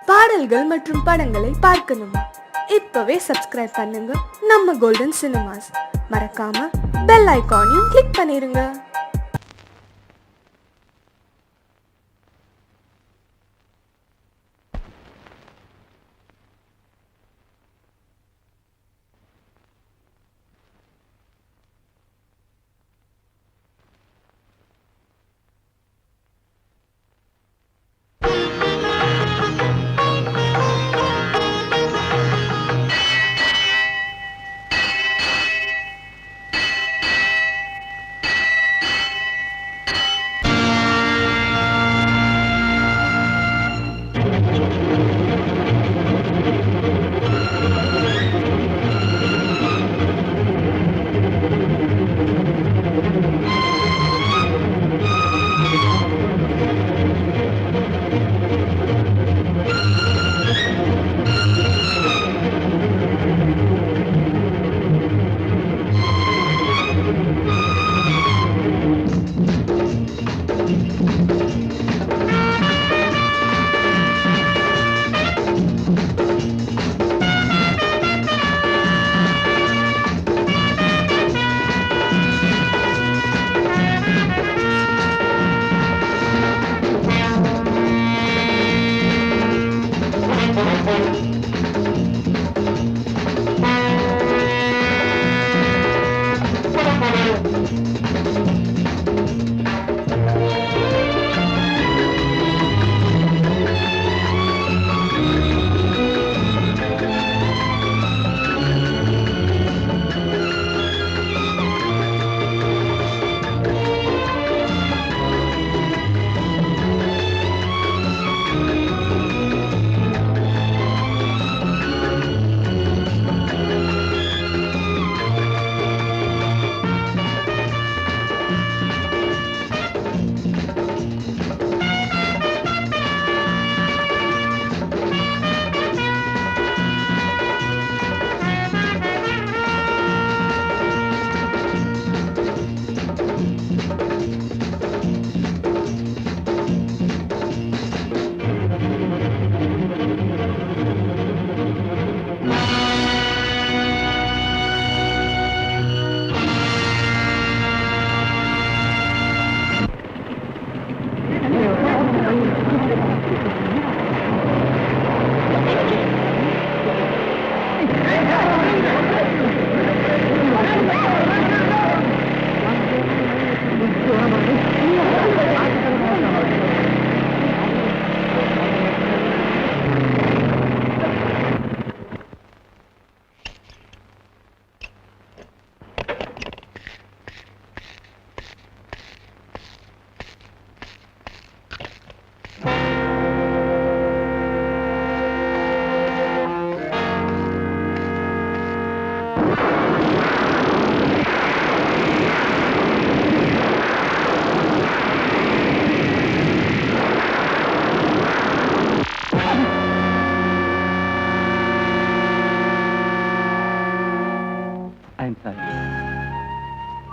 பாடல்கள் மற்றும் படங்களை பார்க்கணுமா? இப்பவே சப்ஸ்கிரைப் பண்ணுங்க நம்ம கோல்டன் சினிமாஸ். மறக்காம பெல் ஐகானையும் கிளிக் பண்ணிருங்க.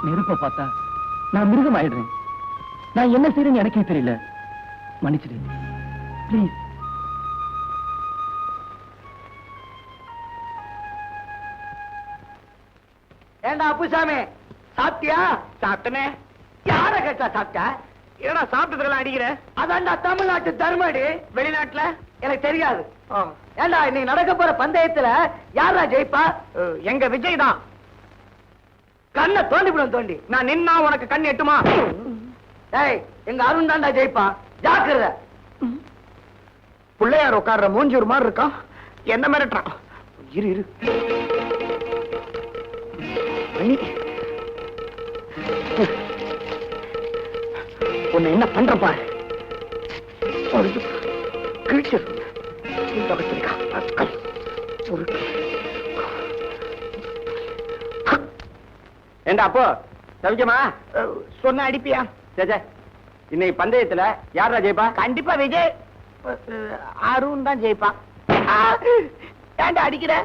நெருப்ப பார்த்தா நான் மிருகம் ஆயிடுறேன். நான் என்ன செய்யறேன்னு எனக்கே தெரியல. மன்னிச்சிடு பிளீஸ். ஏண்டா அப்புசாமி, சாப்பிட்டியா? சாப்பிட்டனே. யார கேட்டா சாப்பிட்ட? ஏடா சாப்பிட்டதுக்கெல்லாம் அடிக்கிற? அதான்டா தமிழ்நாட்டு தர்மடி. வெளிநாட்டுல எனக்கு தெரியாது. ஏண்டா இன்னைக்கு நடக்க போற பந்தயத்துல யாரா ஜெயிப்பா? எங்க விஜய் தான். கண்ணை தோண்டிவிடும் தோண்டி. நான் நின்னா உனக்கு கண் எட்டுமா? ஏய், எங்க அருண் தான்டா ஜெயிப்பான். ஜாக்கிரத. பிள்ளையார் உட்கார்ற மூஞ்சூர் மாதிரி இருக்கான். என்ன மிரட்டுறான்? இரு இரு. உன்னை என்ன பண்ற பாரு. ஏண்டா அப்போ சவிக்கமா சொன்ன அடிப்பியா? சே, இன்னைக்கு பந்தயத்துல யாரா ஜெயிப்பா? கண்டிப்பா விஜய். அருண் தான் ஜெயிப்பான். ஏண்டா அடிக்கிற?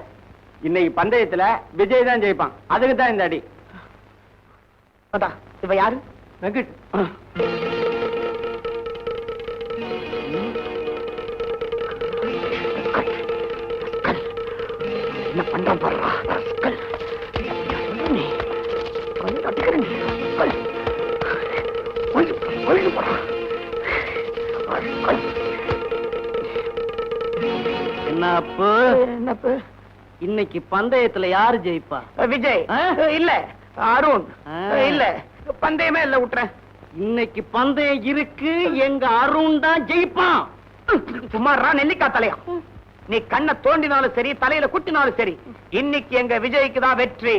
இன்னைக்கு பந்தயத்துல விஜய் தான் ஜெயிப்பான். அதுக்கு தான் இந்த அடி. இவ யாரு? வெங்கட். என்ன பண்றான் பாருடா. நீ அடிக்கிறேன். என்னப்பு இன்னைக்கு பந்தயத்துல யாரு ஜெயிப்பா? விஜய் இல்ல, அருண் இல்ல, பந்தயமே இல்ல, விட்டுறேன். இன்னைக்கு பந்தயம் இருக்கு, எங்க அருண் தான் ஜெயிப்பான். சும்மாறா நெல்லிக்கா தலையா. நீ கண்ணை தோண்டினாலும் சரி, தலையில குட்டினாலும் சரி, இன்னைக்கு எங்க விஜய்க்கு தான் வெற்றி.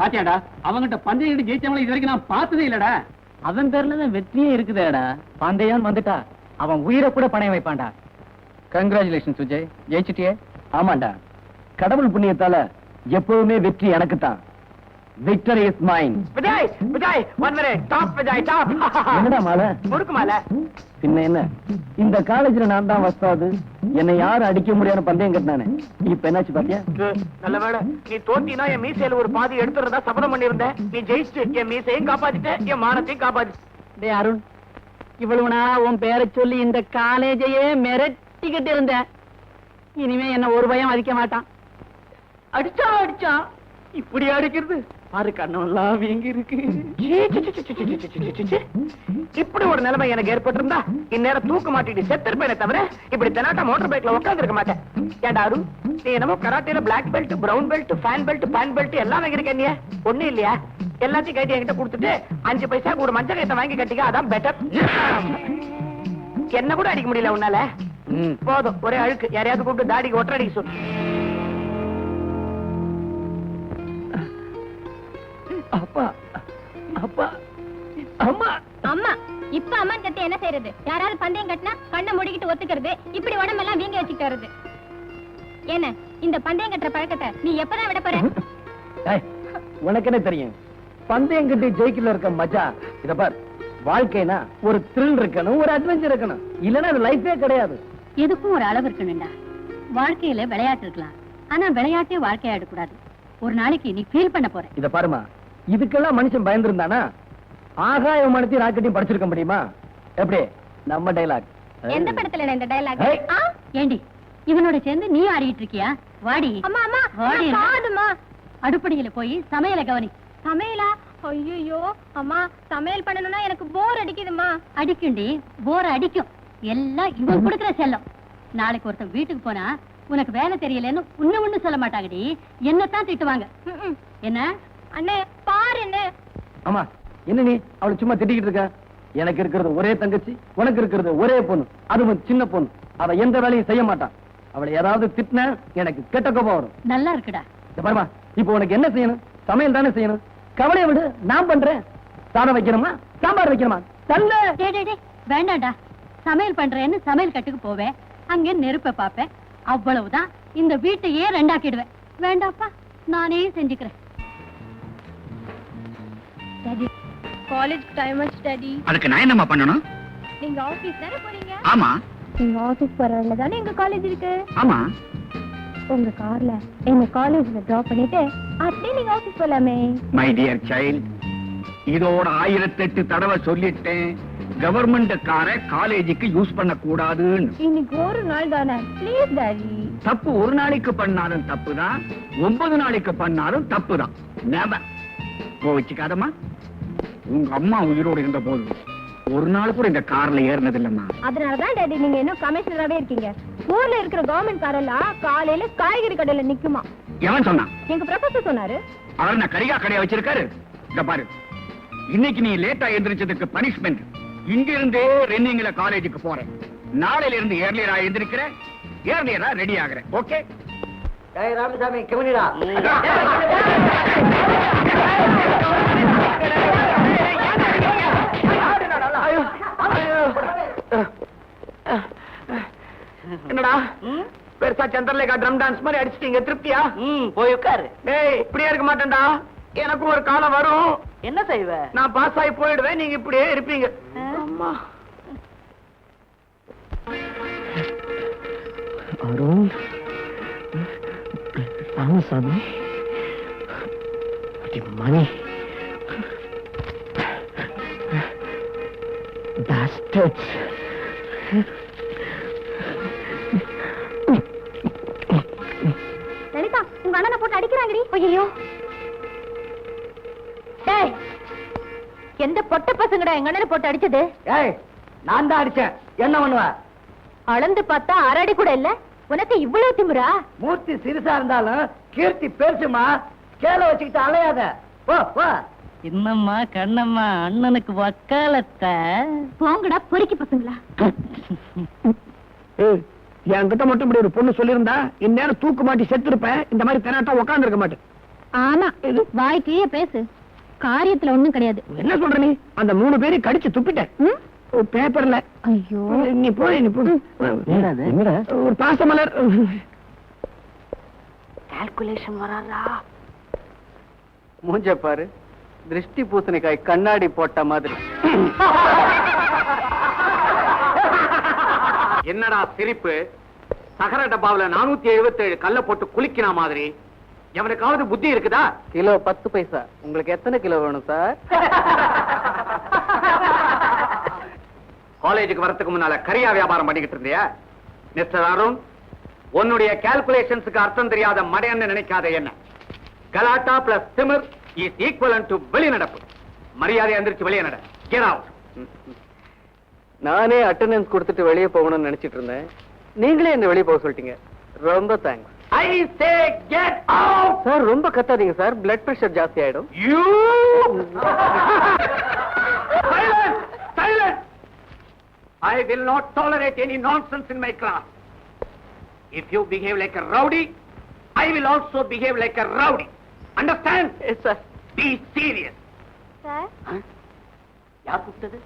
பாத்தியாடா, அவங்கிட்ட பந்தயம் ஜெயிச்சவங்களை இது வரைக்கும் நான் பார்த்ததே இல்லடா. அவன் பேர்லதான் வெற்றியே இருக்குதேடா. பந்தயம் வந்துட்டா அவன் உயிரை கூட பணைய வைப்பான்டா. கங்க்ராச்சுலேஷன் சுஜய், ஜெயிச்சிட்டியே. ஆமாண்டா, கடவுள் புண்ணியத்தால எப்பவுமே வெற்றி எனக்கு தான். Victory is mine. Vijay Vijay one minute, top Vijay top. என்னடா மாலை? முறுக்கு மாலை. பின்ன என்ன, இந்த காலேஜ்ல நான் தான் வஸ்தாது. என்னை யாரும் அடிக்க முடியாத பந்தயம் கட்டினானே, இப்ப என்னாச்சு பாத்தியா? நல்ல வேளை நீ தோத்தினா என் மீசையில ஒரு பாதி எடுத்துறதா சபதம் பண்ணிருந்தேன். நீ ஜெயிச்சு என் மீசையும் காப்பாத்திட்ட, என் மானத்தையும் காப்பாத்திட்ட. டேய் அருண், இவ்வளவு நாள் உன் பேரை சொல்லி இந்த காலேஜையே மிரட்டிக்கிட்டு இருந்த. இனிமே என்ன ஒரு பயம் அடிக்க மாட்டான். அடிச்சா இப்படி அடிக்கிறது பாரு, கண்ணெல்லாம் வீங்கி இருக்கு. இப்படி ஒரு நிலைமை எனக்கு ஏற்பட்டிருந்தா இந்நேரம் தூக்க மாட்டிட்டு செத்திருப்பேனே தவிர இப்படி தெனாட்டா மோட்டார் பைக்ல உட்கார்ந்து இருக்க மாட்டேன். ஏண்டா அருண், நீ என்னமோ கராட்டேல black belt, brown belt, fan belt, pan belt எல்லாம் வாங்கிருக்க. நீ ஒண்ணு இல்லையா? எல்லாத்தையும் கட்டி என்கிட்ட கொடுத்துட்டு 5 பைசா ஒரு மஞ்சள் கைத்தை வாங்கி கட்டிக்க, அதான் பெட்டர். என்ன கூட அடிக்க முடியல உன்னால. போதும், ஒரே அழுக்கு. யாரையாவது கூப்பிட்டு தாடிக்கு ஒற்றை அடிக்க சொல்லு. அப்பா அப்பா அம்மா அம்மா இப்ப அம்மான் கட்டி என்ன செய்யறது? யாராவது பந்தயம் கட்டினா கண்ணை முடிக்கிட்டு ஒத்துக்கிறது, இப்படி உடம்பெல்லாம் வீங்க வச்சுக்கிட்டு வருது. என்ன இந்த பந்தயம் கட்டுற பழக்கத்தை நீ எப்பதான் விட போற? உனக்கு என்ன தெரியும்? பந்தயம் கட்டி ஜெயிக்கல இருக்க மஜா. இத பார், வாழ்க்கைனா ஒரு த்ரில் இருக்கணும், ஒரு அட்வென்ச்சர் இருக்கணும். இல்லன்னா அது லைஃபே கிடையாது. எதுக்கும் ஒரு அளவு இருக்கணும்டா. வாழ்க்கையில விளையாட்டு இருக்கலாம், ஆனா விளையாட்டே வாழ்க்கையா எடுக்கூடாது. ஒரு நாளைக்கு நீ ஃபீல் பண்ண போற. இத பாருமா, இதுக்கெல்லாம் மனுஷன் பயந்துருந்தானா ஆகாய விமானத்தையும் ராக்கெட்டையும் படிச்சிருக்க முடியுமா? எப்படி நம்ம டைலாக்? எந்த படத்துல இந்த டயலாக்? ஏண்டி இவனோட சேர்ந்து நீ ஆடிட்டு இருக்கியா? வாடி அம்மா அம்மா வாடி. காதுமா. அடுப்படியில போய் சமையலை கவனி. சமையலா? ஐயோ அம்மா, சமையல் பண்ணணும்னா எனக்கு போர் அடிக்குதுமா. அடிக்குண்டி, போர் அடிக்கும். எல்லாம் இவன் கொடுக்கிற செல்லம். நாளைக்கு ஒருத்தன் வீட்டுக்கு போனா உனக்கு வேலை தெரியலன்னு ஒண்ணு சொல்ல மாட்டாங்கடி, என்னத்தான் திட்டுவாங்க. என்ன அண்ணே பாரு என்ன. ஆமா, என்ன நீ அவளை சும்மா திட்டிக்கிட்டு இருக்க? எனக்கு இருக்கிறது ஒரே தங்கச்சி, உனக்கு இருக்கிறது ஒரே பொண்ணு, அதுவும் சின்ன பொண்ணு. அவ எந்த வேலையும் செய்ய மாட்டான். அவளை யாராவது திட்டின எனக்கு கெட்ட கோபம் வரும். நல்லா இருக்குடா. இத பாருமா, இப்போ உனக்கு என்ன செய்யணும்? சமையல் தானே செய்யணும். கவலையை விடு, நான் பண்றேன். சாதம் வைக்கணுமா, சாம்பார் வைக்கணுமா? தள்ள. டேய் டேய் டேய், வேண்டாம்டா. சமையல் பண்றேன்னு சமையல் கட்டுக்கு போவேன், அங்க நெருப்பை பாப்பேன், அவ்வளவுதான். இந்த வீட்டையே ரெண்டாக்கிடுவேன். வேண்டாப்பா, நானே செஞ்சுக்கிறேன். டாடி, காலேஜ் டைம் ஆச்சு டாடி. அதுக்கு நான் என்னம்மா பண்ணணும்? நீங்க ஆபீஸ் தானே போறீங்க? ஆமா நீங்க ஆபீஸ் போற வழியில தானே எங்க காலேஜ் இருக்கு. ஆமா. உங்க கார்ல என்ன காலேஜ்ல டிராப் பண்ணிட்டு அப்படியே நீங்க ஆபீஸ் போலாமே. மை டியர் சைல்ட், இதோட 1008 தடவை சொல்லிட்டேன், கவர்மெண்ட் காரை காலேஜுக்கு யூஸ் பண்ண கூடாதுன்னு. இன்னைக்கு ஒரு நாள் தானே, ப்ளீஸ் டாடி. தப்பு ஒரு நாளைக்கு பண்ணாலும் தப்புதான், 9 நாளைக்கு பண்ணாலும் தப்புதான். நெவர் கோவிச்சுக்காதம்மா. உங்க அம்மா உயிரோடு இருந்த போது ஒரு நாள் கூட இந்த கார்ல ஏறினது இல்லம்மா. அதனாலதான் டாடி நீங்க இன்னும் கமிஷனராவே இருக்கீங்க. ஊர்ல இருக்கிற கவர்மெண்ட் காரெல்லாம் காலையில காய்கறி கடையில நிக்குமா. எவன் சொன்னான்? எங்க ப்ரொஃபசர் சொன்னாரு. அவர் நான் கரிகா கடையா வச்சிருக்காரு. இந்த பாரு, இன்னைக்கு நீ லேட்டா எந்திரிச்சதுக்கு பனிஷ்மெண்ட். இங்க இருந்தே ரன்னிங்ல காலேஜுக்கு போறேன். நாளையில இருந்து ஏர்லியரா எந்திரிக்கிறேன், ஏர்லியரா ரெடி ஆகுறேன். ஓகே? ராமசாமி கவனிடா. என்னடா பெருசா சந்திரலேகா ட்ரம் டான்ஸ் மாதிரி அடிச்சிட்டீங்க, திருப்தியா? போய் உட்காரு. டேய், இப்படியே இருக்க மாட்டேன்டா. எனக்கும் ஒரு காலம் வரும். என்ன செய்வ? நான் பாஸ் ஆகி போயிடுவேன், நீங்க இப்படியே இருப்பீங்க. அம்மா. அருண், ராமசாமி, மணி, bastards. லலிதா, உங்க அண்ணனை போட்டு அடிக்கிறாங்கடி. ஐயோ, டேய், எந்த பொட்ட பசங்கடா எங்க அண்ணனை போட்டு அடிச்சது? ஏய், நான் தான் அடிச்சேன். என்ன பண்ணுவ? அளந்து பார்த்தா அரடி கூட இல்ல, உனக்கு இவ்வளவு திமிரா? மூர்த்தி சிறுசா இருந்தாலும் கீர்த்தி பெருசுமா. கேள வச்சுக்கிட்டு அலையாத. போ போ. என்னம்மா கண்ணம்மா, அண்ணனுக்கு வக்காலத்தை. போங்கடா பொறுக்கி பசங்களா. என்கிட்ட மட்டும் இப்படி ஒரு பொண்ணு சொல்லியிருந்தா இந்நேரம் தூக்கு மாட்டி செத்து இருப்பேன். இந்த மாதிரி தெனாட்டா உட்கார்ந்து இருக்க மாட்டேன். ஆமா, வாய்க்கே பேசு, காரியத்துல ஒண்ணும் கிடையாது. என்ன சொல்ற நீ? அந்த 3 பேரையும் கடிச்சு துப்பிட்டேன் பேப்பர்ல. ஐயோ, நீ போய் ஒரு பாசமலர். கால்குலேஷன் வராதா? மூஞ்ச பாரு, திருஷ்டி பூசணிக்காய் கண்ணாடி போட்ட மாதிரி. என்னடா சிரிப்பு? சகர டப்பாவுல 477 கல்ல போட்டு குளிக்கிற மாதிரி. எவனுக்காவது புத்தி இருக்குதா? கிலோ 10 பைசா. உங்களுக்கு எத்தனை கிலோ வேணும் சார்? காலேஜுக்கு வரதுக்கு முன்னால கரியா வியாபாரம் பண்ணிக்கிட்டு இருந்தியா? மிஸ்டர் அருண், உன்னுடைய கால்குலேஷன்ஸுக்கு அர்த்தம் தெரியாத மடையன்னு நினைக்காத. என்ன கலாட்டா பிளஸ் திமிர் இஸ் ஈக்குவலன்ட் டு வெளிநடப்பு. மரியாதை எந்திரிச்சு வெளியே நட. Get out. நானே அட்டெண்டன்ஸ் கொடுத்துட்டு வெளியே போகணும்னு நினைச்சிட்டு இருந்தேன். நீங்களே என்ன வெளியே போக சொல்லிட்டீங்க. ரொம்ப தேங்க்ஸ். ஐ சே கெட் அவுட். சார் ரொம்ப கத்தாதீங்க சார், பிளட் பிரஷர் ஜாஸ்தி ஆயிடும். You silence, silence. I will not tolerate any nonsense in my class. If you behave like a rowdy, I will also behave like a rowdy. Understand? Yes sir. Be serious. Sir, யார் கூப்பிட்டது?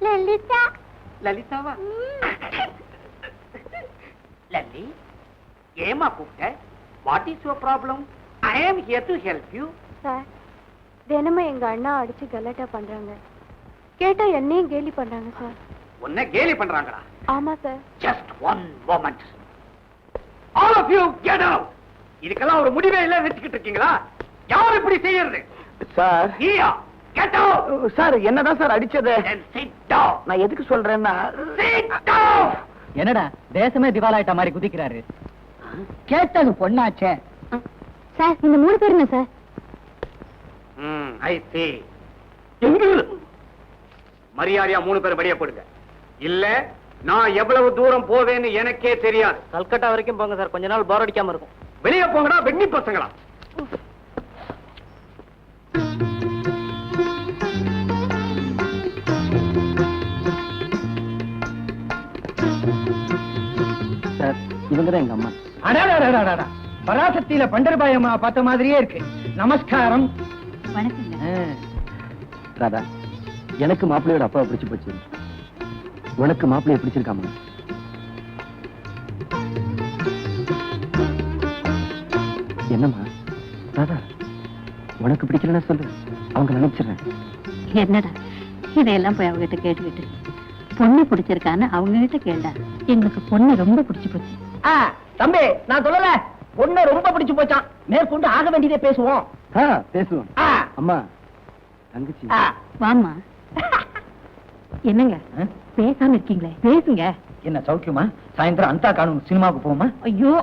லலிதா. லலிதாவா? லல்லி, ஏமா கூப்பிட்ட? What is your problem? I am here to help you. Sir, தினமும் எங்க அண்ணா அடிச்சு கலாட்டா பண்றாங்க. கேட்டா என்னையும் கேலி பண்றாங்க சார். உன்னை கேலி பண்றாங்களா? ஆமா sir. Just one moment. All of you get out. இதுக்கெல்லாம் ஒரு முடிவே இல்ல நினைச்சிட்டு இருக்கீங்களா? யார் இப்படி செய்யறது? சார். நீயா? Get out. சார் என்னதான் சார் அடிச்சது? Then sit down. நான் எதுக்கு சொல்றேன்னா, Sit down. என்னடா தேசமே திவாலாயிட்ட மாதிரி குதிக்கிறாரு? கேட்டது பொண்ணாச்சே. சார் இந்த 3 பேர் என்ன சார்? ஐ சீ. மரியாதையா 3 பேர் வெளியே போடுங்க. இல்ல நான் எவ்வளவு தூரம் போவேன்னு எனக்கே தெரியாது. கல்கட்டா வரைக்கும் போங்க சார், கொஞ்ச நாள் போர் அடிக்காம இருக்கும். வெளியே போங்கடா வெண்ணி பசங்களா. சார் இவங்கதான் எங்க அம்மா. அடாடாடாடாடா, பராசக்தியில பண்டர்பாய் அம்மா பார்த்த மாதிரியே இருக்கு. நமஸ்காரம். வணக்கங்க. ராதா, எனக்கு மாப்பிள்ளையோட அப்பாவை பிடிச்சு போச்சு. உனக்கு மாப்பிள்ளைய பிடிச்சிருக்காமா? என்னம்மா ராதா, உனக்கு பிடிக்கலன்னா சொல்லு, அவங்க நினைச்சிடுறேன். என்னடா இதையெல்லாம் போய் அவங்ககிட்ட கேட்டுக்கிட்டு பொண்ணு பிடிச்சிருக்கான்னு அவங்க கிட்ட கேட்டா. எங்களுக்கு பொண்ணு ரொம்ப பிடிச்சு போச்சு. தம்பி, நான் சொல்லல, பொண்ணு ரொம்ப பிடிச்சு போச்சான். மேற்கொண்டு ஆக வேண்டியதே பேசுவோம். பேசுவோம். அம்மா தங்கச்சி. வாமா. என்னங்க பேசாம இருக்கீங்களே, பேசுங்க. என்ன சௌக்கியமா? சாயந்தரம் அந்த காணும் சினிமாவுக்கு போவோமா? ஐயோ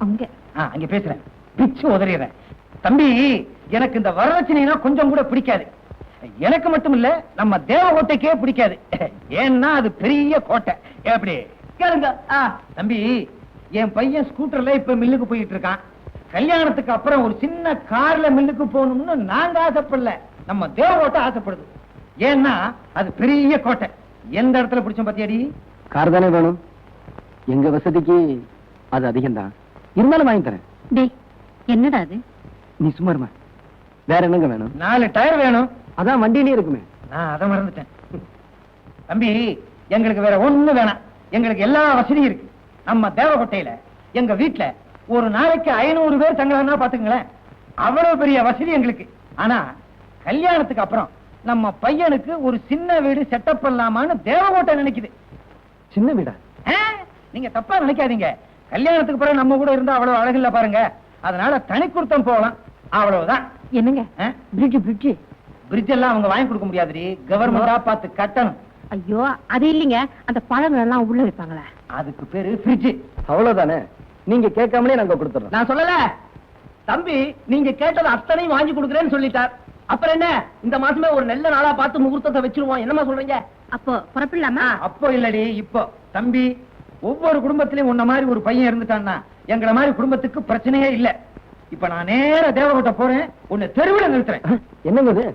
அங்க அங்க பேசுறேன், பிச்சு உதறிடுறேன். தம்பி, எனக்கு இந்த வரதட்சணைனா கொஞ்சம் கூட பிடிக்காது. எனக்கு மட்டும் இல்ல, நம்ம தேவகோட்டைக்கே பிடிக்காது. ஏன்னா அது பெரிய கோட்டை. எப்படி கேளுங்க தம்பி, என் பையன் ஸ்கூட்டர்ல இப்ப மில்லுக்கு போயிட்டு இருக்கான். கல்யாணத்துக்கு அப்புறம் ஒரு சின்ன கார்ல மில்லுக்கு போகணும்னு நாங்க ஆசைப்படல, நம்ம தேவகோட்டை ஆசைப்படுது. ஏன்னா அது பெரிய கோட்டை. எந்த இடத்துல பிடிச்சோம் பத்தியாடி? கார் தானே வேணும். எங்க வசதிக்கு அது அதிகம் தான், இருந்தாலும் வாங்கி தரேன். டேய் என்னடா அது? நீ சும்மா இருமா. வேற என்னங்க வேணும்? 4 டயர் வேணும். அதான் வண்டியிலே இருக்குமே. நான் அதை மறந்துட்டேன். தம்பி, எங்களுக்கு வேற ஒண்ணு வேணாம். எங்களுக்கு எல்லா வசதியும் இருக்கு. நம்ம தேவகோட்டையில எங்க வீட்டுல ஒரு நாளைக்கு 500 பேர் தங்கலாம்னா பாத்துங்களேன். அவ்வளவு பெரிய வசதி எங்களுக்கு. ஆனா கல்யாணத்துக்கு அப்புறம் நம்ம பையனுக்கு ஒரு சின்ன வீடு செட்டப் பண்ணலாமான்னு தேவகோட்டை நினைக்குது. சின்ன வீடா? நீங்க தப்பா நினைக்காதீங்க. கல்யாணத்துக்கு பிறகு நம்ம கூட இருந்தா அவ்வளவு அழகில்ல பாருங்க. அதனால தனி கொடுத்தம் போகலாம், அவ்வளவுதான். என்னங்க பிரிட்ஜ் பிரிட்ஜ் பிரிட்ஜ் எல்லாம் அவங்க வாங்கி கொடுக்க முடியாது. கவர்மெண்டா பார்த்து கட்டணும். ஐயோ அது இல்லைங்க, அந்த பழங்கள் எல்லாம் உள்ள வைப்பாங்களா, அதுக்கு பேரு ஃப்ரிட்ஜ். அவ்வளவுதானே, நீங்க கேட்காமலே நாங்க கொடுத்துறோம். நான் சொல்லல தம்பி, நீங்க கேட்டது அத்தனையும் வாங்கி கொடுக்குறேன்னு சொல்லிட்டார். அப்புறம் என்ன, இந்த மாசமே ஒரு நல்ல நாளா பார்த்து முகூர்த்தத்தை வச்சிருவோம். என்னமா சொல்றீங்க? அப்போ புறப்படலாமா? அப்போ இல்லடி, இப்போ. தம்பி, ஒவ்வொரு குடும்பத்திலயும் உன்ன மாதிரி ஒரு பையன் இருந்துட்டான்னா எங்களை மாதிரி குடும்பத்துக்கு பிரச்சனையே இல்ல. இப்ப நான் நேர தேவகோட்டை போறேன், உன்னை தெருவில் நிறுத்துறேன். என்னங்க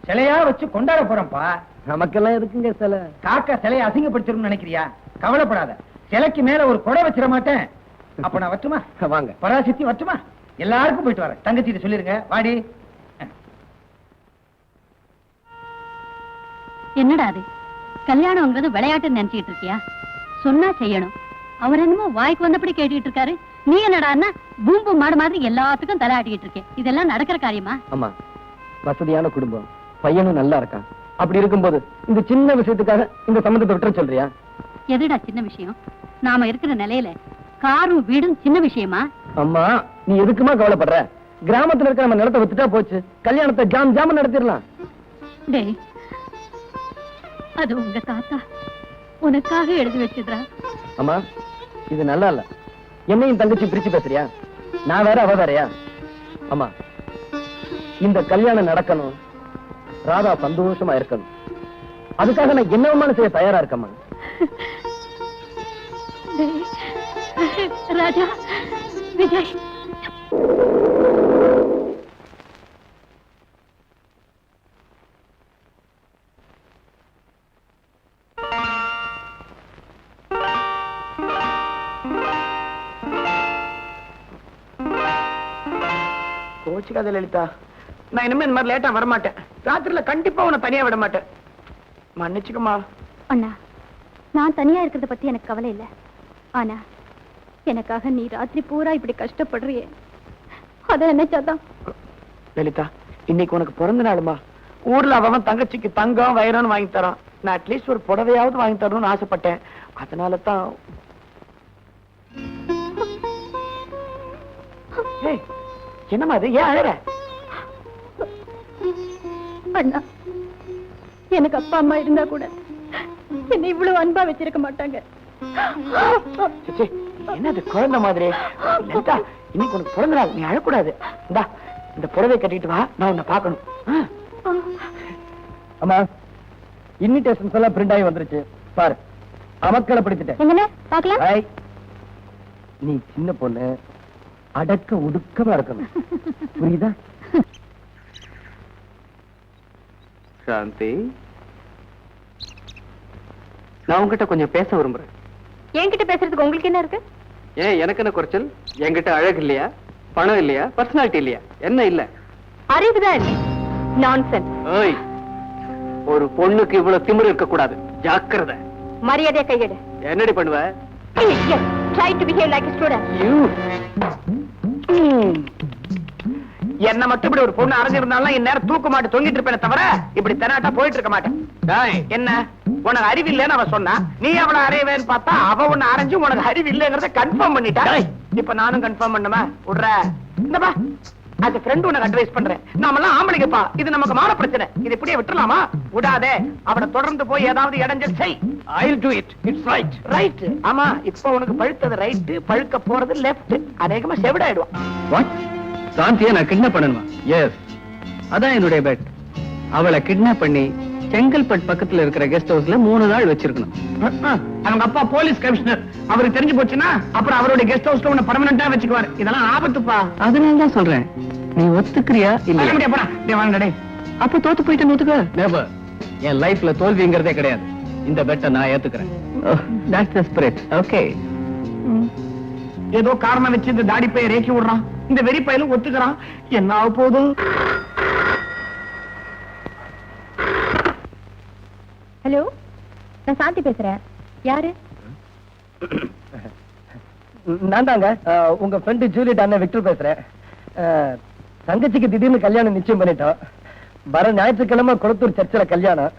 சிலையா வச்சு கொண்டாட போறேன்ப்பா. நமக்கெல்லாம் இருக்குங்க சிலை. காக்கா சிலையை அசிங்கப்படுத்திரும் நினைக்கிறியா? கவலைப்படாத, சிலைக்கு மேல ஒரு கொடை வச்சிட மாட்டேன். அப்ப நான் வச்சுமா? வாங்க. பராசக்தி வச்சுமா? எல்லாருக்கும் போயிட்டு வரேன். தங்கச்சி சொல்லிருங்க, வாடி. என்னடா அது, கல்யாணம்ங்கிறது விளையாட்டுன்னு நினைச்சிட்டு இருக்கியா? சொன்னா செய்யணும். அவர் என்னமோ வாய்க்கு வந்தபடி கேட்டுக்கிட்டு இருக்காரு. நீ என்னடான்னா பூம்பு மாடு மாதிரி எல்லாத்துக்கும் தலையாட்டிக்கிட்டு இருக்கேன். இதெல்லாம் நடக்கிற காரியமா? ஆமா, வசதியான குடும்பம், பையனும் நல்லா இருக்கான். அப்படி இருக்கும்போது இந்த சின்ன விஷயத்துக்காக இந்த சம்பந்தத்தை விட்டுற சொல்றியா? எதுடா சின்ன விஷயம்? நாம இருக்கிற நிலையில காரும் வீடும் சின்ன விஷயமா? அம்மா, நீ எதுக்குமா கவலைப்படுற? கிராமத்துல இருக்க நம்ம நிலத்தை வித்துட்டா போச்சு, கல்யாணத்தை ஜாம் ஜாம நடத்திடலாம். டேய், அது உங்க தாத்தா உனக்காக எழுதி வச்சுடுறா. அம்மா, இது நல்லா இல்ல. என்னையும் தங்கச்சி பிரிச்சு பேசுறியா? நான் வேற, அவ வேறயா? அம்மா, இந்த கல்யாணம் நடக்கணும், ராதா சந்தோஷமா இருக்கணும். அதுக்காக நான் என்னவமான செய்ய தயாரா இருக்கம்மா. ராஜா, விஜய், கோச்சுக்காத லலிதா, நான் இனிமே இந்த மாதிரி லேட்டா வரமாட்டேன். ராத்திரில கண்டிப்பா உன்னை தனியா விட மாட்டேன். மன்னிச்சுக்கமா. அண்ணா, நான் தனியா இருக்கிறத பத்தி எனக்கு கவலை இல்ல. ஆனா எனக்காக நீ ராத்திரி பூரா இப்படி கஷ்டப்படுறியே, அத நினைச்சாதான். லலிதா, இன்னைக்கு உனக்கு பிறந்த நாளுமா. ஊர்ல அவன் தங்கச்சிக்கு தங்கம் வைரம்னு வாங்கி தரான். நான் அட்லீஸ்ட் ஒரு புடவையாவது வாங்கி தரணும்னு ஆசைப்பட்டேன். அதனால தான். என்னமா அது, ஏன் அழற? அண்ணா, எனக்கு அப்பா அம்மா இருந்தா கூட என்னை இவ்வளவு அன்பா வச்சிருக்க மாட்டாங்க. சிச்சி, என்னது குழந்தை மாதிரி? லலிதா, இன்னைக்கு உனக்கு பிறந்த நாள், நீ அழக்கூடாது. இந்தா, இந்த புடவை கட்டிட்டு வா, நான் உன்னை பார்க்கணும். அம்மா, இன்விடேஷன்ஸ் எல்லாம் பிரிண்ட் ஆகி வந்துருச்சு பாரு. அமக்களை பிடிச்சிட்டேன். எங்கண்ணே பாக்கலாம். ஐ, நீ சின்ன பொண்ணு, அடக்க ஒடுக்கமா இருக்கணும், புரியுதா? சாந்தி, நான் உங்ககிட்ட கொஞ்சம் பேச விரும்புறேன். என்கிட்ட பேசுறதுக்கு உங்களுக்கு என்ன இருக்கு? ஏன் எனக்கு என்ன குறைச்சல்? என்கிட்ட அழகு இல்லையா, பணம் இல்லையா, பர்சனாலிட்டி இல்லையா, என்ன இல்ல? அறிவுதான் இல்லை. நான்சென்ஸ். ஓய், ஒரு பொண்ணுக்கு இவ்வளவு திமிரு இருக்க கூடாது, ஜாக்கிரதை. மரியாதையா கையெடு. என்னடி பண்ணுவ? Try to behave like a student. என்ன மட்டும் இப்படி ஒரு பொண்ணு அரைஞ்சிருந்தாலும் இந்நேரம் தூக்க மாட்டு தொங்கிட்டு இருப்பேன் தவிர இப்படி தெனாட்டா போயிட்டு இருக்க மாட்டேன். என்ன உனக்கு அறிவு இல்லைன்னு அவ சொன்னா, நீ அவளை அறையவேன்னு பார்த்தா அவ உன்னை அரைஞ்சு உனக்கு அறிவு இல்லைங்கிறத கன்ஃபார்ம் பண்ணிட்டா. இப்ப நானும் கன்ஃபார்ம் பண்ணுமா? விடுற இந்தப்பா, as a friend உனக்கு அட்வைஸ் பண்றேன். நாமெல்லாம் ஆம்பளைங்கப்பா, இது நமக்கு மான பிரச்சனை. இது இப்படியே விட்டுலாமா? விடாதே, அவனை தொடர்ந்து போய் ஏதாவது இடைஞ்சல் செய். I'll do it. It's right. Right. ஆமா, இப்ப உனக்கு பழுத்தது ரைட், பழுக்க போறது லெஃப்ட். அநேகமா செவிடாயிடுவான். What? சாந்தியை நான் கிட்னாப் பண்ணணுமா? எஸ், அதான் என்னுடைய பெட். அவளை கிட்னாப் பண்ணி செங்கல்பட்டு பக்கத்துல இருக்கிற கெஸ்ட் ஹவுஸ்ல 3 நாள் வச்சிருக்கணும். அவங்க அப்பா போலீஸ் கமிஷனர், அவருக்கு தெரிஞ்சு போச்சுன்னா அப்புறம் அவருடைய கெஸ்ட் ஹவுஸ்ல உன்னை பர்மனண்டா வச்சுக்குவார். இதெல்லாம் ஆபத்துப்பா. அதனால தான் சொல்றேன், நீ ஒத்துக்கிறியா இல்லையா? வாங்கடே. அப்ப தோத்து போயிட்டு ஒத்துக்க. நெவர். என் லைஃப்ல தோல்விங்கிறதே கிடையாது. இந்த பெட்டை நான் ஏத்துக்கிறேன். That's the spirit. ஓகே. ஏதோ காரணம் வச்சு இந்த தாடி பைய ரேக்கி விடுறான், இந்த வெறி பையலும் ஒத்துக்கிறான். என்ன ஆக போதும்? ஹலோ, நான் சாந்தி பேசுறேன். யாரு? நான் தாங்க உங்க ஃப்ரெண்டு ஜூலியட் அண்ணன் விக்டர் பேசுறேன். தங்கச்சிக்கு திடீர்னு கல்யாணம் நிச்சயம் பண்ணிட்டோம். வர ஞாயிற்றுக்கிழமை குளத்தூர் சர்ச்சில் கல்யாணம்.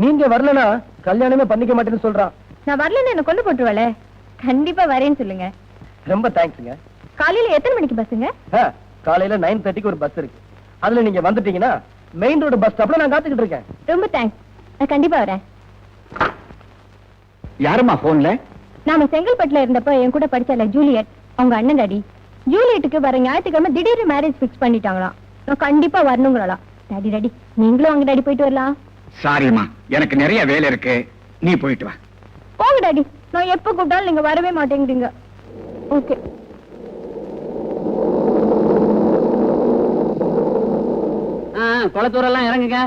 நீங்க வரலனா கல்யாணமே பண்ணிக்க மாட்டேன்னு சொல்றான். நான் வரலன்னு என்ன கொண்டு போட்டுருவாளே. கண்டிப்பா வரேன்னு சொல்லுங்க. ரொம்ப தேங்க்ஸுங்க. காலையில எத்தனை மணிக்கு பஸ்ஸுங்க? காலையில 9:30க்கு ஒரு பஸ் இருக்கு. அதுல நீங்க வந்துட்டீங்கன்னா மெயின் ரோடு பஸ் ஸ்டாப்ல நான் காத்துக்கிட்டு இருக்கேன். ரொம்ப தேங்க்ஸ், நான் கண்டிப்பா வரேன். யாருமா போன்ல? நாம செங்கல்பட்டுல இருந்தப்ப என் கூட படிச்சால ஜூலியட், அவங்க அண்ணன் டாடி. ஜூலியட்டுக்கு வர ஞாயிற்றுக்கிழமை திடீர்னு மேரேஜ் பிக்ஸ் பண்ணிட்டாங்களாம். நான் கண்டிப்பா வரணுங்களாம். டாடி டாடி, நீங்களும் அவங்க டாடி போயிட்டு வரலாம். சாரிம்மா, எனக்கு நிறைய வேலை இருக்கு, நீ போயிட்டு வா. போங்க டாடி, நான் எப்ப கூப்பிட்டாலும் நீங்க வரவே மாட்டேங்கிறீங்க. ஓகே. குளத்தூரெல்லாம் இறங்குங்க.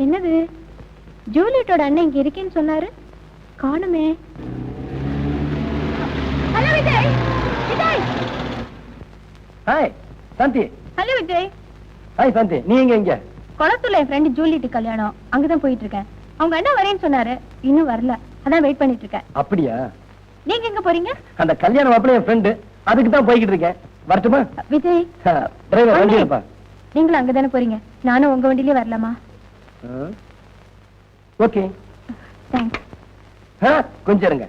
என்னது, ஜூலியட்டோட அண்ணன் இங்க இருக்கேன்னு சொன்னாரு, காணுமே. ஹலோ விஜய். விஜய். ஹாய் சாந்தி. ஹலோ விஜய். ஹாய் சாந்தி, நீ எங்க? குளத்தூர்ல என் ஃப்ரெண்ட் ஜூலியட் கல்யாணம், அங்கதான் போயிட்டு இருக்கேன். அவங்க அண்ணன் வரேன்னு சொன்னாரு, இன்னும் வரல, அதான் வெயிட் பண்ணிட்டு இருக்கேன். அப்படியா? நீங்க எங்க போறீங்க? அந்த கல்யாணம் அப்படி என் ஃப்ரெண்டு, அதுக்கு தான் போய்கிட்டு இருக்கேன். வரட்டுமா? விஜய், டிரைவர் வண்டி இருப்பா. நீங்களும் அங்கதானே போறீங்க, நானும் உங்க வண்டியிலே வரலாமா? Okay, thanks. கொஞ்சம் இருங்க,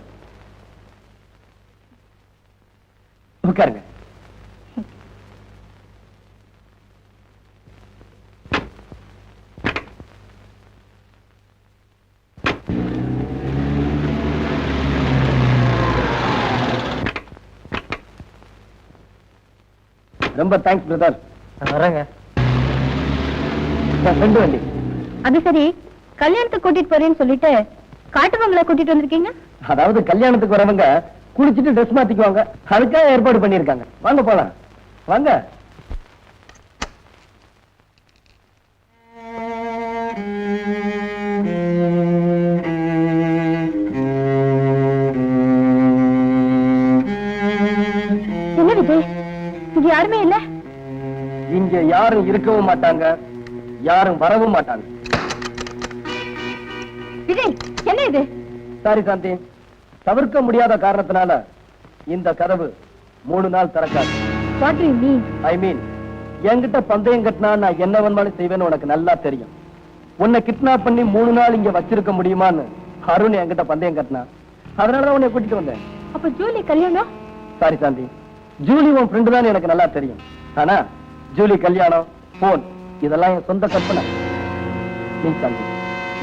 உட்காருங்க. ரொம்ப தேங்க்ஸ் பிரதர். வரேங்க. ஃப்ரெண்டு வண்டி. அது சரி, கல்யாணத்துக்கு கூட்டிட்டு போறேன்னு சொல்லிட்டு காட்டுவங்களை கூட்டிட்டு வந்திருக்கீங்க? அதாவது கல்யாணத்துக்கு வரவங்க குளிச்சுட்டு ட்ரெஸ் மாத்திக்குவாங்க, அதுக்காக ஏற்பாடு பண்ணிருக்காங்க. வாங்க போலாம், வாங்க. என்ன விஜய், இங்க யாருமே இல்ல? இங்க யாரும் இருக்கவும் மாட்டாங்க, யாரும் வரவும் மாட்டாங்க. விஜய், என்ன இது? சாரி சாந்தி, தவிர்க்க முடியாத காரணத்தினால இந்த கதவு 3 நாள் திறக்காது. What do you mean? ஐ மீன், என்கிட்ட பந்தயம் கட்டினா நான் என்ன வேணாலும் செய்வேன்னு உனக்கு நல்லா தெரியும். உன்னை கிட்னாப் பண்ணி 3 நாள் இங்க வச்சிருக்க முடியுமான்னு அருண் என்கிட்ட பந்தயம் கட்டினா, அதனாலதான் உன்னை கூட்டிட்டு வந்தேன். அப்ப ஜூலி கல்யாணம்? சாரி சாந்தி, ஜூலி உன் ஃப்ரெண்டு தான் எனக்கு நல்லா தெரியும். ஆனா ஜூலி கல்யாணம், போன் இதெல்லாம் என் சொந்த கற்பனை. நீ சாந்தி,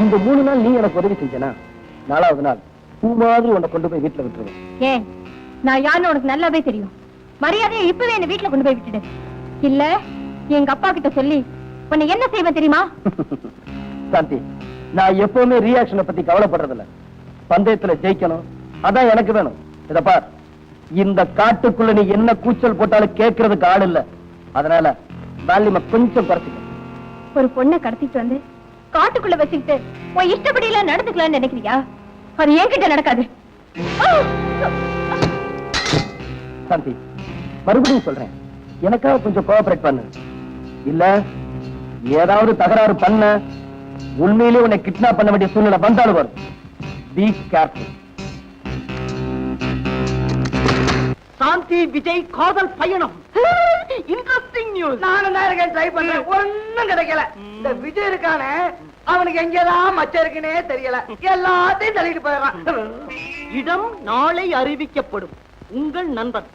இந்த 3 நாள் நீ எனக்கு உதவி செஞ்சனா, 4வது நாள் பூ மாதிரி உன்னை கொண்டு போய் வீட்டுல விட்டுருவேன். ஏன், நான் யாருன்னு உனக்கு நல்லாவே தெரியும். மரியாதையை இப்பவே என்ன வீட்டுல கொண்டு போய் விட்டுடு. இல்ல எங்க அப்பா கிட்ட சொல்லி உன்னை என்ன செய்வேன் தெரியுமா? சாந்தி, நான் எப்பவுமே ரியாக்ஷனை பத்தி கவலைப்படுறதில்ல. பந்தயத்துல ஜெயிக்கணும், அதான் எனக்கு வேணும். இத பார், இந்த காட்டுக்குள்ள நீ என்ன கூச்சல் போட்டாலும் கேட்கறதுக்கு ஆள் இல்ல. அதனால வால்யூமை கொஞ்சம் குறைச்சிக்க. ஒரு பொண்ணை கடத்திட்டு வந்து காட்டுக்குள்ள வச்சுக்கிட்டு உன் இஷ்டப்படி எல்லாம் நடந்துக்கலாம்னு நினைக்கிறியா? அது என்கிட்ட நடக்காது. சாந்தி, மறுபடியும் சொல்றேன், எனக்காக கொஞ்சம் கோஆபரேட் பண்ணு. இல்ல ஏதாவது தகராறு பண்ண, உண்மையிலே உன்னை கிட்னாப் பண்ண வேண்டிய சூழ்நிலை வந்தாலும் வரும். Be careful. சாந்தி விஜய் காதல் பயணம். Interesting news. நானும் தான் இருக்கேன், ட்ரை பண்றேன், ஒண்ணும் கிடைக்கல. இந்த விஜய் இருக்கானே, அவனுக்கு எங்கதான் மச்சம் இருக்குன்னே தெரியல, எல்லாத்தையும் தள்ளிட்டு போயிடறான். இடம் நாளை அறிவிக்கப்படும். உங்கள் நண்பன்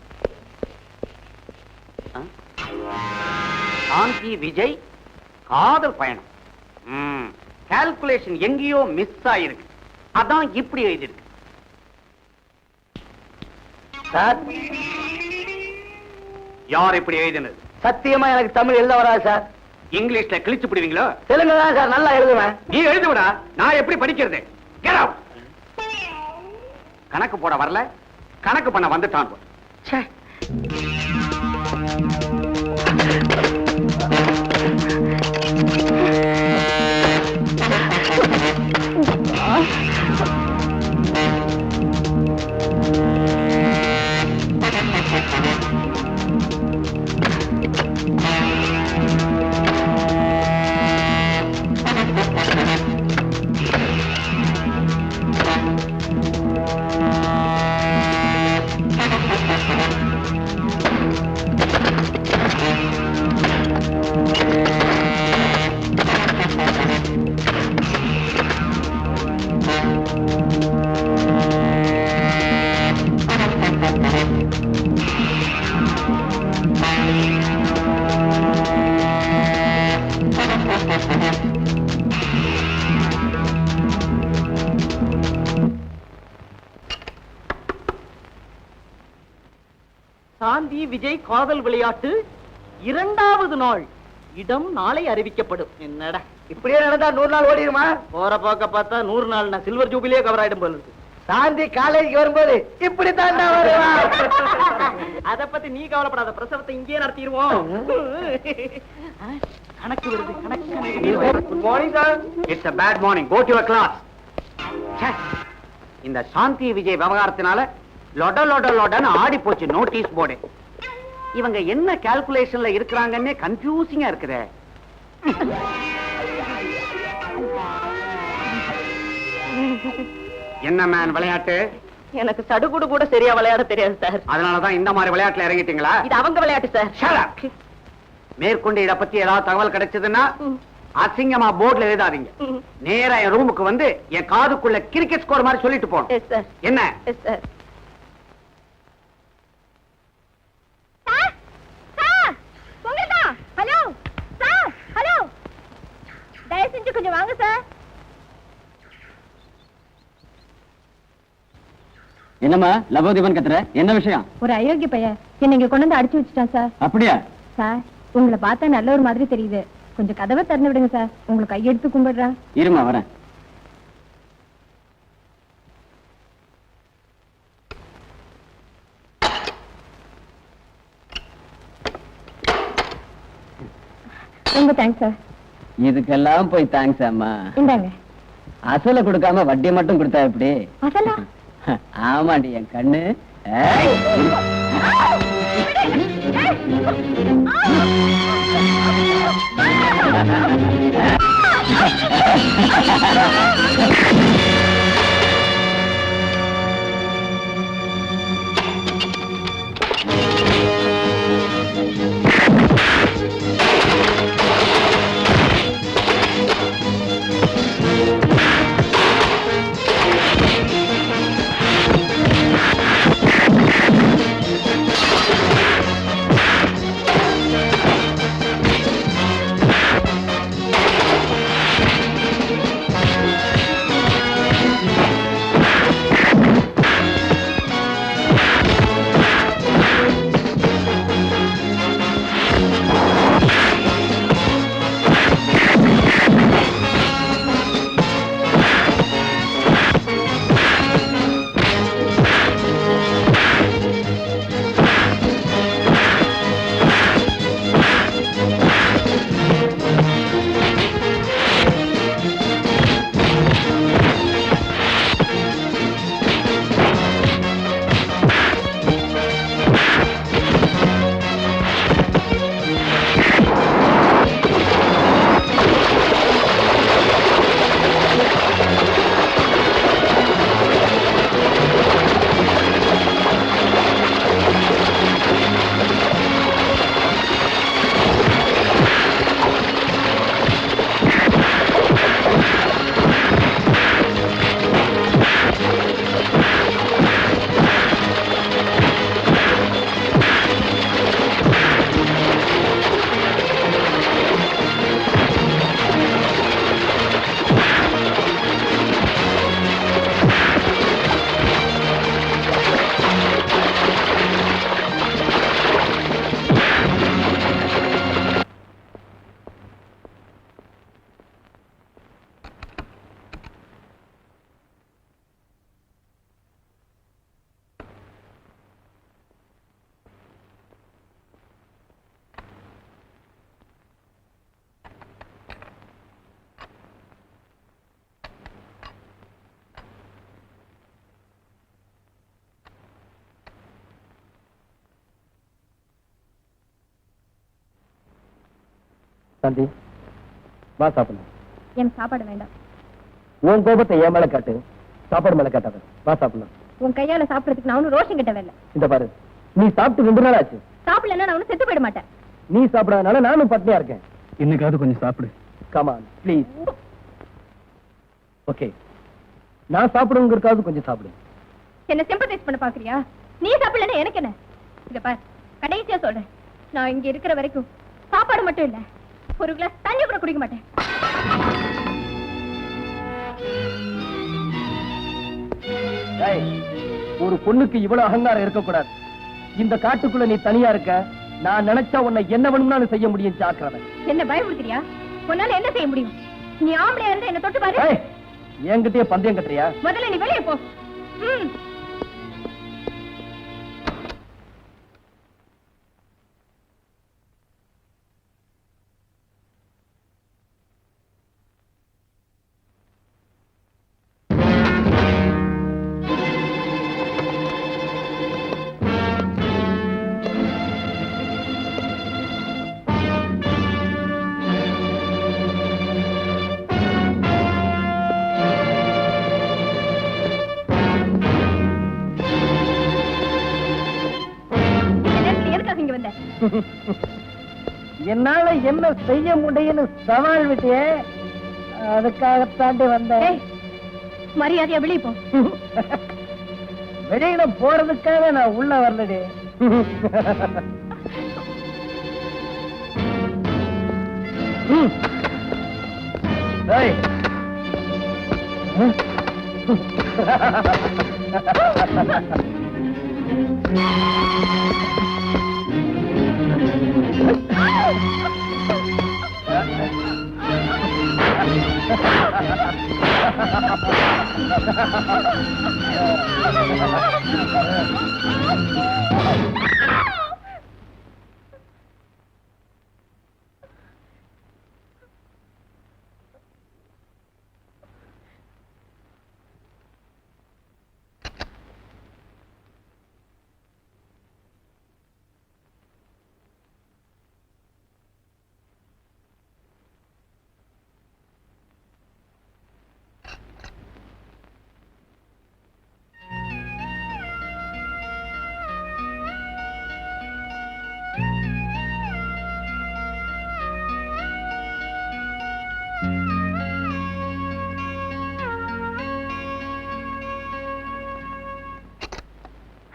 சாந்தி விஜய் காதல் பயணம். கால்குலேஷன் எங்கேயோ மிஸ் ஆயிருக்கு, அதான் இப்படி எழுதிருக்கு. சார், யார் இப்படி எழுதினது? சத்தியமா எனக்கு தமிழ் எழுத வராது சார். இங்கிலீஷ்ல கிழிச்சு பிடிவீங்களோ? தெலுங்கு தான் சார் நல்லா எழுதுவேன். நீ எழுதுவிடா, நான் எப்படி படிக்கிறது? Get out. கணக்கு போட வரல, கணக்கு பண்ண வந்துட்டான். ச்சே. சாந்தி விஜய் காதல் விளையாட்டு 2வது நாள். இடம் நாளை அறிவிக்கப்படும். என்னடா இப்படியே நடந்தா 100 நாள் ஓடிடுமா? போற போக்க பார்த்தா 100 நாள் நான் சில்வர் ஜூபிலியே கவர் ஆயிடும் போல இருக்கு. சாந்தி காலேஜுக்கு வரும்போது இப்படித்தான் வருவா. அத பத்தி நீ கவலைப்படாத, பிரசவத்தை இங்கேயே நடத்திடுவோம். கணக்கு வருது, கணக்கு. Good morning sir. It's a bad morning. Go to your class. ச்சே. இந்த சாந்தி விஜய் விவகாரத்தினால லொட லொட லொடன்னு ஆடி போச்சு நோட்டீஸ் போர்டு. இவங்க என்ன கால்குலேஷன்ல இருக்கிறாங்கன்னே கன்ஃபியூசிங்கா இருக்குதே. என்ன மேன் விளையாட்டு? எனக்கு சடுகுடு கூட சரியா விளையாட தெரியாது சார். அதனாலதான் இந்த மாதிரி விளையாட்டுல இறங்கிட்டீங்களா? இது அவங்க விளையாட்டு சார். Shut up. மேற்கொண்டு இத பத்தி ஏதாவது தகவல் கிடைச்சதுன்னா அசிங்கமா போர்ட்ல எழுதாதீங்க. நேரா என் ரூமுக்கு வந்து என் காதுக்குள்ள கிரிக்கெட் ஸ்கோர் மாதிரி சொல்லிட்டு போகணும். Yes sir. என்ன? Yes sir. Hello sir, hello, தயவு செஞ்சு கொஞ்சம் வாங்க சார். என்னம்மா லபோதிபன் கத்துற? என்ன விஷயம்? ஒரு அயோக்கிய பையன் என்ன இங்க கொண்டு வந்து அடிச்சு வச்சுட்டான் சார். அப்படியா? சார், உங்களை பார்த்தா நல்ல ஒரு மாதிரி தெரியுது. கொஞ்சம் கதவை திறந்து விடுங்க சார். உங்களுக்கு கையெடுத்து கும்பிடுறேன். இருமா வரேன். ரொம்ப தேங்க்ஸ் சார். இதுக்கெல்லாம் போய் தேங்க்ஸ் அம்மா. இந்தாங்க. அசல கொடுக்காம வட்டி மட்டும் கொடுத்தா எப்படி? அசலா? ஆமாண்டி என் கண்ணு. சாந்தி வா சாப்பிடலாம். எனக்கு சாப்பாடு வேண்டாம். உன் கோபத்தை என் மேல காட்டு, சாப்பாடு மேல காட்டாத. வா சாப்பிடலாம். உன் கையால சாப்பிடறதுக்கு நான் ஒன்னும் ரோஷம் கிட்ட வரல. இந்த பாரு, நீ சாப்பிட்டு 2 நாள் ஆச்சு. சாப்பிடலன்னா நான் ஒன்னும் செத்து போயிட மாட்டேன். நீ சாப்பிடாதனால நானும் பட்னியா இருக்கேன். இன்னைக்காவது கொஞ்சம் சாப்பிடு. Come on please. ஓகே, நான் சாப்பிடுங்கிறதுக்காவது கொஞ்சம் சாப்பிடு. என்ன சிம்பத்தைஸ் பண்ண பாக்குறியா? நீ சாப்பிடலன்னா எனக்கு என்ன? இத பாரு, கடைசியா சொல்றேன், நான் இங்க இருக்கிற வரைக்கும் சாப்பாடு மட்டும் இல்ல, ஒரு கிளாஸ் தண்ணி கூட குடிக்க மாட்டேன். ஒரு பொண்ணுக்கு இவ்வளவு அகங்காரம் இருக்கக்கூடாது. இந்த காட்டுக்குள்ள நீ தனியா இருக்க, நான் நினைச்சா உன்னை என்ன வேணும்னாலும் செய்ய முடியும். ஜாக்கிரதை. என்ன பயமுறுத்துறியா? உன்னால என்ன செய்ய முடியும்? நீ ஆம்பளையா இருந்தா என்ன தொட்டு பாரு. என்கிட்டயே பந்தயம் கட்டுறியா? முதல்ல நீ வெளியே போ. என்னால என்ன செய்ய முடியும்னு சவால் விட்டியே, அதுக்காகத்தாண்டி வந்தேன். மரியாதையா வெளியே போ. வெளியில போறதுக்காக நான் உள்ள வரலடி.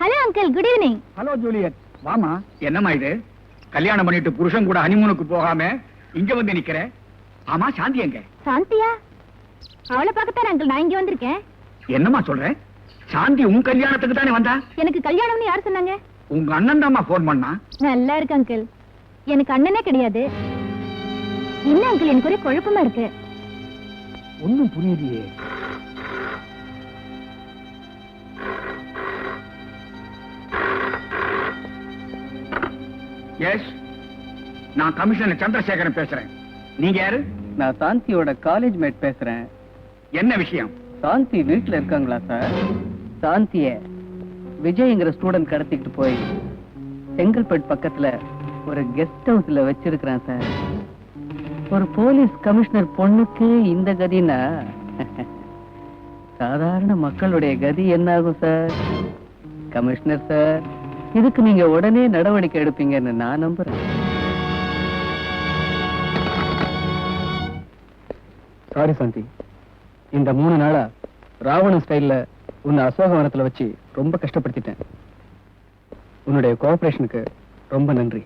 Hello uncle, good evening. Hello Juliet, வாமா. என்னம்மா இது, கல்யாணம் பண்ணிட்டு புருஷன் கூட ஹனிமூனுக்கு போகாம இங்க வந்து நிக்கிற? ஆமா, சாந்தி எங்க? சாந்தியா? அவளை பார்க்கத்தான் அங்கிள் நான் இங்க வந்திருக்கேன். என்னம்மா சொல்ற? சாந்தி உன் கல்யாணத்துக்கு தானே வந்தா? எனக்கு கல்யாணம்னு யார் சொன்னாங்க? உங்க அண்ணன் தாம்மா போன் பண்ணா. நல்லா இருக்கு அங்கிள், எனக்கு அண்ணனே கிடையாது. என்ன அங்கிள், எனக்கு ஒரே குழப்பமா இருக்கு. ஒண்ணும் புரியலையே. எஸ், நான் கமிஷனர் சந்திரசேகரன் பேசுறேன். நீங்க யாரு? நான் சாந்தியோட காலேஜ் மேட் பேசுறேன். என்ன விஷயம்? சாந்தி வீட்டுல இருக்காங்களா சார்? சாந்திய விஜய்ங்கிற ஸ்டூடெண்ட் கடத்திட்டு போய் செங்கல்பட்டு பக்கத்துல ஒரு கெஸ்ட் ஹவுஸ்ல வச்சிருக்கிறேன் சார். ஒரு போலீஸ் கமிஷனர் பொண்ணுக்கு இந்த கதினா சாதாரண மக்களுடைய கதி என்ன ஆகும் சார்? கமிஷனர் சார், இதுக்கு நீங்க உடனே நடவடிக்கை எடுப்பீங்கன்னு நான் நம்புறேன். சாரி சாந்தி, இந்த 3 நாளா ராவணன் ஸ்டைல்ல உன்னை அசோகவனத்துல வச்சு ரொம்ப கஷ்டப்படுத்திட்டேன். உன்னுடைய கோஆபரேஷனுக்கு ரொம்ப நன்றி.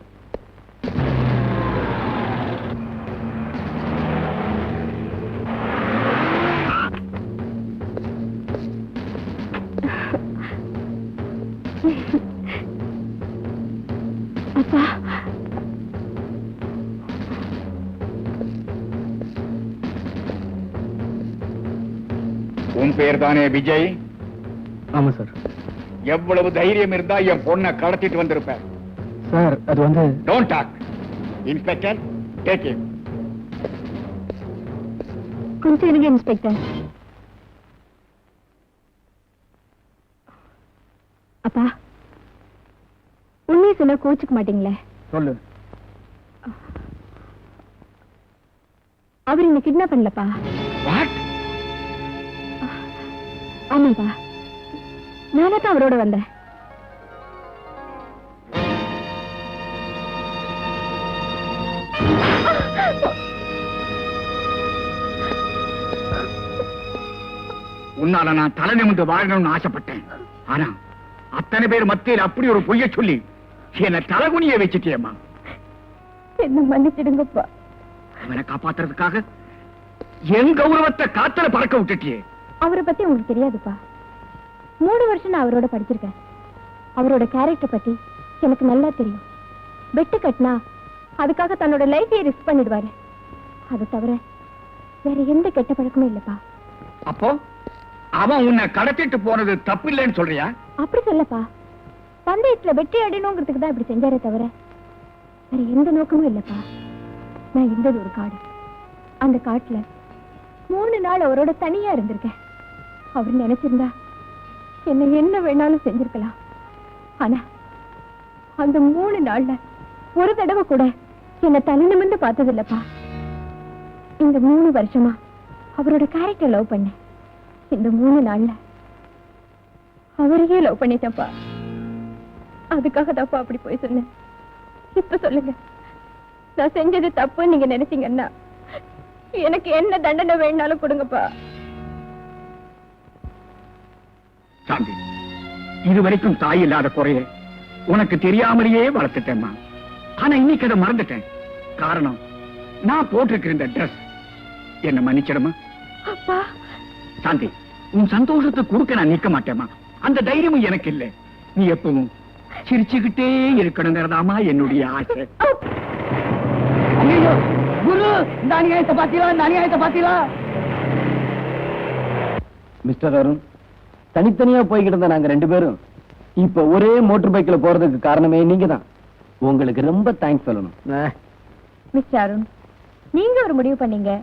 உன் பேர் தானே விஜய்? ஆமா சார். எவ்வளவு தைரியம் இருந்தா என் பொண்ணை கடத்திட்டு வந்திருப்ப? சார், அது வந்து... don't talk. Inspector, take him. கொஞ்சம் இருங்க இன்ஸ்பெக்டர். அப்பா, உண்மையை சொன்னா கோச்சுக்க மாட்டீங்களே? சொல்லு. அவர் என்ன கிட்னாப் பண்ணலப்பா. வாட்? ஆமாப்பா, நானே தான் அவரோட வந்தேன். உன்னால நான் தலை நிமிர்ந்து வாழணும்னு ஆசைப்பட்டேன். ஆனா அத்தனை பேர் மத்தியில் அப்படி ஒரு பொய்ய சொல்லி என்ன தலைகுனிய வச்சுட்டியம்மா. என்ன மன்னிச்சிடுங்கப்பா. அவனை காப்பாத்துறதுக்காக என் கௌரவத்தை காத்தல பறக்க விட்டுட்டியே. அவரை பத்தி உங்களுக்கு தெரியாதுப்பா. 3 வருஷம் நான் அவரோட படிச்சிருக்கேன். அவரோட கேரக்டர் பத்தி எனக்கு நல்லா தெரியும். பெட்டு கட்டினா அதுக்காக தன்னோட லைஃபையே ரிஸ்க் பண்ணிடுவாரு. அதை தவிர வேற எந்த கெட்ட பழக்கமும் இல்லப்பா. அப்போ அவன் உன்னை கடத்திட்டு போனது தப்பு இல்லைன்னு சொல்றியா? அப்படி சொல்லப்பா, பந்தயத்துல வெற்றி அடையணுங்கிறதுக்கு தான் இப்படி செஞ்சாரே தவிர வேற எந்த நோக்கமும் இல்லப்பா. நான் இருந்தது ஒரு காடு. அந்த காட்டுல 3 நாள் அவரோட தனியா இருந்திருக்கேன். அவர் நினைச்சிருந்தா என்ன வேணாலும் செஞ்சிருக்கலாம். ஆனா அந்த 3 நாள்ல ஒரு தடவை கூட என்ன தனி நிமிர்ந்து பார்த்தது இல்லப்பா. இந்த 3 வருஷமா அவரோட கேரக்டர் லவ் பண்ணேன். இந்த 3 நாள்ல அவரையே லவ் பண்ணிட்டேன்ப்பா. அதுக்காக தான்ப்பா அப்படி போய் சொன்னேன். இப்ப சொல்லுங்க, நான் செஞ்சது தப்புன்னு நீங்க நினைச்சீங்கன்னா எனக்கு என்ன தண்டனை வேணாலும் கொடுங்கப்பா. சாந்தி, இதுவரைக்கும் தாய் இல்லாத குறைய உனக்கு தெரியாமலேயே வளர்த்துட்டேம்மா. ஆனா இன்னைக்கு அதை மறந்துட்டேன். காரணம், நான் போட்டிருக்கிற இந்த ட்ரெஸ். என்ன மன்னிச்சிடமா? அப்பா, சாந்தி, உன் சந்தோஷத்தை கொடுக்க நான் நிக்க மாட்டேமா. அந்த தைரியமும் எனக்கு இல்லை. நீ எப்பவும் சிரிச்சுக்கிட்டே இருக்கணுங்கிறதாமா என்னுடைய ஆசை. குரு, இந்த அநியாயத்தை பாத்தீங்களா? மிஸ்டர் அருண், தனித்தனியா போய்கிட்டு இருந்த நாங்க 2 பேரும் இப்ப ஒரே மோட்டார் பைக்ல போறதுக்கு காரணமே நீங்க தான். உங்களுக்கு ரொம்ப தேங்க்ஸ் சொல்லணும். மிஸ்டர் அருண், நீங்க ஒரு முடிவு பண்ணீங்க,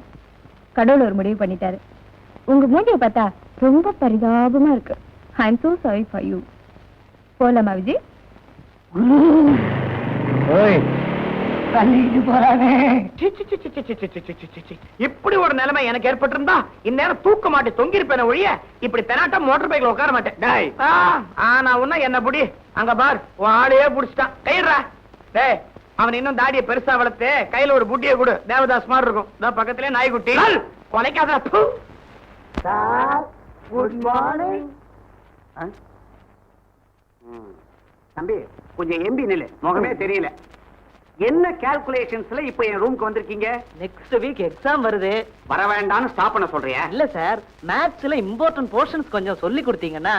கடவுள் ஒரு முடிவு பண்ணிட்டாரு. உங்க மூஞ்சிய பார்த்தா ரொம்ப பரிதாபமா இருக்கு. I am so sorry for you. போலாமா விஜய்? தள்ளிட்டு போறானே. இப்படி ஒரு நிலைமை எனக்கு ஏற்பட்டிருந்தா இந்நேரம் தூக்க மாட்டேன், தொங்கிருப்பேன் ஒழிய இப்படி பெனாட்டா மோட்டார் பைக்ல உட்கார மாட்டேன். நான் உன்ன என்ன புடி அங்க பார், உன் ஆளையே புடிச்சிட்டான். கையிடுறா. டேய், அவன் இன்னும் தாடியை பெருசா வளர்த்து கையில ஒரு புட்டியை கொடு. தேவதாஸ் மாதிரி இருக்கும். பக்கத்திலே நாய்க்குட்டி. கொலைக்காத. Good morning. தம்பி, கொஞ்சம் எம்பி நில்லு, முகமே தெரியல. என்ன கால்குலேஷன்ஸ்ல இப்ப என் ரூமுக்கு வந்திருக்கீங்க? நெக்ஸ்ட் வீக் எக்ஸாம் வருது. வர வேண்டாம்னு ஸ்டாப் பண்ண சொல்றியா? இல்ல சார், மேத்ஸ்ல இம்பார்ட்டன்ட் போர்ஷன்ஸ் கொஞ்சம் சொல்லி கொடுத்தீங்கன்னா.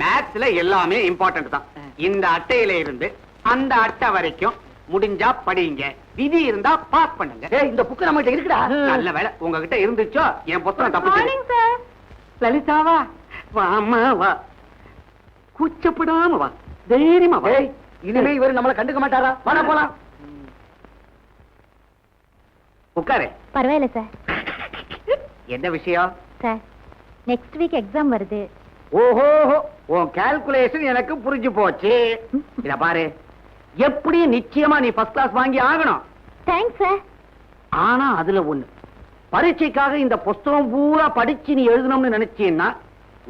மேத்ஸ்ல எல்லாமே இம்பார்ட்டன்ட் தான். இந்த அட்டையில இருந்து அந்த அட்டை வரைக்கும் முடிஞ்சா படிங்க, விதி இருந்தா பாஸ் பண்ணுங்க. இந்த புக்கு நம்ம கிட்ட இருக்குடா. நல்ல வேலை உங்ககிட்ட இருந்துச்சோ, என் புத்தகம் தப்பிச்சு. சார். லலிதாவா, வாமா வா, கூச்சப்படாம வா, தைரியமா வா. இனிமே இவர் நம்மள கண்டுக்க மாட்டாரா? வாடா போலாம். உட்காரு. பரவாயில்ல சார். என்ன விஷயம்? சார், நெக்ஸ்ட் வீக் எக்ஸாம் வருது. ஓஹோ, உன் கால்குலேஷன் எனக்கு புரிஞ்சு போச்சு. இத பாரு, எப்படி நிச்சயமா நீ ஃபர்ஸ்ட் கிளாஸ் வாங்கி ஆகணும். Thanks sir. ஆனா அதுல ஒண்ணு, பரீட்சைக்காக இந்த புஸ்தகம் பூரா படிச்சு நீ எழுதணும்னு நினைச்சீன்னா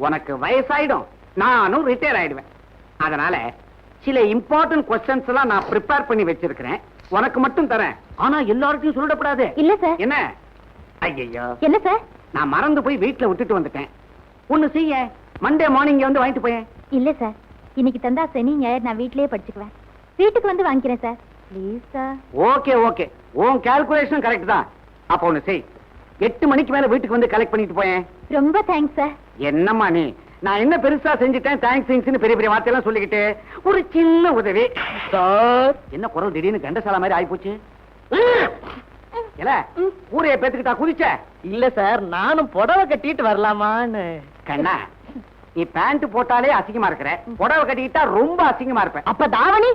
உனக்கு வயசாயிடும், நானும் ரிட்டையர் ஆயிடுவேன். அதனால சில இம்பார்ட்டன்ட் கொஸ்டின்ஸ் எல்லாம் நான் ப்ரிப்பேர் பண்ணி வச்சிருக்கிறேன், உனக்கு மட்டும் தரேன். ஆனா எல்லார்ட்டையும் சொல்லிடக்கூடாது. இல்ல சார். என்ன? ஐயோ, என்ன சார்? நான் மறந்து போய் வீட்டுல விட்டுட்டு வந்துட்டேன். ஒண்ணு செய்ய, மண்டே மார்னிங் வந்து வாங்கிட்டு போயேன். இல்ல சார், இன்னைக்கு தந்தா சனி ஞாயிறு நான் வீட்லயே படிச்சுக்குவேன். வீட்டுக்கு வந்து வாங்கிக்கிறேன் sir. Please sir. Okay okay, உன் கால்குலேஷன் கரெக்ட் தான். அப்ப ஒண்ணு செய், 8 மணிக்கு மேல வீட்டுக்கு வந்து கலெக்ட் பண்ணிட்டு போயேன். ரொம்ப தேங்க்ஸ் சார். என்னம்மா நீ, நான் என்ன பெருசா செஞ்சுட்டேன் தேங்க்ஸ் பெரிய பெரிய வார்த்தையெல்லாம் சொல்லிக்கிட்டு. ஒரு சின்ன உதவி சார். என்ன குரல் திடீர்னு கண்டசாலா மாதிரி ஆயிப்போச்சு? இல்ல ஊரைய பேத்துக்கிட்டா குதிச்ச? இல்ல சார், நானும் புடவை கட்டிட்டு வரலாமான்னு. கண்ணா, நீ பேண்ட் போட்டாலே அசிங்கமா இருக்கிற, புடவை கட்டிக்கிட்டா ரொம்ப அசிங்கமா இருப்ப. அப்ப தாவணி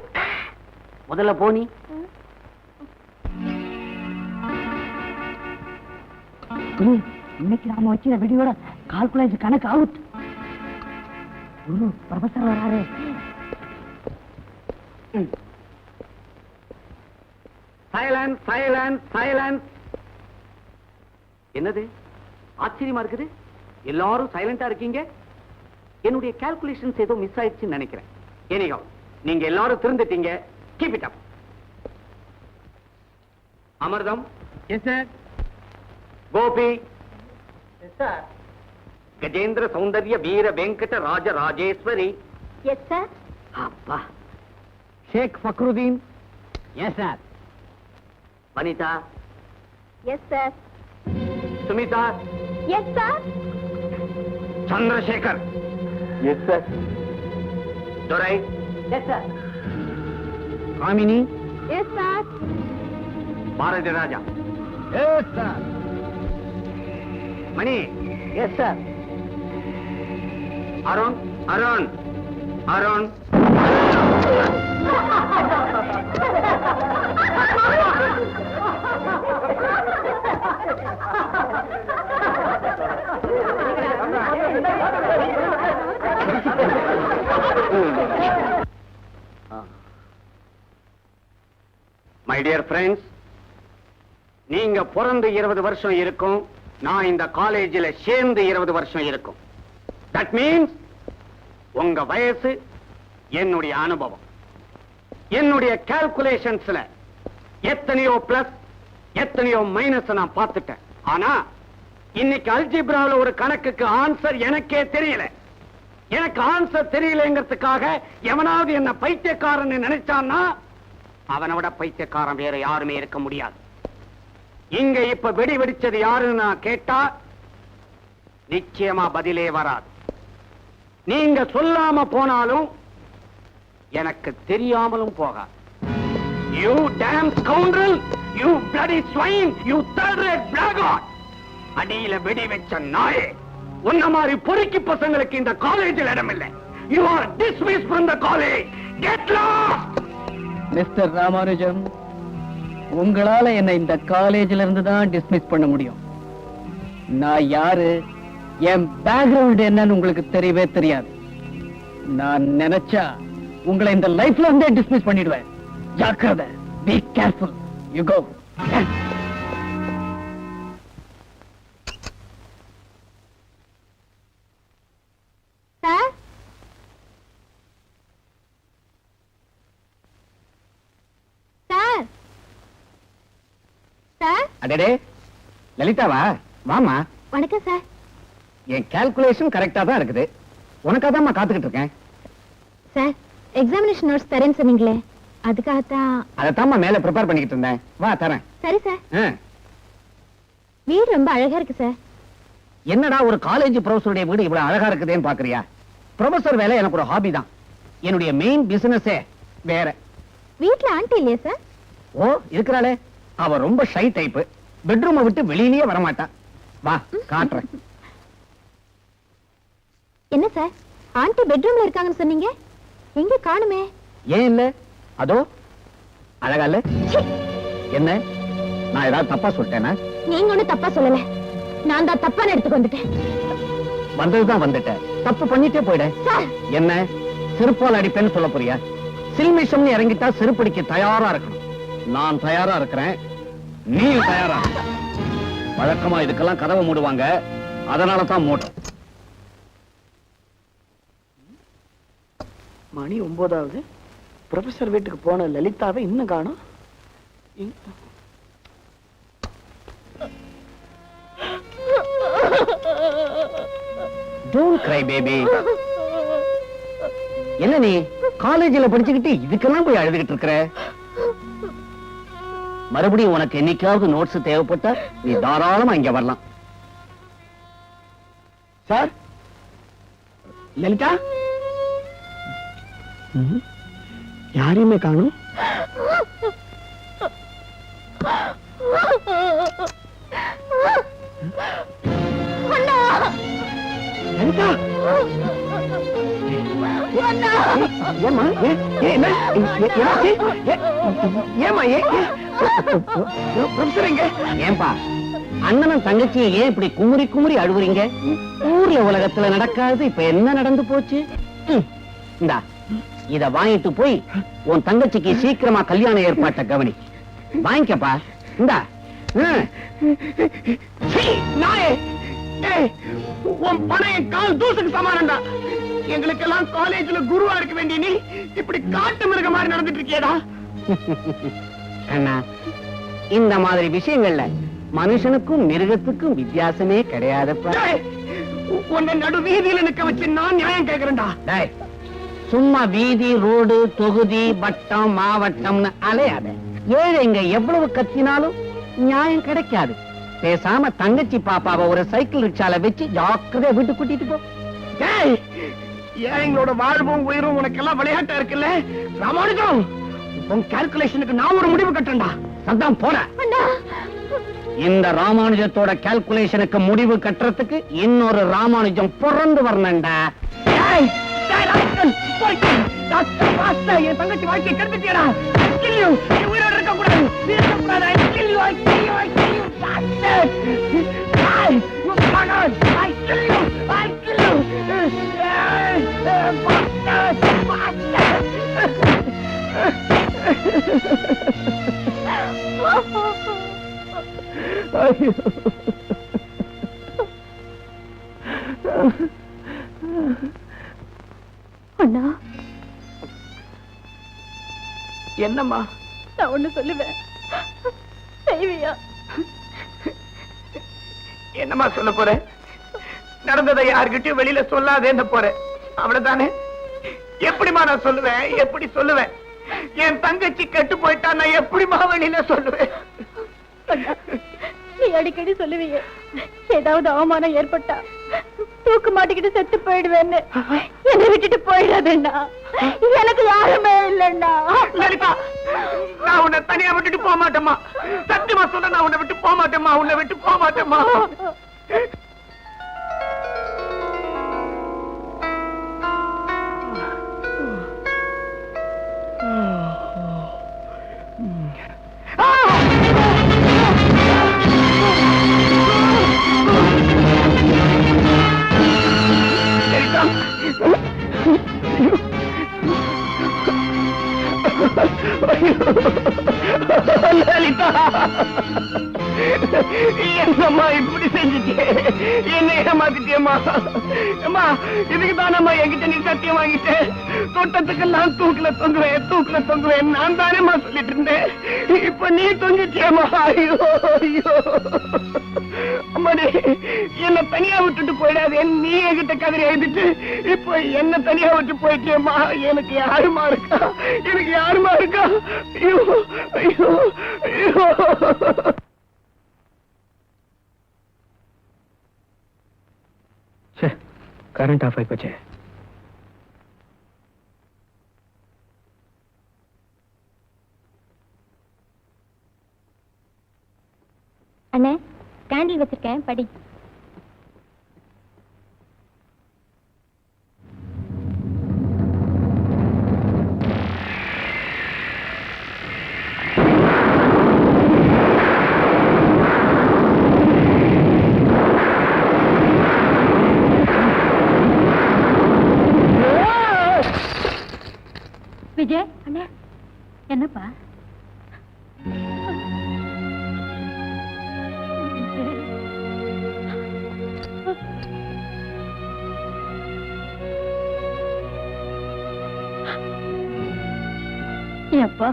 முதல்ல போனி. இன்னைக்கு நாம வச்சிருந்த வீடியோட கால்குலேஷன் கணக்கு அவுட். குரு, ப்ரொஃபசர் வராரு. Silence silence silence. என்னது ஆச்சரியமா இருக்குது, எல்லாரும் சைலண்டா இருக்கீங்க. என்னுடைய கால்குலேஷன்ஸ் ஏதோ மிஸ் ஆயிடுச்சுன்னு நினைக்கிறேன். ஏனிகோ, நீங்க எல்லாரும் திருந்துட்டீங்க. Keep it up. Amirtham. Yes sir. Gopi. Yes sir. Gajendra Soundarya Veera Venkata Raja Rajeshwari. Yes sir. அப்பா. Sheikh Fakruddin. Yes sir. Vanitha. Yes sir. Sumitha. Yes sir. Chandrasekhar. Yes sir. Durai. Yes sir. Kamini. Yes sir. Bharathi Raja. Yes sir. Mani. Yes sir. Arun. Arun. Arun. My dear friends, நீங்க பிறந்து 20 வருஷம் இருக்கும், நான் இந்த காலேஜில் சேர்ந்து 20 வருஷம் இருக்கும். தட் மீன்ஸ் உங்க வயசு என்னுடைய அனுபவம். என்னுடைய கால்குலேஷன்ஸ்ல எத்தனையோ பிளஸ் எத்தனையோ மைனஸ் நான் பார்த்துட்டேன். ஆனா இன்னைக்கு அல்ஜிப்ரால ஒரு கணக்குக்கு ஆன்சர் எனக்கே தெரியல. எனக்கு ஆன்சர் தெரியலங்கிறதுக்காக எவனாவது என்ன பைத்தியக்காரன் நினைச்சான்னா அவனை விட பைத்தியக்காரன் வேற யாருமே இருக்க முடியாது. இங்க இப்ப வெடி வெடிச்சது யாருன்னு நான் கேட்டா நிச்சயமா பதிலே வராது. நீங்க சொல்லாம போனாலும் எனக்கு தெரியாமலும் போகாது. You damn scoundrel! You bloody swine! You third-rate blackguard! அடியில வெடி வச்ச நாயே, உன்ன மாதிரி பொறுக்கி பசங்களுக்கு இந்த காலேஜில் இடமில்லை. You are dismissed from the college. Get lost! Mister Ramanujam, உங்களால என்ன இந்த காலேஜ்ல இருந்து தான் டிஸ்மிஸ் பண்ண முடியும். நான் யாரு, என் பேக்ரவுண்ட் என்னன்னு உங்களுக்கு தெரியவே தெரியாது. நான் நினைச்சா உங்களை இந்த லைஃப்ல இருந்தே டிஸ்மிஸ் பண்ணிடுவேன். ஜாக்கிரதை. Be careful. You go. Sir. Sir. Sir. அடடே, லலிதாவா? வாமா. வணக்கம் சார். என் கால்குலேஷன் கரெக்டா தான் இருக்குது. உனக்காதான் காத்துக்கிட்டு இருக்கேன். சார், எக்ஸாமினேஷன் நோட்ஸ் தரேன்னு சொன்னீங்களே, அதுக்காகத்தான். அதைத்தாம்மா மேல ப்ரிப்பேர் பண்ணிக்கிட்டு இருந்தேன். வா தரேன். சரி சார். ஆ. வீடு ரொம்ப அழகா இருக்கு சார். என்னடா ஒரு காலேஜ் ப்ரொஃபஸருடைய வீடு இவ்வளவு அழகா இருக்குதுன்னு பாக்குறியா? ப்ரொஃபஸர் வேலை எனக்கு ஒரு ஹாபி தான். என்னுடைய மெயின் பிசினஸே வேற. வீட்ல ஆண்டி இல்லையா சார்? ஓ, இருக்கிறாளே. அவ ரொம்ப ஷை டைப். பெட்ரூமை விட்டு வெளியிலேயே வரமாட்டா. வா காட்டுறேன். என்ன சார், ஆண்டி பெட்ரூம்ல இருக்காங்கன்னு சொன்னீங்க, எங்க காணுமே? ஏன் இல்ல? அதோ அழகா இல்ல? என்ன, நான் ஏதாவது தப்பா சொல்லிட்டேனா? நீங்க ஒண்ணும் தப்பா சொல்லல, நான் தான் தப்பான எடுத்துக்கு வந்துட்டேன். வந்ததுதான் வந்துட்டேன், தப்பு பண்ணிட்டே போயிட. சார். என்ன, செருப்பால் அடிப்பேன்னு சொல்ல போறியா? சில்மிஷம் இறங்கிட்டா செருப்படிக்க தயாரா இருக்கணும். நான் தயாரா இருக்கிறேன், நீ தயாரா? வழக்கமா இதுக்கெல்லாம் கதவை மூடுவாங்க, அதனால தான் மூட்டும். மணி 9. ப்ரொஃபசர் வீட்டுக்கு போன லலிதாவை இன்னும் காணோம். Don't cry, baby. என்ன நீ காலேஜில் படிச்சுக்கிட்டு இதுக்கெல்லாம் போய் அழுதுகிட்டு இருக்கிற? மறுபடியும் உனக்கு என்னைக்காவது நோட்ஸ் தேவைப்பட்டா நீ தாராளமா இங்க வரலாம். சார், லலிதா யாரையுமே காணும். லலிதா, ஏமா ஏன்பா அண்ணனும் தங்கச்சியை ஏன் இப்படி குமுறி குமுறி அழுவுறீங்க? ஊர்ல உலகத்துல நடக்காது இப்ப என்ன நடந்து போச்சு? இந்தா இத வாங்கிட்டு போய் உன் தங்கச்சிக்கு சீக்கிரமா கல்யாண ஏற்பாட்டை கவனி. வாங்கிக்கப்பா. இந்தா நாயே, உன் பணம் கால் தூசுக்கு சமானம்டா. எங்களுக்கெல்லாம் காலேஜ்ல குருவா இருக்க வேண்டிய நீ இப்படி காட்டு மிருக மாதிரி நடந்துட்டு இருக்கியடா. அண்ணா, இந்த மாதிரி விஷயங்கள்ல மனுஷனுக்கும் மிருகத்துக்கும் வித்தியாசமே கிடையாதுப்பா. உன்னை நடு வீதியில நிக்க வச்சு நான் நியாயம் கேட்கிறேன்டா. சும்மா வீதி, ரோடு, தொகுதி, வட்டம், மாவட்டம்னு அலையாத. ஏழைங்க எவ்வளவு கத்தினாலும் நியாயம் கிடைக்காது. பேசாம தங்கச்சி பாப்பாவை ஒரு சைக்கிள் ரிக்ஷால வச்சு ஜாக்கிரதையா வீட்டுக்கு கூட்டிட்டு போ. ஏழைங்களோட வாழ்வும் உயிரும் உனக்கு எல்லாம் விளையாட்டா இருக்குல்ல ராமானுஜம். உன் கால்குலேஷனுக்கு நான் ஒரு முடிவு கட்டேன்டா. அதான் போற. இந்த ராமானுஜத்தோட கால்குலேஷனுக்கு முடிவு கட்டுறதுக்கு இன்னொரு ராமானுஜம் பிறந்து வரணும்டா. என் தங்கச்சி வாழ்க்கையை கெடுத்துட்டியடா. உயிரோட இருக்க கூடாது. அண்ணா, என்னம்மா? நான் ஒண்ணு சொல்லுவேன், செய்வியா? என்னம்மா சொல்ல போற? நடந்ததை யாருக்கிட்டையும் வெளியில சொல்லாதேன்னு போறேன், அவ்வளவுதானே? எப்படிமா நான் சொல்லுவேன்? எப்படி சொல்லுவேன்? என் தங்கச்சி கெட்டு போயிட்டா நான் எப்படிமா வெளியில சொல்லுவேன்? நீ அடிக்கடி சொல்லுவீங்க, ஏதாவது அவமானம் ஏற்பட்டா தூக்கு மாட்டிக்கிட்டு செத்து போயிடுவேன்னு. என்னை விட்டுட்டு போயிடாதேண்ணா, எனக்கு யாருமே இல்லைண்ணா. லலிதா, நான் உன்னை தனியா விட்டுட்டு போக மாட்டேம்மா. சத்தியமா சொல்ல, நான் உன்னை விட்டு போக மாட்டேம்மா. உன்னை விட்டு போக மாட்டேம்மா. லலிதா, என்னம்மா இப்படி செஞ்சுட்டே? என்ன ஏமாத்திட்டியம்மா? அம்மா, இதுக்கு தானம்மா என்கிட்ட நீ சத்தியம் வாங்கிட்டே? தோட்டத்துக்கெல்லாம் தூக்குல தொங்குவேன், தூக்குல தொங்குவேன் நான் தானேம்மா சொல்லிட்டு இருந்தேன். இப்ப நீ தொங்கிட்டியம்மா. ஐயோ ஐயோ அம்மா, என்ன தனியா விட்டுட்டு போயிடாது. நீ என்கிட்ட கதிரை எழுதிட்டு இப்ப என்ன தனியா விட்டு போயிட்டியம்மா. எனக்கு யாருமா இருக்கா? எனக்கு யாருமா இருக்கா? ஐயோ ஐயோ ஐயோ. கரண்ட் ஆஃப் ஆகி போச்சு. அண்ணே, கேண்டில் வச்சிருக்கேன், படி. விஜய், அண்ணா, என்னப்பா? அப்பா,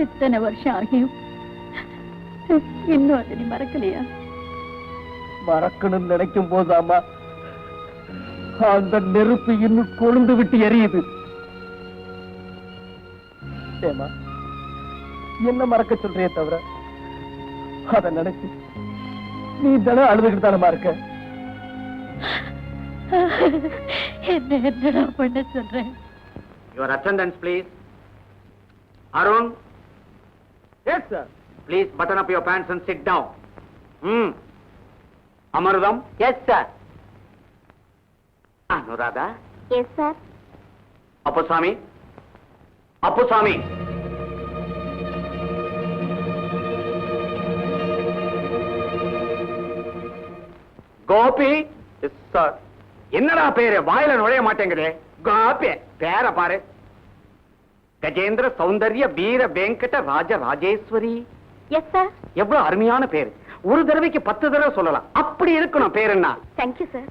இத்தனை வருஷம் ஆகியும் இன்னும் அதை நீ மறக்கலையா? மறக்கணும்னு நினைக்கும் போதாமா அந்த நெருப்பு இன்னும் கொழுந்து விட்டு எரியுது. ஏமா, என்ன மறக்க சொல்றியே தவிர அத நினைச்சு நீ தானே அழுதுகிட்டு தானமா இருக்க? என்னடா பண்ண சொல்றேன்? Your attendance, please. Arun. Yes, sir. Please button up your pants and sit down. Amarudam. Yes, sir. Anuradha. Yes, sir. Appuswamy. Appuswamy. Gopi. Yes sir. என்னடா பேரு? வாயில நுழைய மாட்டேங்குதே. கோபி பேர பாரு. கஜேந்திர சௌந்தர்ய வீர வெங்கட ராஜ ராஜேஸ்வரி. Yes, sir. எவ்வளவு அருமையான பேரு. ஒரு தடவைக்கு 10 தடவை சொல்லலாம். அப்படி இருக்கணும். பேர் என்ன? Thank you sir.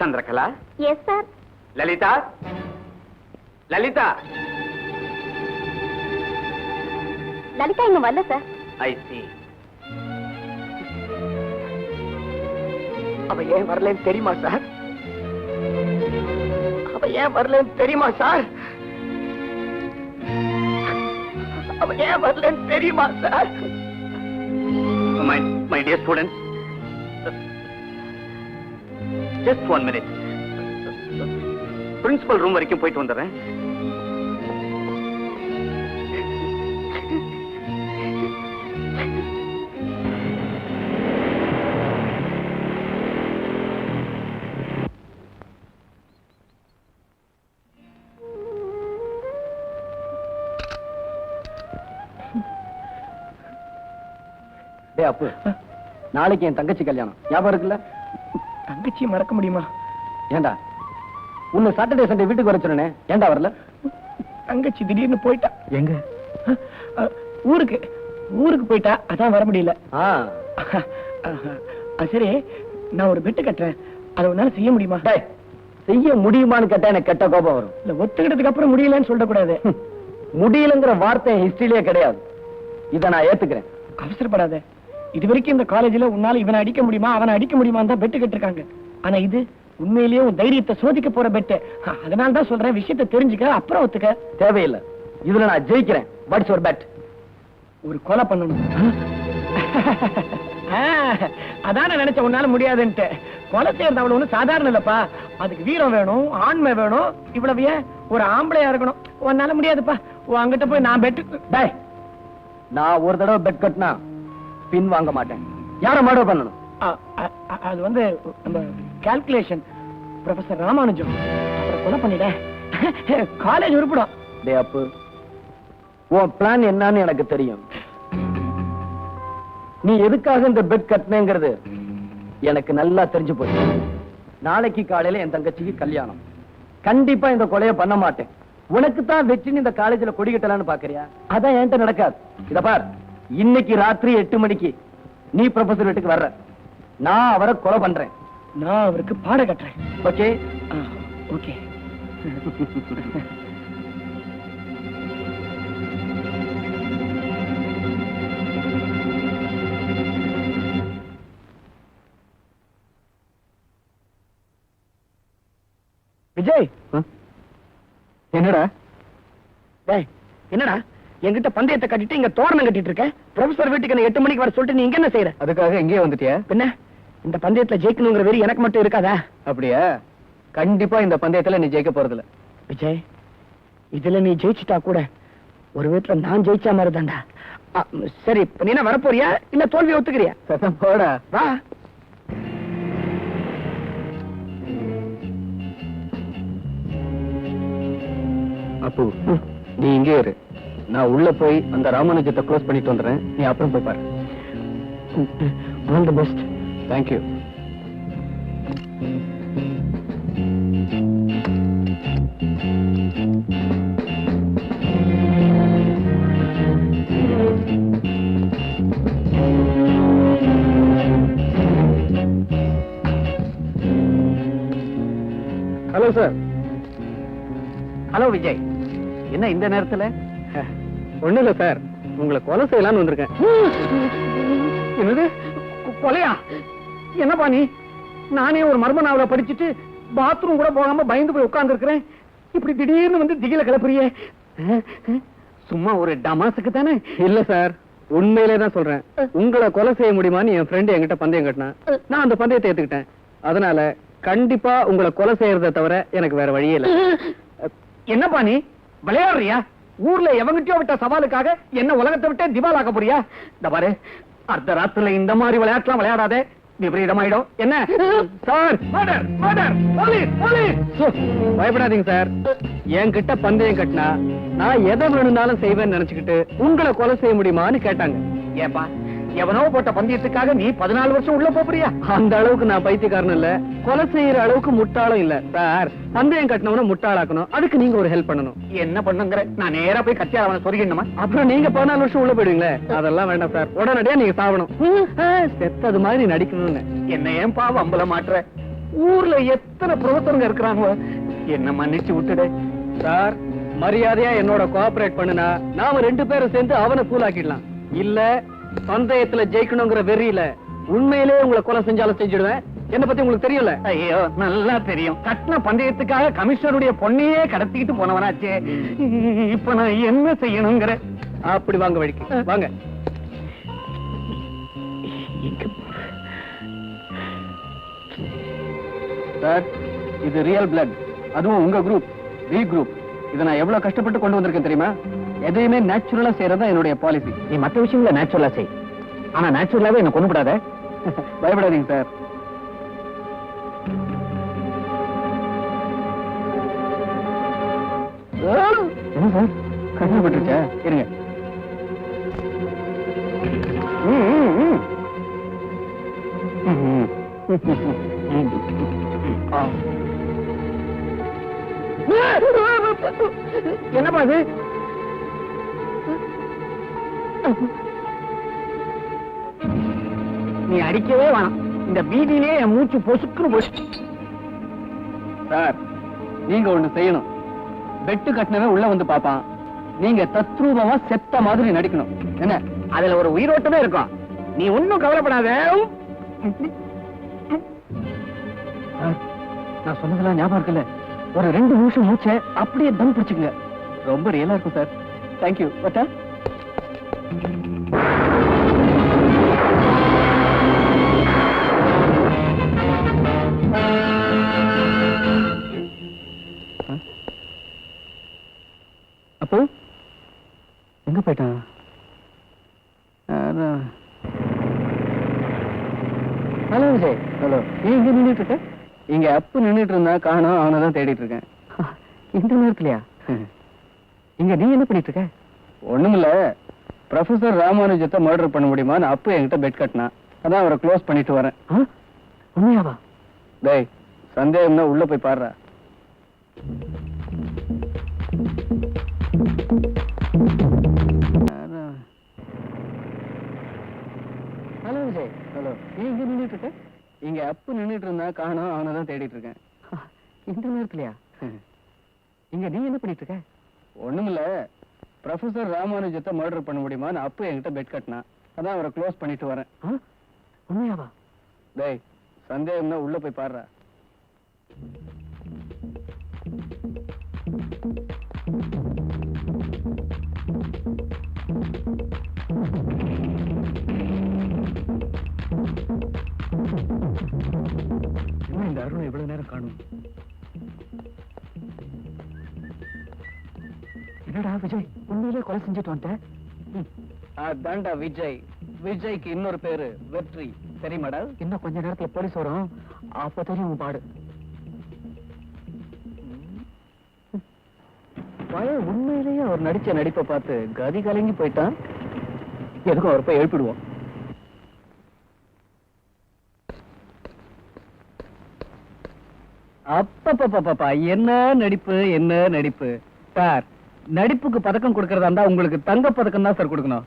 Chandrakala. Yes sir. Lalitha. Lalitha. Lalitha இங்க வரல சார். ஐ சி. அவ ஏன் வரலன்னு தெரியுமா சார்? அவ ஏன் வரலன்னு தெரியுமா சார்? அவ ஏன் வரலன்னு தெரியுமா sir? My dear students, just 1 minute. Principal room வரைக்கும் போயிட்டு வந்துடுறேன். அப்பு, நாளைக்கு என் தங்கச்சி கல்யாணம் ஞாபகம் இருக்குல்ல? தங்கச்சி மறக்க முடியுமா? ஏண்டா உன்னை சாட்டர்டே சண்டே வீட்டுக்கு வர சொன்னேன், ஏண்டா வரல? தங்கச்சி திடீர்னு போயிட்டா. எங்க? ஊருக்கு போயிட்டா, அதான் வர முடியல. சரி, நான் ஒரு பெட்டு கட்டுறேன், அதை உன்னால செய்ய முடியுமா? செய்ய முடியுமான்னு கேட்டா எனக்கு கெட்ட கோபம் வரும். இல்ல, ஒத்துக்கிட்டதுக்கு அப்புறம் முடியலன்னு சொல்லக்கூடாது. முடியலங்கிற வார்த்தை ஹிஸ்டரியிலே கிடையாது. இதை நான் ஏத்துக்கிறேன். அவசரப்படாத. இது வரைக்கும் இந்த காலேஜ்ல உன்னால இவனை அடிக்க முடியுமா அவனை அடிக்க முடியுமான்னு தான் பெட்டு கட்டிருக்காங்க. ஆனா இது உண்மையிலேயே உன் தைரியத்தை சோதிக்க போற பெட்டு. அதனால தான் சொல்றேன், விஷயத்தை தெரிஞ்சுக்க, அப்புறம் ஒத்துக்க. தேவையில்லை, இதுல நான் ஜெயிக்கிறேன். What's your bed? ஒரு கொலை பண்ணணும். அதான் நான் நினைச்ச உன்னால முடியாதுன்ட்டு. கொலை செய்யறது அவ்வளவு ஒண்ணு சாதாரண இல்லப்பா. அதுக்கு வீரம் வேணும், ஆண்மை வேணும். இவ்வளவு ஏன் ஒரு ஆம்பளையா இருக்கணும். உன்னால முடியாதுப்பா. அங்கிட்ட போய் நான் பெட்டு. நான் ஒரு தடவை பெட் கட்டினா பின் வாங்க மாட்டேன். யார மர்டர் பண்ணணும்? அது வந்து நம்ம கால்குலேஷன் ப்ரொஃபசர் ராமானுஜம். அப்புறம் கொலை பண்ணிட காலேஜ் உருப்படும். டேய் அப்பு, உன் பிளான் என்னன்னு எனக்கு தெரியும். நீ எதுக்காக இந்த பெட் கட்டினேங்கிறது எனக்கு நல்லா தெரிஞ்சு போச்சு. நாளைக்கு காலையில என் தங்கச்சிக்கு கல்யாணம். கண்டிப்பா இந்த கொலையை பண்ண மாட்டேன். உனக்கு தான் வெற்றின்னு இந்த காலேஜ்ல கொடி கட்டலான்னு பாக்குறியா? அதான் என்கிட்ட நடக்காது. இத பார், இன்னைக்கு ராத்திரி 8 மணிக்கு நீ ப்ரொஃபசர் வீட்டுக்கு வர்ற. நான் அவரை கொலை பண்றேன். நான் அவருக்கு பாட கட்டுறேன். ஓகே? ஓகே. விஜய், என்னடா? டேய், என்னடா என்கிட்ட பந்தயத்தை கட்டிட்டு இங்க தோரணம் கட்டிட்டு இருக்க? ப்ரொஃபசர் வீட்டுக்கு 8 மணிக்கு வர சொல்லிட்டு நீ இங்க என்ன செய்யற? அதுக்காக எங்கே வந்துட்டியா? பின்ன இந்த பந்தயத்துல ஜெயிக்கணுங்கிற வெறி எனக்கு மட்டும் இருக்காதா? அப்படியா? கண்டிப்பா இந்த பந்தயத்துல நீ ஜெயிக்க போறதில்ல. விஜய், இதுல நீ ஜெயிச்சுட்டா கூட ஒரு வீட்டுல நான் ஜெயிச்சா மாதிரி தான்டா. சரி, இப்ப நீ என்ன வரப்போறியா இல்ல தோல்வியை ஒத்துக்கிறியா? போடா வா. அப்பு, நீ இங்கே இரு. நான் உள்ள போய் அந்த ராமானுஜத்தை க்ளோஸ் பண்ணிட்டு வந்துடுறேன். நீ அப்புறம் போய் பாரு. All the best. Thank you. Hello sir. Hello Vijay, என்ன இந்த நேரத்துல? ஒண்ணு இல்ல சார், உங்களை கொலை செய்யலாம்னு வந்திருக்கேன். என்னது கொலையா? என்னப்பா நீ? நானே ஒரு மர்ம நாவலை படிச்சுட்டு பாத்ரூம் கூட போகாம பயந்து போய் உட்கார்ந்து இருக்கிறேன். இப்படி திடீர்னு வந்து திகில கிளப்புறியே. சும்மா ஒரு டமாசுக்கு தானே? இல்ல சார், உண்மையிலே தான் சொல்றேன். உங்களை கொலை செய்ய முடியுமான்னு என் ஃப்ரெண்ட் என்கிட்ட பந்தயம் கட்டினா. நான் அந்த பந்தயத்தை ஏத்துக்கிட்டேன். அதனால கண்டிப்பா உங்களை கொலை செய்யறதை தவிர எனக்கு வேற வழியே இல்லை. என்னப்பா நீ விளையாடுறியா? ஊர்ல எவங்கிட்டயோ விட்ட சவாலுக்காக என்ன உலகத்தை விட்டே திவாலாக்க போறியா? இந்த பாரு, அர்த்த ராத்திரில இந்த மாதிரி விளையாட்டுலாம் விளையாடாதே, விபரீதமாயிடும். என்ன sir? Murder murder, police police. பயப்படாதீங்க சார். என்கிட்ட பந்தயம் கட்டினா நான் எதை வேணும்னாலும் செய்வேன்னு நினைச்சுக்கிட்டு உங்களை கொலை செய்ய முடியுமான்னு கேட்டாங்க. ஏப்பா, எவனோ போட்ட பந்தயத்துக்காக நீ 14 வருஷம் உள்ள போறியா? அந்த அளவுக்கு நான் பைத்தியக்காரன் இல்ல, கொலை செய்யற அளவுக்கு முட்டாளும் இல்ல சார். பந்தயம் கட்டினவன முட்டாளாக்கணும், அதுக்கு நீங்க ஒரு ஹெல்ப் பண்ணணும். என்ன பண்ணுங்கிற? நான் நேரா போய் கத்தியால அவனை சொருகிடணுமா? அப்புறம் நீங்க 14 வருஷம் உள்ள போயிடுவீங்களே, அதெல்லாம் வேண்டாம் சார். உடனடியா நீங்க சாவணும். செத்தது மாதிரி நடிக்கணும்னு. என்ன ஏன் பாவம் அம்பல மாட்டுற? ஊர்ல எத்தனை ப்ரொஃபஸருங்க இருக்கிறாங்க, என்ன மன்னிச்சு விட்டுடு சார். மரியாதையா என்னோட கோஆபரேட் பண்ணுனா நாம 2 பேரும் சேர்ந்து அவனை கூலாக்கிடலாம். இல்ல பந்தயத்துல ஜெயிக்கணுங்கிற வெறியில உண்மையிலே உங்களை கொலை செஞ்சாலும் செஞ்சிடுவேன். என்ன பத்தி உங்களுக்கு தெரியும்ல? ஐயோ நல்லா தெரியும். கட்டின பந்தயத்துக்காக கமிஷனருடைய பொண்ணையே கடத்திக்கிட்டு போனவனாச்சே. இப்ப நான் என்ன செய்யணுங்கிற? அப்படி வாங்க வழிக்கு வாங்க. சார், இது ரியல் பிளட், அதுவும் உங்க குரூப், பி குரூப். இதை நான் எவ்வளவு கஷ்டப்பட்டு கொண்டு வந்திருக்கேன் தெரியுமா? எதையுமே நேச்சுரலா செய்யறதா என்னுடைய பாலிசி. நீ மத்த விஷயங்கள நேச்சுரலா செய், ஆனா நேச்சுரலாவே என்ன கொண்டு விடாத. பயப்படாதீங்க சார். என்ன சார், கஷ்டப்பட்டுருச்சா? இருங்க. என்னப்பா அது? நீ அடிக்கவே வேணாம், இந்த பீதியிலே என் மூச்சு பொசுக்குன்னு போச்சு. சார், நீங்க ஒண்ணு செய்யணும். பெட்டு கட்டினவன் உள்ள வந்து பாப்பான், நீங்க தத்ரூபமா செத்த மாதிரி நடிக்கணும். என்ன, அதுல ஒரு உயிரோட்டமே இருக்கும். நீ ஒன்னும் கவலைப்படாத. சார், நான் சொன்னதெல்லாம் ஞாபகம் இருக்குல்ல? ஒரு 2 நிமிஷம் மூச்சை அப்படியே தம் பிடிச்சுங்க. ரொம்ப ரியலா இருக்கும் சார். தேங்க்யூ. பட்டா அப்போ எங்க போயிட்டான்? ஹலோ விஜய். ஹலோ. நீ இங்க நின்றுட்டு இருக்க? இங்க அப்பு நின்றுட்டு இருந்தா காணோம், அவனை தான் தேடிட்டு இருக்கேன். இந்த நேரத்துலயா? இங்க நீ என்ன பண்ணிட்டு இருக்க? ஒண்ணுமில்ல, ப்ரொஃபசர் ராமானுஜத்தை மர்டர் பண்ண முடியுமான்னு அப்பு என்கிட்ட பெட் கட்டினா, அதான் அவரை க்ளோஸ் பண்ணிட்டு வரேன். உண்மையாவா? டேய், சந்தேகம்னா உள்ள போய் பாடுறா. ஹலோ விஜய். ஹலோ. நீ இங்க நின்றுட்டு இருக்க? இங்க அப்பு நின்றுட்டு இருந்தா காணோம், அவனை தான் தேடிட்டு இருக்கேன். இந்த நேரத்துலயா? இங்க நீ என்ன பண்ணிட்டு இருக்க? ஒண்ணுமில்ல, ப்ரொஃபசர் ராமானுஜத்தை மர்டர் பண்ண முடியுமான்னு அப்பு என்கிட்ட பெட் கட்டினா, அதான் அவரை க்ளோஸ் பண்ணிட்டு வரேன். உண்மையாவா? டேய், சந்தேகம்னா உள்ள போய் பாடுறா. இந்த அருணை எவ்வளவு நேரம் காணும்? என்னடா விஜய், உண்மையிலே கொலை செஞ்சுட்டு வந்தேன்? அதான்டா விஜய். விஜய்க்கு இன்னொரு பேரு வெற்றி, தெரியுமாடா? இன்னும் கொஞ்ச நேரத்துல போலீஸ் வரும், அப்ப தெரியும் உன் பாடு. பையன் உண்மையிலேயே அவர் நடிச்ச நடிப்பை பார்த்து கதி கலங்கி போயிட்டான். எதுக்கும் அவர் போய் எழுப்பிடுவோம். அப்பப்பா, என்ன நடிப்பு, என்ன நடிப்பு சார். நடிப்புக்கு பதக்கம் கொடுக்கறதா இருந்தா உங்களுக்கு தங்க பதக்கம் தான் சார் கொடுக்கணும்.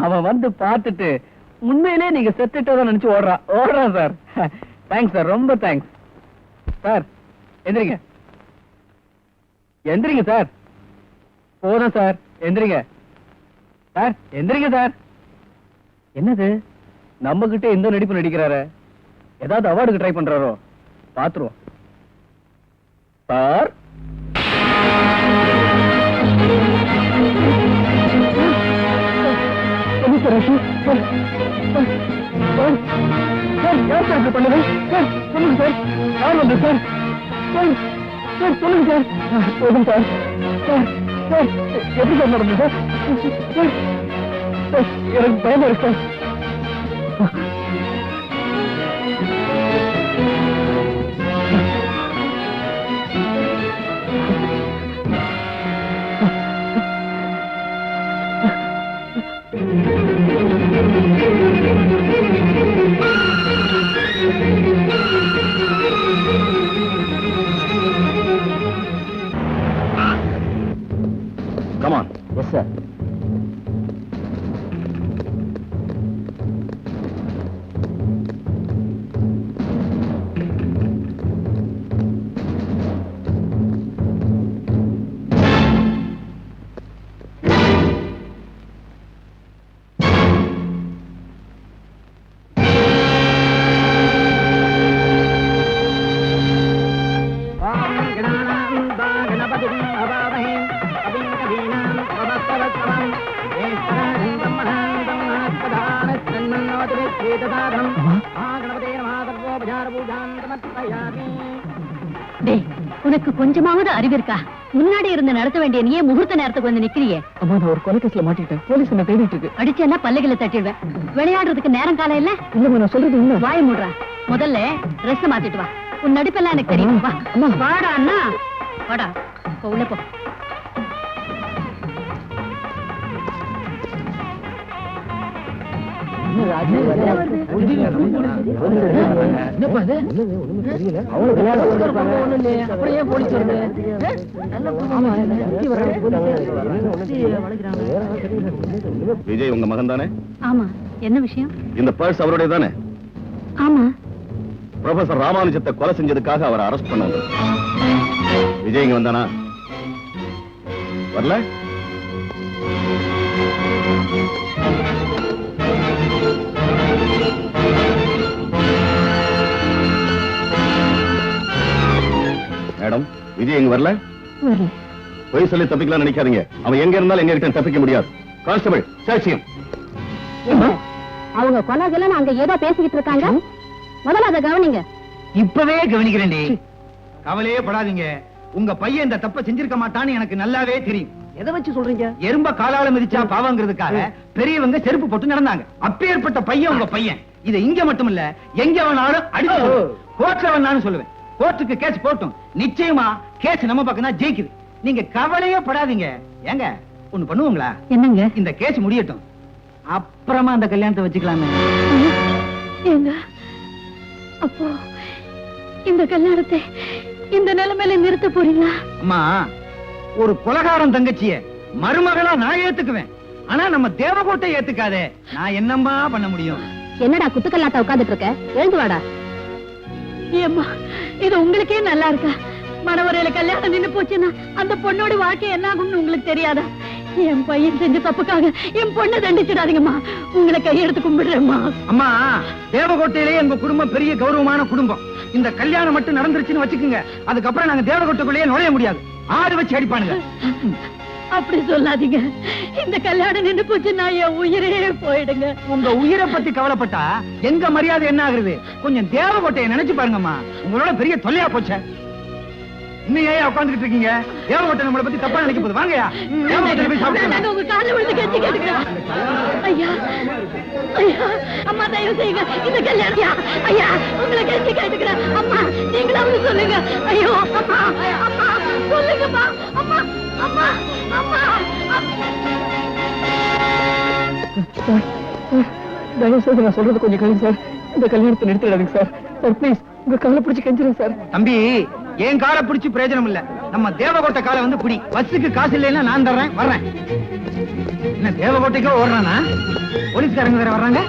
அவன் வந்து பார்த்துட்டு உண்மையிலே நீங்க செத்துட்டதான் நினைச்சு ஓடுறான் சார். தேங்க்ஸ் சார், ரொம்ப தேங்க்ஸ் சார். எந்திரிங்க எந்திரிங்க சார். போதும் சார், எந்திரிங்க சார். எந்திரிங்க சார். என்னது, நம்ம கிட்ட எந்த நடிப்பு நடிக்கிறாரு? ஏதாவது அவார்டுக்கு ட்ரை பண்றாரோ? பாத்துருவோம் சார். யார் சார் இப்படி பண்ணது? சார் சொல்லுங்க சார். யார் வந்து சார்? சார் சொல்லுங்க சார். போதும் சார். சார் சார் எப்படி சார் நடந்தது சார்? சார் எனக்கு பயமா இருக்கு சார். Yes sir. உனக்கு கொஞ்சமாவது அறிவு இருக்கா? முன்னாடி இருந்து நடத்த வேண்டிய நீயே முகூர்த்த நேரத்துக்கு வந்து நிக்கிறியே. அம்மா நான் ஒரு கொலைகேஸ்ல மாட்டிக்கிட்டேன். போலீஸ் என்ன தேடிட்டு இருக்கு. அடிச்சேன்னா பல்லுகளை தட்டிடுவேன். விளையாடுறதுக்கு நேரம் காலம் இல்ல. இல்லம்மா நான் சொல்றது உண்மை. வாய மூடுறா. முதல்ல ட்ரெஸ் மாத்திட்டு வா. உன் நடிப்பெல்லாம் எனக்கு தெரியும். வா அம்மா. வாடா அண்ணா வாடா. போ உள்ள போ. விஜய் உங்க மகன் தானே? ஆமா. என்ன விஷயம்? இந்த பர்ஸ் அவருடைய தானே? ஆமா. ப்ரொஃபசர் ராமானுஜத்தை கொலை செஞ்சதுக்காக அவரை அரெஸ்ட் பண்ணாங்க. விஜய் இங்க வந்தானா? வரல? மேடம், விஜய் இங்க வரல? பொய் சொல்லி தப்பிக்கலாம் நினைக்காதீங்க. அவன் எங்க இருந்தாலும் எங்க கிட்ட தப்பிக்க முடியாது. கான்ஸ்டபிள், சாட்சியம். அவங்க கொலைகளை அங்க ஏதோ பேசிக்கிட்டு இருக்காங்க. முதல்ல அதை கவனிங்க. இப்பவே கவனிக்கிறேன். கவலையே படாதீங்க. உங்க பையன் இந்த தப்ப செஞ்சிருக்க மாட்டான்னு எனக்கு நல்லாவே தெரியும். எதை வச்சு சொல்றீங்க? எறும்ப காலால மிதிச்சா பாவங்கிறதுக்காக பெரியவங்க செருப்பு போட்டு நடந்தாங்க. அப்பேற்பட்ட பையன் உங்க பையன். இத இங்க மட்டும் இல்ல, எங்க வேணாலும் அடிச்சு கோர்ட்ல வேணாலும் சொல்லுவேன். கோர்ட்டுக்கு கேஸ் போட்டும் நிச்சயமா கேஸ் நம்ம பக்கம் தான் ஜெயிக்குது. நீங்க கவலையே படாதீங்க. ஏங்க ஒண்ணு பண்ணுவோங்களா? என்னங்க? இந்த கேஸ் முடியட்டும், அப்புறமா அந்த கல்யாணத்தை வச்சுக்கலாமே. ஏங்க அப்போ இந்த கல்யாணத்தை இந்த நிலைமையில நிறுத்த போறீங்களா? அம்மா, ஒரு கொலகாரம் தங்கச்சிய மருமகளா நான் ஏத்துக்குவேன். ஆனா நம்ம தேவகோட்டை ஏத்துக்காதே. நான் என்னம்மா பண்ண முடியும்? என்னடா குத்துக்கல்லாட்ட உட்கார்ந்துட்டு இருக்க? எழுந்து வாடா. ஏம்மா இது உங்களுக்கே நல்லா இருக்கா? மனவரையில கல்யாணம் நின்னு போச்சுன்னா அந்த பொண்ணோட வாழ்க்கை என்ன ஆகும்னு உங்களுக்கு தெரியாதா? என் பையன் செஞ்ச தப்புக்காக என் பொண்ணை தண்டிச்சிடாதீங்கம்மா. உங்களை கையெடுத்து கும்பிடுறேம்மா. அம்மா, தேவகோட்டையிலே எங்க குடும்பம் பெரிய கௌரவமான குடும்பம். இந்த கல்யாணம் மட்டும் நடந்துருச்சுன்னு வச்சுக்கோங்க, அதுக்கப்புறம் நாங்க தேவகோட்டைக்குள்ளேயே நுழைய முடியாது. ஆடு வச்சு அடிப்பானுங்க. அப்படி சொல்லாதீங்க. இந்த கல்யாணம் நின்னு போச்சுன்னா என் உயிரே போயிடுங்க. உங்க உயிரை பத்தி கவலைப்பட்டா எங்க மரியாதை என்ன ஆகுறது? கொஞ்சம் தேவகோட்டையை நினைச்சு பாருங்கம்மா. உங்களோட பெரிய தொல்லையா போச்ச. இன்னும் ஏன் உட்கார்ந்துட்டு இருக்கீங்க? தேவகோட்டை நம்மளை பத்தி தப்பா நினைக்க போகுது. வாங்கயா, தேவகோட்டை போய் சாப்பிடுங்க. உங்க கால்ல விழுந்து கெஞ்சி கேட்டுக்கிறேன். ஐயா ஐயா, அம்மா தயவு செய்யுங்க இந்த கல்யாணம். ஐயா உங்களை கெஞ்சி கேட்டுக்கிறேன். அம்மா நீங்களாவது சொல்லுங்க. ஐயோ அம்மா அம்மா சொல்லுங்கம்மா. அம்மா அம்மா அம்மா. தயவு செய்து நான் சொல்றது கொஞ்சம் கேளுங்க சார். இந்த கல்யாணத்தை நிறுத்திடாதீங்க சார். சார் ப்ளீஸ் உங்க காலை பிடிச்சு கெஞ்சிருங்க சார். தம்பி, என் காலை பிடிச்சு பிரயோஜனம் இல்ல. நம்ம தேவகோட்டை காலை வந்து புடி. பஸ்ஸுக்கு காசு இல்லைன்னா நான் தர்றேன், வர்றேன். என்ன தேவகோட்டைக்கோ ஓடுறானா? போலீஸ்காரங்க வேற வர்றாங்க.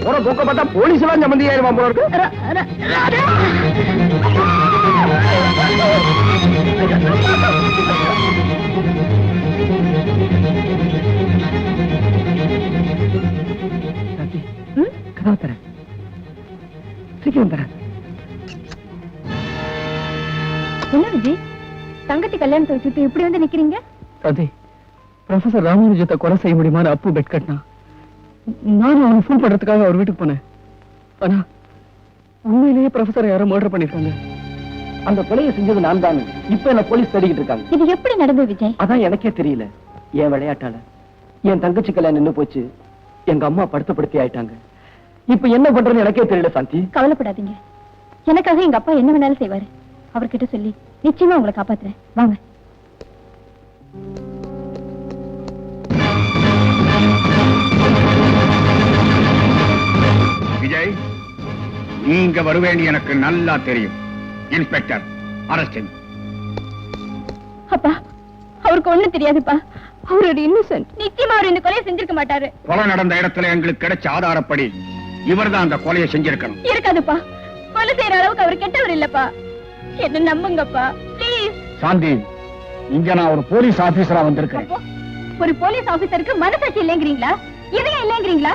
ஒரு போக்க பார்த்தா போலீஸ் எல்லாம் சம்பந்தி ஆயிருவான் போல இருக்கு. கதவை தரேன், சீக்கிரம் தரேன். என்ன விஜய், தங்கச்சி கல்யாணத்தை வச்சுட்டு இப்படி வந்து நிக்கிறீங்க? தந்தை, ப்ரொஃபசர் ராமானுஜத்தை கொலை செய்ய முடியுமான்னு அப்பு பெட் கட்டினா. நானும் அவனை ஃபோன் பண்றதுக்காக அவர் வீட்டுக்கு போனேன். ஆனா உண்மையிலேயே ப்ரொஃபசரை யாரோ மர்டர் பண்ணிருக்காங்க. அந்த கொலையை செஞ்சது நான் தான். இப்ப என்ன போலீஸ் தேடிக்கிட்டு இருக்காங்க. இது எப்படி நடந்தது விஜய்? அதான் எனக்கே தெரியல. என் விளையாட்டால என் தங்கச்சி கல்யாணம் நின்னு போச்சு. எங்க அம்மா படுத்தப்படுத்தி ஆயிட்டாங்க. இப்ப என்ன பண்றதுன்னு எனக்கே தெரியல சாந்தி. கவலைப்படாதீங்க, எனக்காக எங்க அப்பா என்ன வேணாலும் செய்வாரு. அவர்கிட்ட சொல்லி நிச்சயமா உங்களை காப்பாத்துறேன். வாங்க. விஜய், நீங்க வருவேன் எனக்கு நல்லா தெரியும். Inspector, arrest. அப்பா, அவருக்கு ஒண்ணு தெரியாதுப்பா. அவரோட இன்னசென்ட். நிச்சயமா அவர் இந்த கொலையை செஞ்சிருக்க மாட்டாரு. கொலை நடந்த இடத்துல எங்களுக்கு கிடைச்ச ஆதாரப்படி இவர்தான் அந்த கொலையை செஞ்சிருக்கணும். இருக்காதுப்பா, கொலை செய்யற அளவுக்கு அவர் கெட்டவர் இல்லப்பா. என்ன நம்புங்கப்பா ப்ளீஸ். சாந்தி, இங்க நான் ஒரு போலீஸ் ஆபீசரா வந்திருக்கேன். ஒரு போலீஸ் ஆபீசருக்கு மனசாட்சி இல்லைங்கிறீங்களா? இதயம் இல்லைங்கிறீங்களா?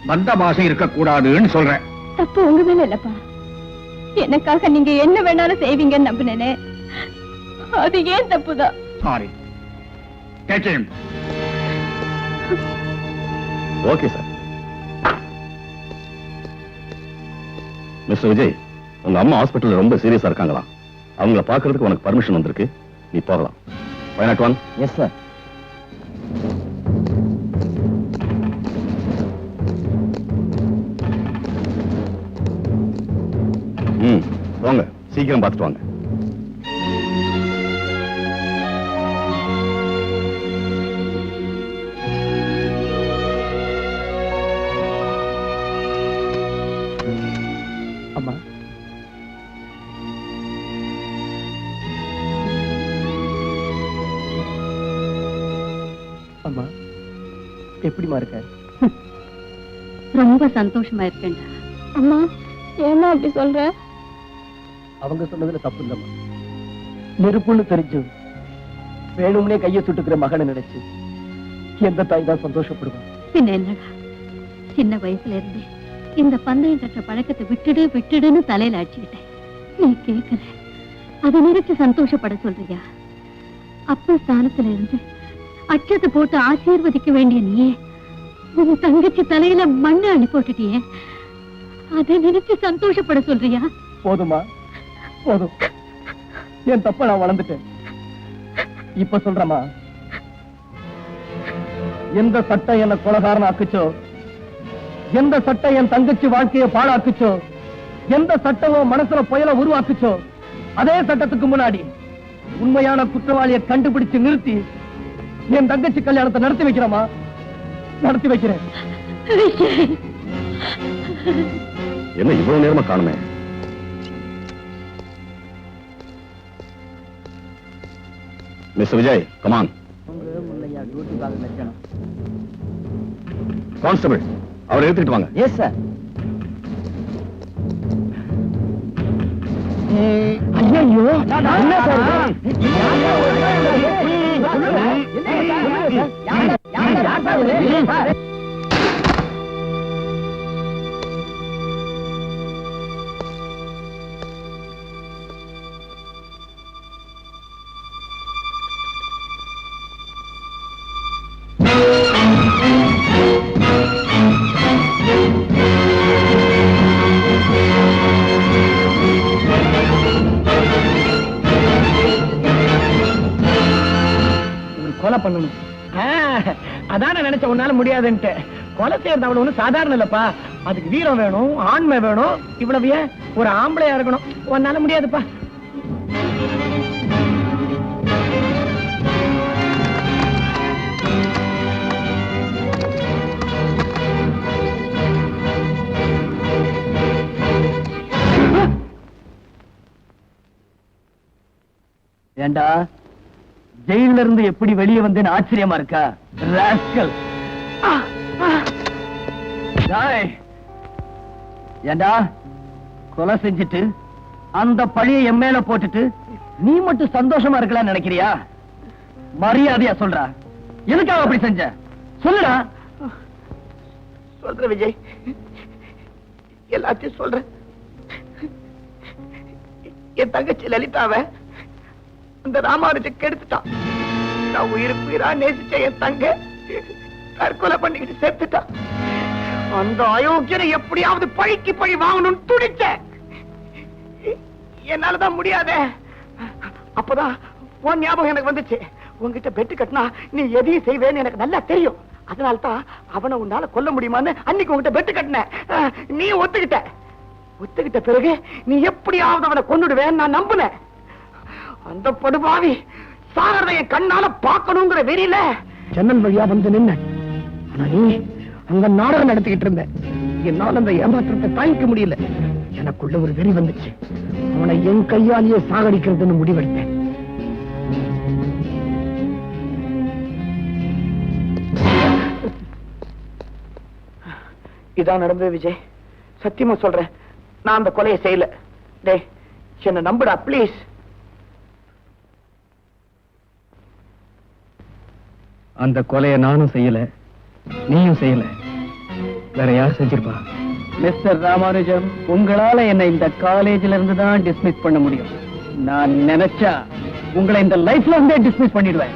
பந்த பாசம் இருக்க கூடாதுன்னு சொல்றேன். தப்பு உங்க மேல இல்லப்பா. எனக்காக நீங்க என்ன வேணாலும் செய்வீங்கன்னு நம்பினேனே, அது ஏன் தப்புதான். Sorry. Take him. Okay sir. Mister Vijay, உங்க அம்மா ஹாஸ்பிட்டல்ல ரொம்ப சீரியஸா இருக்காங்களா? அவங்கள பாக்குறதுக்கு உனக்கு பர்மிஷன் வந்திருக்கு, நீ போகலாம். Why not one? Yes sir. வாங்க, சீக்கிரம் பார்த்துட்டு வாங்க. அம்மா, அம்மா எப்படிமா இருக்க? ரொம்ப சந்தோஷமா இருக்கேன்டா. அம்மா ஏன்னா அப்படி சொல்ற? அவங்க சொன்னதுல தப்பு இல்லம்மா. நெருப்புன்னு தெரிஞ்சு வேணும்னே கையை சுட்டுக்கிற மகனை நினைச்சு எந்த தாய் தான் சந்தோஷப்படுவான்? பின்ன என்னடா, சின்ன வயசுல இருந்து இந்த பந்தயம் கட்டுற பழக்கத்தை விட்டுடுன்னு தலையில அடிச்சுக்கிட்டேன். நீ கேட்கல, அதை நினைச்சு சந்தோஷப்பட சொல்றியா? அப்ப ஸ்தானத்துல இருந்து அச்சத்தை போட்டு ஆசீர்வதிக்க வேண்டிய நீயே உன் தங்கச்சி தலையில மண்ணை அணி போட்டுட்டியே, அதை நினைச்சு சந்தோஷப்பட சொல்றியா? போதுமா, போதும். என் தப்ப நான் வளர்ந்துட்டேன். இப்ப சொல்றமா, எந்த சட்டம் என்ன கொலைகாரன் ஆக்குச்சோ, எந்த சட்டம் என் தங்கச்சி வாழ்க்கையை பாழாக்குச்சோ, எந்த சட்டமோ மனசுல புயல உருவாக்குச்சோ, அதே சட்டத்துக்கு முன்னாடி உண்மையான குற்றவாளியை கண்டுபிடிச்சு நிறுத்தி என் தங்கச்சி கல்யாணத்தை நடத்தி வைக்கிறமா, நடத்தி வைக்கிறேன். என்ன இவ்வளவு நேரமா காணுமே? Mister Vijay, come on. கான்ஸ்டபிள், அவரை எடுத்துட்டு வாங்க. Yes sir. ஐயோ, என்ன சார் இது? கொலை பண்ணணும். அதான நினைச்ச உன்னால முடியாதுன்ட்டு. கொலை செய்யறது அவ்வளவு ஒண்ணு சாதாரண இல்லப்பா. அதுக்கு வீரம் வேணும், ஆண்மை வேணும். இவ்வளவு ஏன் ஒரு ஆம்பளையா இருக்கணும். உன்னால முடியாதுப்பா. ஏண்டா, ஜெயில இருந்து எப்படி வெளியே வந்தேன்னு ஆச்சரியமா இருக்கா? ராஸ்கல். ஏண்டா, கொலை செஞ்சுட்டு அந்த பழியை என் மேல போட்டுட்டு நீ மட்டும் சந்தோஷமா இருக்கலாம்னு நினைக்கிறியா? மரியாதையா சொல்றா, எதுக்காக அப்படி செஞ்ச? சொல்லுடா. சொல்ற விஜய், எல்லாத்தையும் சொல்றேன். என் தங்கச்சி லலிதாவை அந்த ராமானுஜ கெடுத்துட்டான். நான் உயிருக்கு உயிரா நேசிச்ச என் தங்க தற்கொலை பண்ணிக்கிட்டு செத்துட்டான். அந்த அயோக்கியனை எப்படியாவது பழிக்கு பழி வாங்கணும்னு துடிச்ச. என்னாலதான் முடியாதே. அப்பதான் உன் ஞாபகம் எனக்கு வந்துச்சு. உன்கிட்ட பெட்டு கட்டினா நீ எதையும் செய்வேன்னு எனக்கு நல்லா தெரியும். அதனால்தான் அவனை உன்னால கொல்ல முடியுமான்னு அன்னைக்கு உன்கிட்ட பெட்டு கட்டின. நீ ஒத்துக்கிட்ட பிறகு நீ எப்படியாவது அவனை கொன்னுடுவேன்னு நான் நம்புனேன். அந்த படுபாவி சாகரதை என் கண்ணால பார்க்கணுங்கிற வெறியில ஜன்னல் வழியா வந்து நின்ன. ஆனா நீ அங்க நாடகம் நடத்திக்கிட்டு இருந்த. என்னால அந்த ஏமாற்றத்தை தாங்கிக்க முடியல. எனக்குள்ள ஒரு வெறி வந்துச்சு. அவனை என் கையாலேயே சாகடிக்கிறதுன்னு முடிவெடுத்தேன். இதான் நடந்தது விஜய். சத்தியமா சொல்றேன், நான் அந்த கொலையை செய்யல. டேய், என்ன நம்புடா ப்ளீஸ். அந்த கொலையை நானும் செய்யல, நீயும் செய்யல. வேற யார் செஞ்சிருப்பா? மிஸ்டர் ராமானுஜம், உங்களால என்ன இந்த காலேஜ்ல இருந்து தான் டிஸ்மிஸ் பண்ண முடியும். நான் நினைச்சா உங்களை இந்த லைஃப்ல இருந்தே டிஸ்மிஸ் பண்ணிடுவேன்.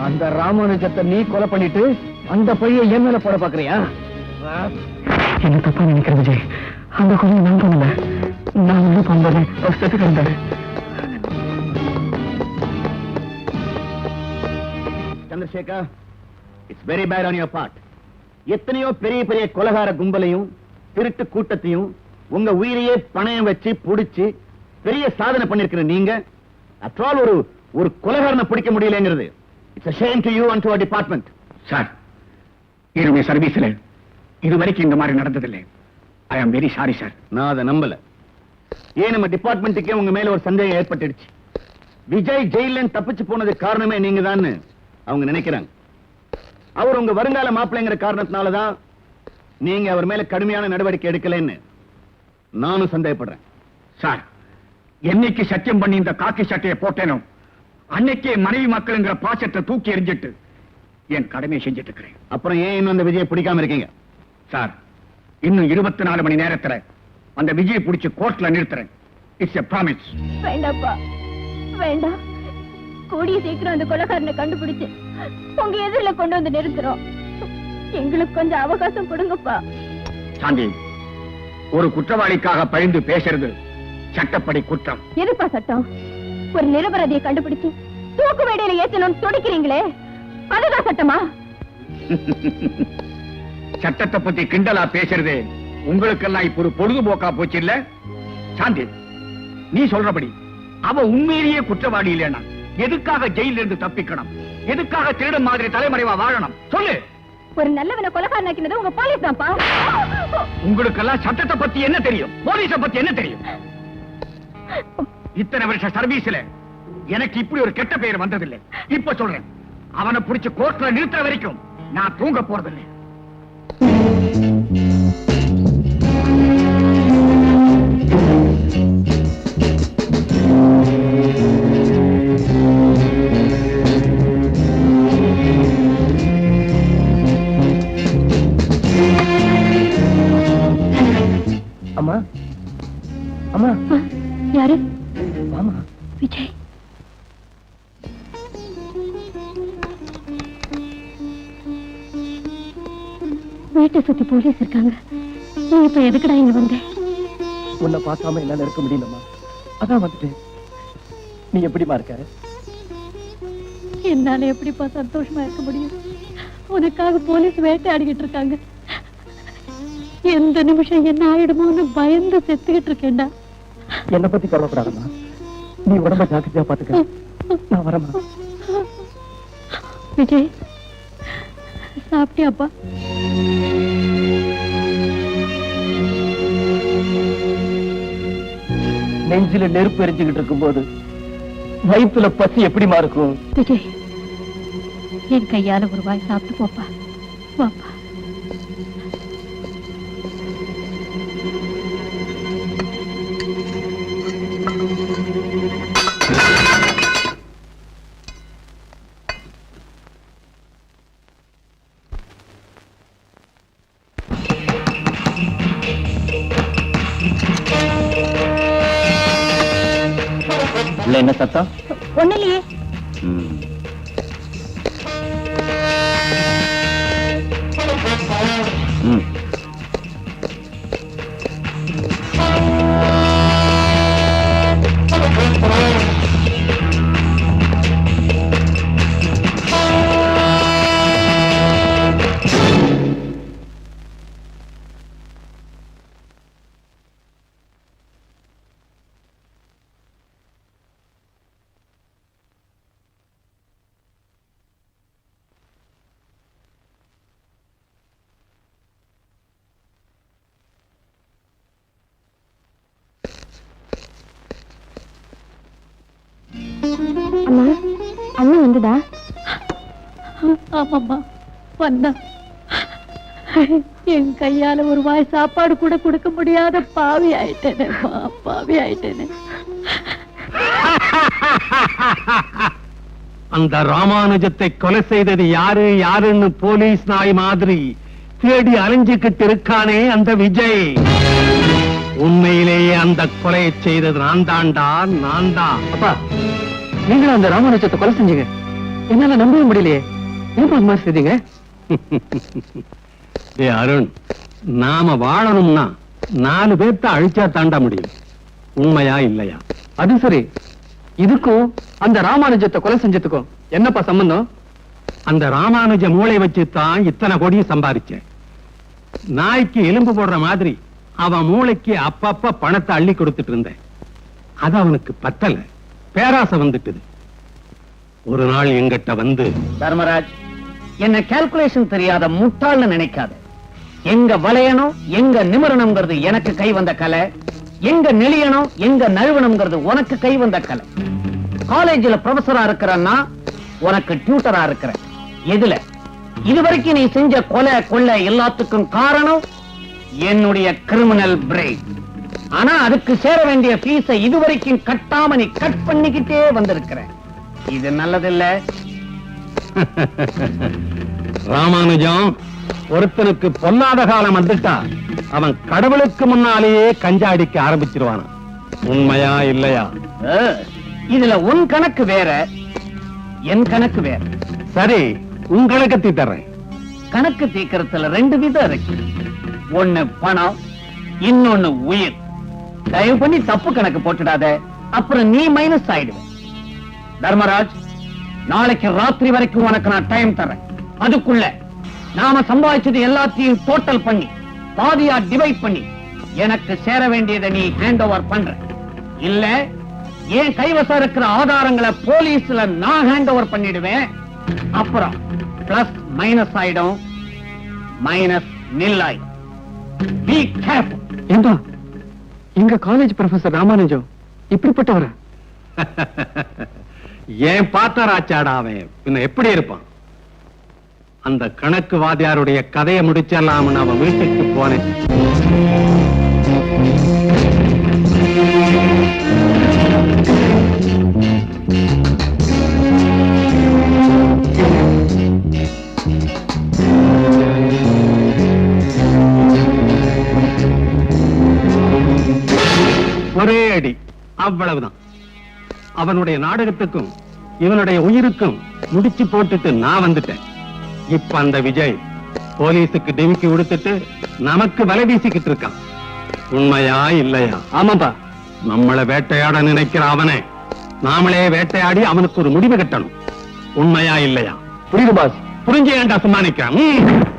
அந்த ராமானுஜத்தை நீ கொலை பண்ணிட்டு அந்த பைய என் மேல போட பாக்குறியா? என்ன தப்பா நினைக்கிற விஜய், அந்த கொலையை நான் பண்ணல. நான் வந்து பண்றேன், செத்து கிடந்தேன். Chandrasekhar, it's very bad on your part. எத்தனையோ பெரிய பெரிய கொலைகார கும்பலையும் திருட்டு கூட்டத்தையும் உங்க உயிரையே பணயம் வச்சு புடிச்சு பெரிய சாதனை பண்ணிருக்கிற நீங்க after all ஒரு கொலைகாரனை பிடிக்க முடியலங்கிறது it's a shame to you and to our department. Sir, என்னுடைய சர்வீஸ்ல இதுவரைக்கும் இந்த மாதிரி நடந்ததில்லை. ஐ ஆம் வெரி சாரி சார். நான் அதை நம்பல. ஏன் நம்ம டிபார்ட்மெண்ட்டுக்கே உங்க மேல ஒரு சந்தேகம் ஏற்பட்டுடுச்சு. விஜய் ஜெயில தப்பிச்சு போனது காரணமே நீங்க தான் அவங்க நினைக்கிறாங்க. அவர் உங்க வருங்கால மாப்பிள்ளைங்கிற காரணத்தினாலதான் நீங்க அவர் மேல கடுமையான நடவடிக்கை எடுக்கலன்னு நானும் சந்தேகப்படுறேன். சார், என்னைக்கு சத்தியம் பண்ணி இந்த காக்கி சட்டையை போட்டேனோ அன்னைக்கே மனைவி மக்கள்ங்கிற பாசத்தை தூக்கி எறிஞ்சிட்டு என் கடமையை செஞ்சிட்டு இருக்கிறேன். அப்புறம் ஏன் இன்னும் அந்த விஜயை பிடிக்காம இருக்கீங்க? சார், இன்னும் 24 மணி நேரத்துல அந்த விஜயை பிடிச்சு கோர்ட்ல நிறுத்துறேன். It's a promise. வேண்டாப்பா, வேண்டாம். கூடிய சீக்கிரம் அந்த கொலைகாரனை கண்டுபிடிச்சு உங்க எதிரில கொண்டு வந்து நிறுத்துறோம். எங்களுக்கு கொஞ்சம் அவகாசம் கொடுங்கப்பா. சாந்தி, ஒரு குற்றவாளிக்காக பழிந்து பேசுறது சட்டப்படி குற்றம். எதுப்பா சட்டம்? ஒரு நிரபராதியை கண்டுபிடிச்சு தூக்கு மேடையில ஏத்தணும்னு துடிக்கிறீங்களே, அதுதான் சட்டமா? சட்டத்தை பத்தி கிண்டலா பேசுறது உங்களுக்கெல்லாம் இப்ப ஒரு பொழுதுபோக்கா போச்சு இல்ல? சாந்தி, நீ சொல்றபடி அவ உண்மையிலேயே குற்றவாளி இல்லைன்னா எதுக்காக ஜெயில இருந்து தப்பிக்கணும்? எதுக்காக திருடன் மாதிரி தலைமறைவா வாழணும்? சொல்லு. ஒரு நல்லவனை கொலைகாரனாக்கினது உங்க போலீஸ் தான்ப்பா. உங்களுக்கெல்லாம் சட்டத்தை பத்தி என்ன தெரியும்? போலீஸ பத்தி என்ன தெரியும்? இத்தனை வருஷ சர்வீஸ்ல எனக்கு இப்படி ஒரு கெட்ட பெயர் வந்ததில்லை. இப்ப சொல்றேன், அவனை பிடிச்சு கோர்ட்ல நிறுத்துற வரைக்கும் நான் தூங்க போறதில்லை. விஜய், வீட்டை சுத்தி போலீஸ் இருக்காங்க. நீ இப்ப எதுக்குடா இங்க வந்த? உன்னை பார்க்காம என்னால இருக்க முடியலம்மா, அதான் வந்துட்டேன். நீ எப்படிமா இருக்க? என்னால எப்படிப்பா சந்தோஷமா இருக்க முடியும்? உனக்காக போலீஸ் வேட்டையாடிக்கிட்டு இருக்காங்க. எந்த நிமிஷம் என்ன ஆயிடுமோன்னு பயந்து செத்துக்கிட்டு இருக்கேன்டா. என்னை பத்தி கவலைப்படாதம்மா, நீ உடம்ப ஜாக்கிரதையா பாத்துக்க. நான் வரமா? விஜய், சாப்பிட்டியாப்பா? நெஞ்சில நெருப்பு எரிஞ்சுக்கிட்டு இருக்கும்போது வயிற்றுல பசி எப்படிமா இருக்கும்? விஜய், என் கையால ஒரு வாய் சாப்பிட்டு போப்பா. வாப்பா. என்ன சத்தம்? ஒண்ணு இல்லையே. அம்மா, அண்ணன் வந்துடா? ஆமாம்மா, வந்தா. என் கையால ஒரு வாய் சாப்பாடு கூட கொடுக்க முடியாத பாவி ஆயிட்டேனே, பாவி ஆயிட்டேனே. அந்த ராமானுஜத்தை கொலை செய்தது யாரு யாருன்னு போலீஸ் நாய் மாதிரி தேடி அலைஞ்சுக்கிட்டு இருக்கானே அந்த விஜய். உண்மையிலேயே அந்த கொலையை செய்தது நான் தான்டா, நான் தான். அப்பா, நீங்களும் அந்த ராமானுஜத்தை கொலை செஞ்சீங்க? என்னால நம்பவே முடியலையே. ஏன் அது மாதிரி செய்தீங்க? ஏ அருண், நாம வாழணும்னா 4 பேர்த்த அழிச்சா தாண்ட முடியும். உண்மையா இல்லையா? அது சரி, இதுக்கும் அந்த ராமானுஜத்தை கொலை செஞ்சதுக்கும் என்னப்பா சம்பந்தம்? அந்த ராமானுஜ மூளை வச்சுதான் இத்தனை கோடியும் சம்பாதிச்சேன். நாய்க்கு எலும்பு போடுற மாதிரி அவன் மூளைக்கு அப்பப்ப பணத்தை அள்ளி கொடுத்துட்டு இருந்தேன். அது அவனுக்கு பத்தல, பேராசை வந்துட்டுது. ஒரு நாள் எங்கிட்ட வந்து, தர்மராஜ், என்ன கால்குலேஷன் தெரியாத முட்டாள்னு நினைக்காத. எங்க வளையணும் எங்க நிமிரணுங்கிறது எனக்கு கை வந்த கலை, எங்க நெளியணும் எங்க நழுவணுங்கிறது உனக்கு கை வந்த கலை. காலேஜில் ப்ரொஃபஸரா இருக்கிறன்னா உனக்கு டியூட்டரா இருக்கிற. எதுல இதுவரைக்கும் நீ செஞ்ச கொலை கொள்ளை எல்லாத்துக்கும் காரணம் என்னுடைய கிரிமினல் பிரெயின். ஆனா அதுக்கு சேர வேண்டிய ஃபீஸை இதுவரைக்கும் கட்டாம நீ கட் பண்ணிக்கிட்டே வந்திருக்கிற. இது நல்லதில்ல. ராமானுஜம் ஒருத்தனுக்கு பொல்லாத காலம் வந்துட்டா அவன் கடவுளுக்கு முன்னாலேயே கஞ்சாடிக்க ஆரம்பிச்சிருவான். உண்மையா இல்லையா? இதுல உன் கணக்கு வேற, என் கணக்கு வேற. சரி, உன் கணக்கு தீர்றேன். கணக்கு தீர்க்கறதுல 2 விதம் இருக்கு. ஒண்ணு பணம், இன்னொன்னு உயிர். தயவு பண்ணி தப்பு கணக்கு போட்டுடாத, அப்புறம் நீ மைனஸ் ஆயிடுவ. தர்மராஜ், நாளைக்கு ராத்திரி வரைக்கும் உனக்கு நான் டைம் தரேன். அதுக்குள்ள நாம சம்பாதிச்சது எல்லாத்தையும் டோட்டல் பண்ணி பாதியா டிவைட் பண்ணி எனக்கு சேர வேண்டியதை நீ ஹேண்ட் ஓவர் பண்ற. இல்ல ஏன் கைவசம் இருக்கிற ஆதாரங்களை போலீஸ்ல நான் ஹேண்ட் ஓவர் பண்ணிடுவேன். அப்புறம் பிளஸ் மைனஸ் ஆயிடும், மைனஸ் நில்லாய். Be careful. ஏண்டா, எங்க காலேஜ் ப்ரொஃபசர் ராமானுஜம் இப்படிப்பட்டவரா? ஏன் பார்த்தாராச்சாடா அவன், பின்ன எப்படி இருப்பான்? அந்த கணக்கு வாதியாருடைய கதையை முடிச்சிடலாம்னு அவன் வீட்டுக்கு போனேன். ஒரே அடி, அவ்வளவுதான். அவனுடைய நாடகத்துக்கும் இவனுடைய உயிருக்கும் முடிச்சு போட்டுட்டு நான் வந்துட்டேன். இப்ப அந்த விஜய் போலீஸுக்கு டிமிக்கி கொடுத்துட்டு நமக்கு வலை வீசிக்கிட்டு இருக்கான். உண்மையா இல்லையா? ஆமாப்பா. நம்மளை வேட்டையாட நினைக்கிற அவனை நாமளே வேட்டையாடி அவனுக்கு ஒரு முடிவு கட்டணும். உண்மையா இல்லையா? புரியுது பாஸ். புரிஞ்சு ஏன்டா சும்மா நிக்கிறேன்?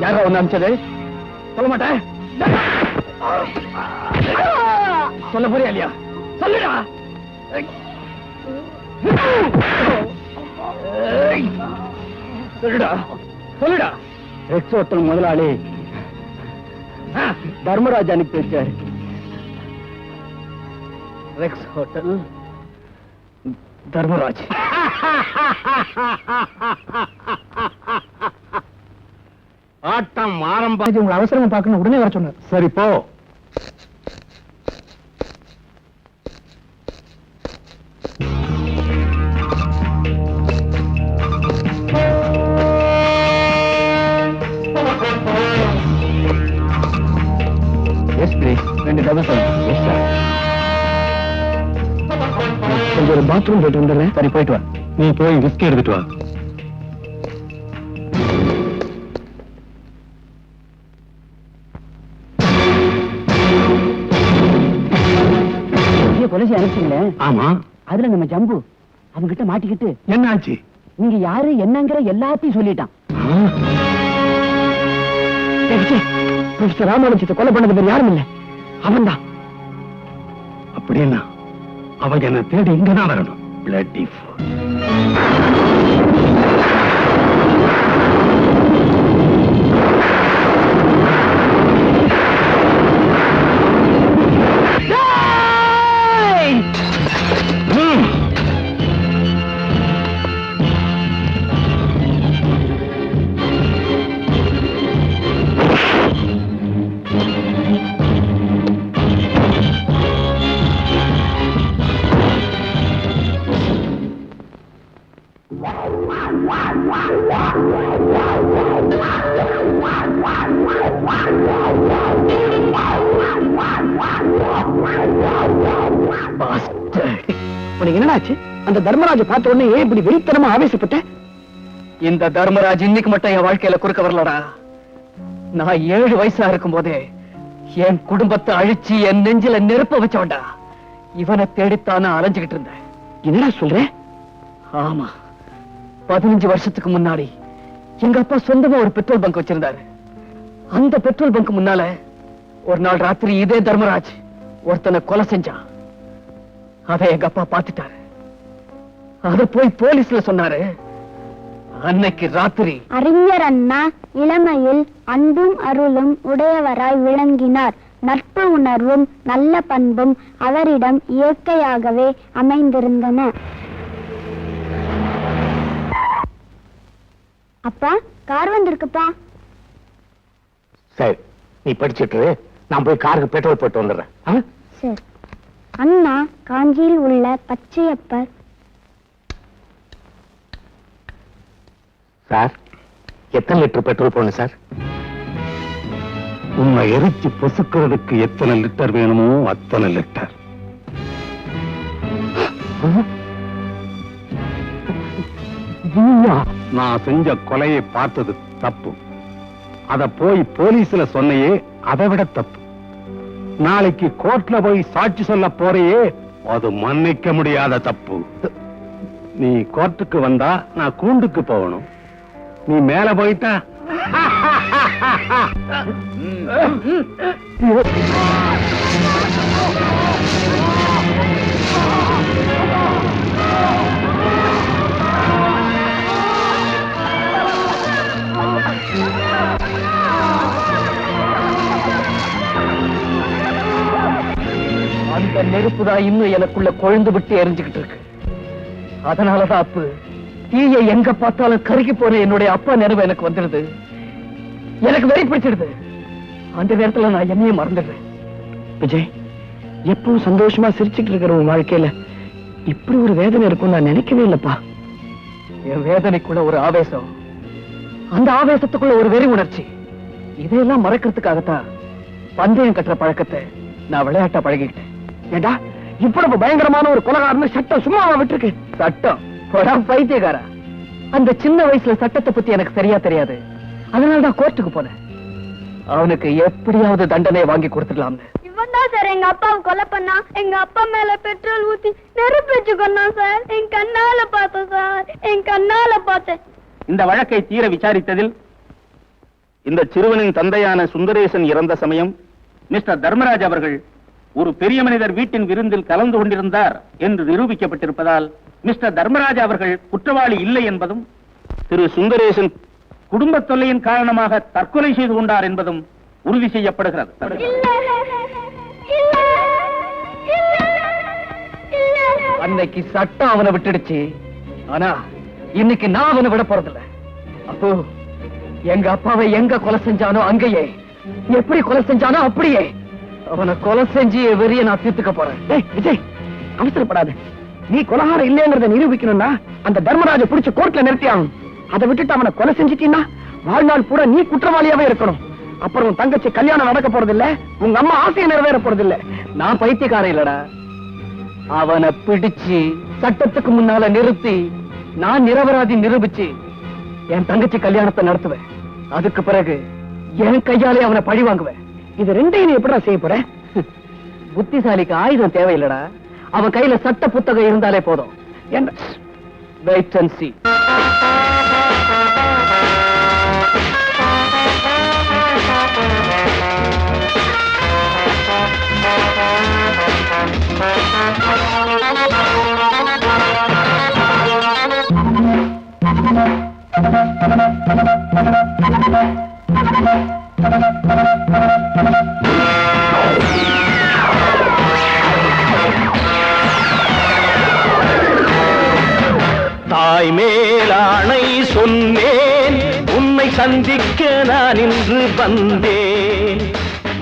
யாரா ஒண்ணு அனுப்பிச்சது? சொல்ல மாட்டேன். சொல்ல போறியா இல்லையா? சொல்லுடா. சொல்லுடா, சொல்லுடா. ரெக்ஸ் ஹோட்டல் முதலாளி தர்மராஜ் அனுப்பி வச்சாரு. Rex hotel Dharmaraj. ஆட்டம் ஆரம்பம். உங்களை அவசரமா பார்க்கணும், உடனே வர சொன்னார். சரி போ. Yes please. 2 double sir. Yes sir. கொஞ்சம் ஒரு பாத்ரூம் போயிட்டு வந்துடுறேன். சரி, போயிட்டு வா. நீ போய் விஸ்கி எடுத்துட்டு வா. கொலைசி அனுப்பிச்சிங்களே. ஆமா. அதுல நம்ம ஜம்பு அவங்கிட்ட மாட்டிக்கிட்டு என்ன ஆச்சு? நீங்க யாரு என்னங்கிற எல்லாத்தையும் சொல்லிட்டான். மிஸ்டர் ராமானுஜத்தை கொலை பண்ணது வேற யாரும் இல்ல, அவன்தான். அப்படின்னா அவங்க என்ன தேடி இங்கதான் வரணும். Bloody fool. உனக்கு என்னடாச்சு? அந்த தர்மராஜ பார்த்த உடனே ஏன் இப்படி வெறித்தனமா ஆவேசப்பட்ட? இந்த தர்மராஜ் இன்னைக்கு மட்டும் என் வாழ்க்கையில குறுக்க வரலடா. நான் 7 வயசா இருக்கும் போதே என் குடும்பத்தை அழிச்சு என் நெஞ்சில நெருப்ப வச்சவன்டா. இவனை தேடித்தான அலைஞ்சுகிட்டு இருந்தேன். என்னடா சொல்ற? ஆமா, 15 வருஷத்துக்கு முன்னாடி எங்க அப்பா சொந்தமா ஒரு பெட்ரோல் பங்க் வச்சிருந்தாரு. அந்த பெட்ரோல் பங்க் முன்னால ஒரு நாள் ராத்திரி இதே தர்மராஜ் ஒருத்தனை கொலை செஞ்சான். அதை எங்க அப்பா பார்த்துட்டாரு. அத போய் போலீஸ்ல சொன்னாரு. அன்னைக்கு ராத்திரி அறிஞர் அண்ணா இளமையில் அன்பும் அருளும் உடையவராய் விளங்கினார். நட்பு உணர்வும் நல்ல பண்பும் அவரிடம் இயற்கையாகவே அமைந்திருந்தன. அப்பா, கார் வந்திருக்குப்பா. சரி, நீ படிச்சுட்டு நான் போய் காருக்கு பெட்ரோல் போட்டு வந்துடுறேன். சரி. அண்ணா காஞ்சியில் உள்ள பச்சையப்பர் சார், எத்தனை லிட்டர் பெட்ரோல் போடணும் சார்? உன்னை எரிச்சு பொசுக்கிறதுக்கு எத்தனை லிட்டர் வேணுமோ அத்தனை லிட்டர். நான் செஞ்ச கொலையை பார்த்தது தப்பு. அத போய் போலீஸ்ல சொன்னையே அதை விட தப்பு. நாளைக்கு கோர்ட்ல போய் சாட்சி சொல்ல போறையே, அது மன்னிக்க முடியாத தப்பு. நீ கோர்ட்டுக்கு வந்தா நான் கூண்டுக்கு போகணும். நீ மேல போயிட்டா அந்த நெருப்புதான் இன்னும் எனக்குள்ள கொழுந்து விட்டு எரிஞ்சுக்கிட்டு இருக்கு. அதனாலதான் அப்பு தீயை எங்க பார்த்தாலும் கருகி போன என்னுடைய அப்பா நினைவு எனக்கு வந்துடுது. எனக்கு வெறி பிடிச்சிடுது. அந்த நேரத்துல நான் என்னையே மறந்துடுறேன். விஜய், எப்பவும் சந்தோஷமா சிரிச்சுட்டு இருக்கிற உன் வாழ்க்கையில இப்படி ஒரு வேதனை இருக்கும் நான் நினைக்கவே இல்லப்பா. என் வேதனைக்குள்ள ஒரு ஆவேசம், அந்த ஆவேசத்துக்குள்ள ஒரு வெறி உணர்ச்சி. இதையெல்லாம் மறக்கிறதுக்காகத்தான் பந்தயம் கட்டுற பழக்கத்தை நான் விளையாட்டா பழகிக்கிட்டேன். ஏண்டா, இவ்வளவு பயங்கரமான ஒரு கொலைகாரன்னு சட்டம் சும்மாவா விட்டுருக்கு? சட்டம் பைத்தியக்காரா, அந்த சின்ன வயசுல சட்டத்தை பத்தி எனக்கு சரியா தெரியாது. அதனாலதான் கோர்ட்டுக்கு போனேன். அவனுக்கு எப்படியாவது தண்டனை வாங்கி கொடுத்துடலாம்னு. இவன் தான் சார் எங்க அப்பாவை கொலை பண்ணா. எங்க அப்பா மேல பெட்ரோல் ஊத்தி நெருப்பு வச்சு கொண்டான் சார். என் கண்ணால பார்த்தேன் சார், என் கண்ணால பார்த்தேன். இந்த வழக்கை தீர விசாரித்ததில் இந்த சிறுவனின் தந்தையான சுந்தரேசன் இறந்த சமயம் மிஸ்டர் தர்மராஜ் அவர்கள் ஒரு பெரிய மனிதர் வீட்டின் விருந்தில் கலந்து கொண்டிருந்தார் என்று நிரூபிக்கப்பட்டிருப்பதால் மிஸ்டர் தர்மராஜ் அவர்கள் குற்றவாளி இல்லை என்பதும், திரு சுந்தரேசன் குடும்ப தொல்லையின் காரணமாக தற்கொலை செய்து கொண்டார் என்பதும் உறுதி செய்யப்படுகிறது. அன்னைக்கு சட்டம் அவனை விட்டுடுச்சு. ஆனா இன்னைக்கு நான் அவனை விட போறதில்ல. அப்போ எங்க அப்பாவை எங்க கொலை செஞ்சானோ அங்கேயே, எப்படி கொலை செஞ்சானோ அப்படியே அவனை கொலை செஞ்சு வெறிய நான் தீர்த்துக்க போறேன். விஜய், அவசரப்படாது. நீ கொலைகாரம் இல்லைங்கிறத நிரூபிக்கணும்னா அந்த தர்மராஜ பிடிச்ச கோர்ட்ல நிறுத்தி ஆகணும். அதை விட்டுட்டு அவனை கொலை செஞ்சிட்டீன்னா வாழ்நாள் பூரா நீ குற்றவாளியாவே இருக்கணும். அப்புறம் உன் தங்கச்சி கல்யாணம் நடக்க போறதில்ல, உங்க அம்மா ஆசையை நிறைவேற போறதில்ல. நான் பைத்தியக்காரன் இல்லடா. அவனை பிடிச்சு சட்டத்துக்கு முன்னால நிறுத்தி நான் நிரபராதி நிரூபிச்சு என் தங்கச்சி கல்யாணத்தை நடத்துவேன். அதுக்கு பிறகு என் கையாலே அவனை பழி வாங்குவேன். இது ரெண்டையும் நீ எப்படா செய்ய போற? புத்திசாலிக்கு ஆயுதம் தேவையில்லடா. அவன் கையில சட்ட புத்தகம் இருந்தாலே போதும். Wait and see. தாய் மேலாணை சொன்னேன், உன்னை சந்திக்க நான் இன்று வந்தேன்.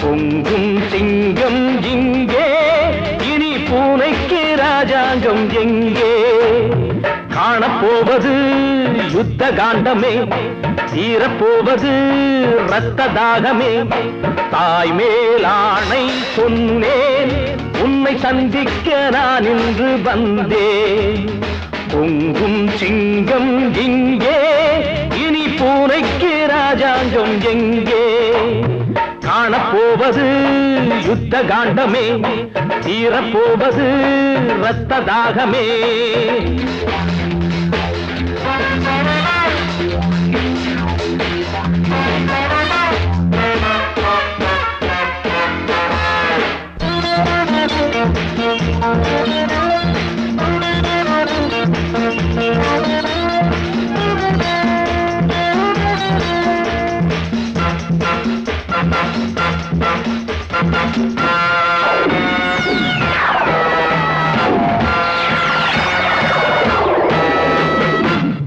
பொங்கும் சிங்கம் இங்கே, இனி பூனைக்கு ராஜாங்கம் எங்கே? காணப்போவது யுத்த காண்டமே, தீரப்போவது ரத்த தாகமே. தாய் மேலாணை சொன்னேன், உன்னை சந்திக்க நான் இன்று வந்தேன். பொங்கும் சிங்கம் இங்கே, இனி பூனைக்கு ராஜாங்கம் எங்கே? காணப்போவது யுத்த காண்டமே, தீரப்போவது ரத்த தாகமே.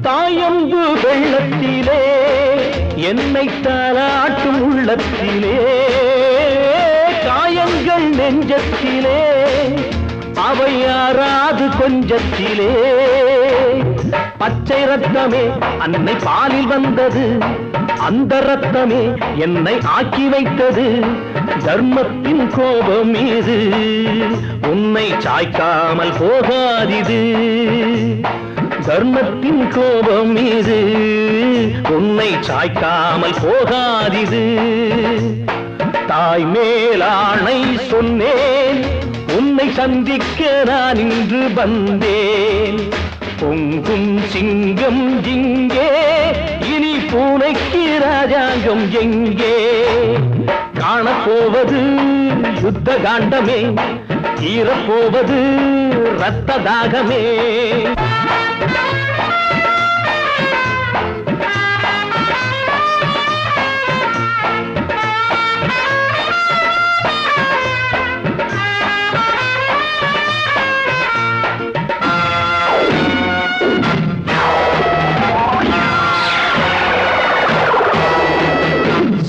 தாயம்பு வெள்ளத்திலே, என்னை தாலாட்டும் உள்ளத்திலே, காயங்கள் நெஞ்சத்திலே, அவை யாராது கொஞ்சத்திலே, பச்சை ரத்தமே அன்னை பாலில் வந்தது, அந்த ரத்தமே என்னை ஆக்கி வைத்தது. தர்மத்தின் கோபம் மீது உன்னை சாய்க்காமல் போகாதிது. தர்மத்தின் கோபம் மீது உன்னை சாய்க்காமல் போகாதிது. தாய் மேலாணை சொன்னேன், உன்னை சந்திக்க நான் இன்று வந்தேன். பொங்கும் சிங்கம் இங்கே, இனி பூனைக்கு ராஜாங்கம் எங்கே? காணப்போவது யுத்த காண்டமே, தீரப்போவது ரத்த தாகமே.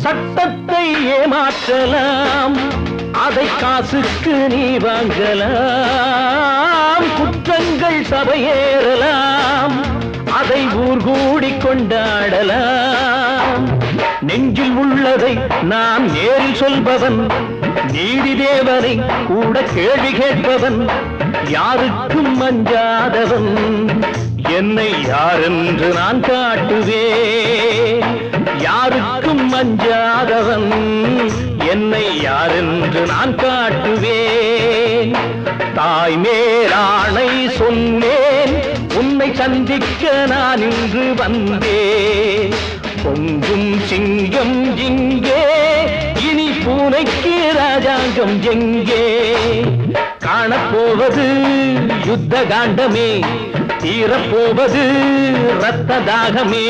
சட்டத்தை ஏமாற்றலாம், அதை காசுக்கு நீ வாங்கலாம். குற்றங்கள் சபையேறலாம், அதை ஊர் கூடி கொண்டாடலாம். நெஞ்சில் உள்ளதை நான் நேரில் சொல்பவன், நீதி தேவனை கூட கேள்வி கேட்பவன், யாருக்கும் அஞ்சாதவன். என்னை யாரென்று நான் காட்டுவேன், யாருக்கும் அஞ்சாதவன். என்னை யாரென்று நான் காட்டுவேன். தாய் மேலாணை சொன்னேன், உன்னை சந்திக்க நான் இன்று வந்தேன். பொங்கும் சிங்கம் இங்கே, இனி பூனைக்கு ராஜாங்கம் எங்கே? காணப்போவது யுத்த காண்டமே, தீரப்போவது ரத்த தாகமே.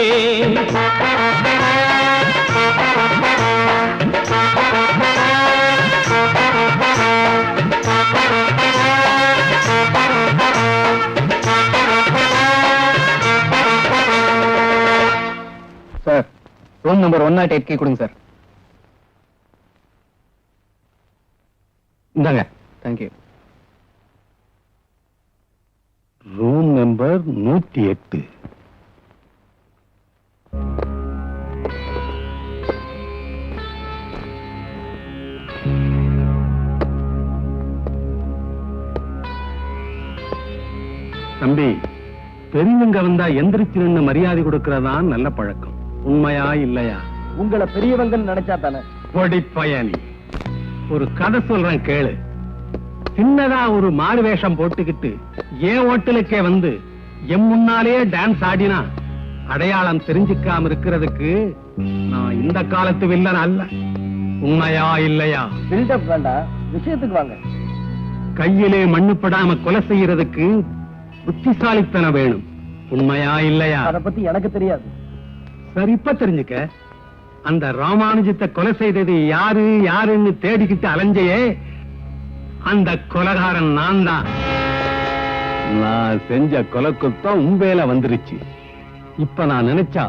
சார், ரூம் நம்பர் 108 கீ கொடுங்க சார். இந்தாங்க. தேங்க்யூ. Room number 108. தம்பி, பெரியவங்க வந்தா எந்திரிச்சு நின்னு மரியாதை கொடுக்கறதா நல்ல பழக்கம். உண்மையா இல்லையா? உங்களை பெரியவங்கன்னு நினைச்சா தானே. பொடி பயணி, ஒரு கதை சொல்றேன் கேளு. சின்னதா ஒரு மாறு வேஷம் போட்டுக்கிட்டு ஏன் ஹோட்டலுக்கே வந்து என் முன்னாலேயே டான்ஸ் ஆடினா அடையாளம் தெரிஞ்சுக்காம இருக்கிறதுக்கு நான் இந்த காலத்து வில்லன் அல்ல. உண்மையா இல்லையா? பில்டப் வேண்டாம், விஷயத்துக்கு வாங்க. கையிலே மண்ணுப்படாம கொலை செய்யறதுக்கு புத்திசாலித்தனம் வேணும். உண்மையா இல்லையா? அத பத்தி எனக்கு தெரியாது. சரி, இப்ப தெரிஞ்சுக்க. அந்த ராமானுஜத்தை கொலை செய்தது யாரு யாருன்னு தேடிக்கிட்டு அலைஞ்சையே, அந்த கொலைகாரன் நான் தான். நான் செஞ்ச கொலை குத்தம் உண்மையில வந்துருச்சு. இப்ப நான் நினைச்சா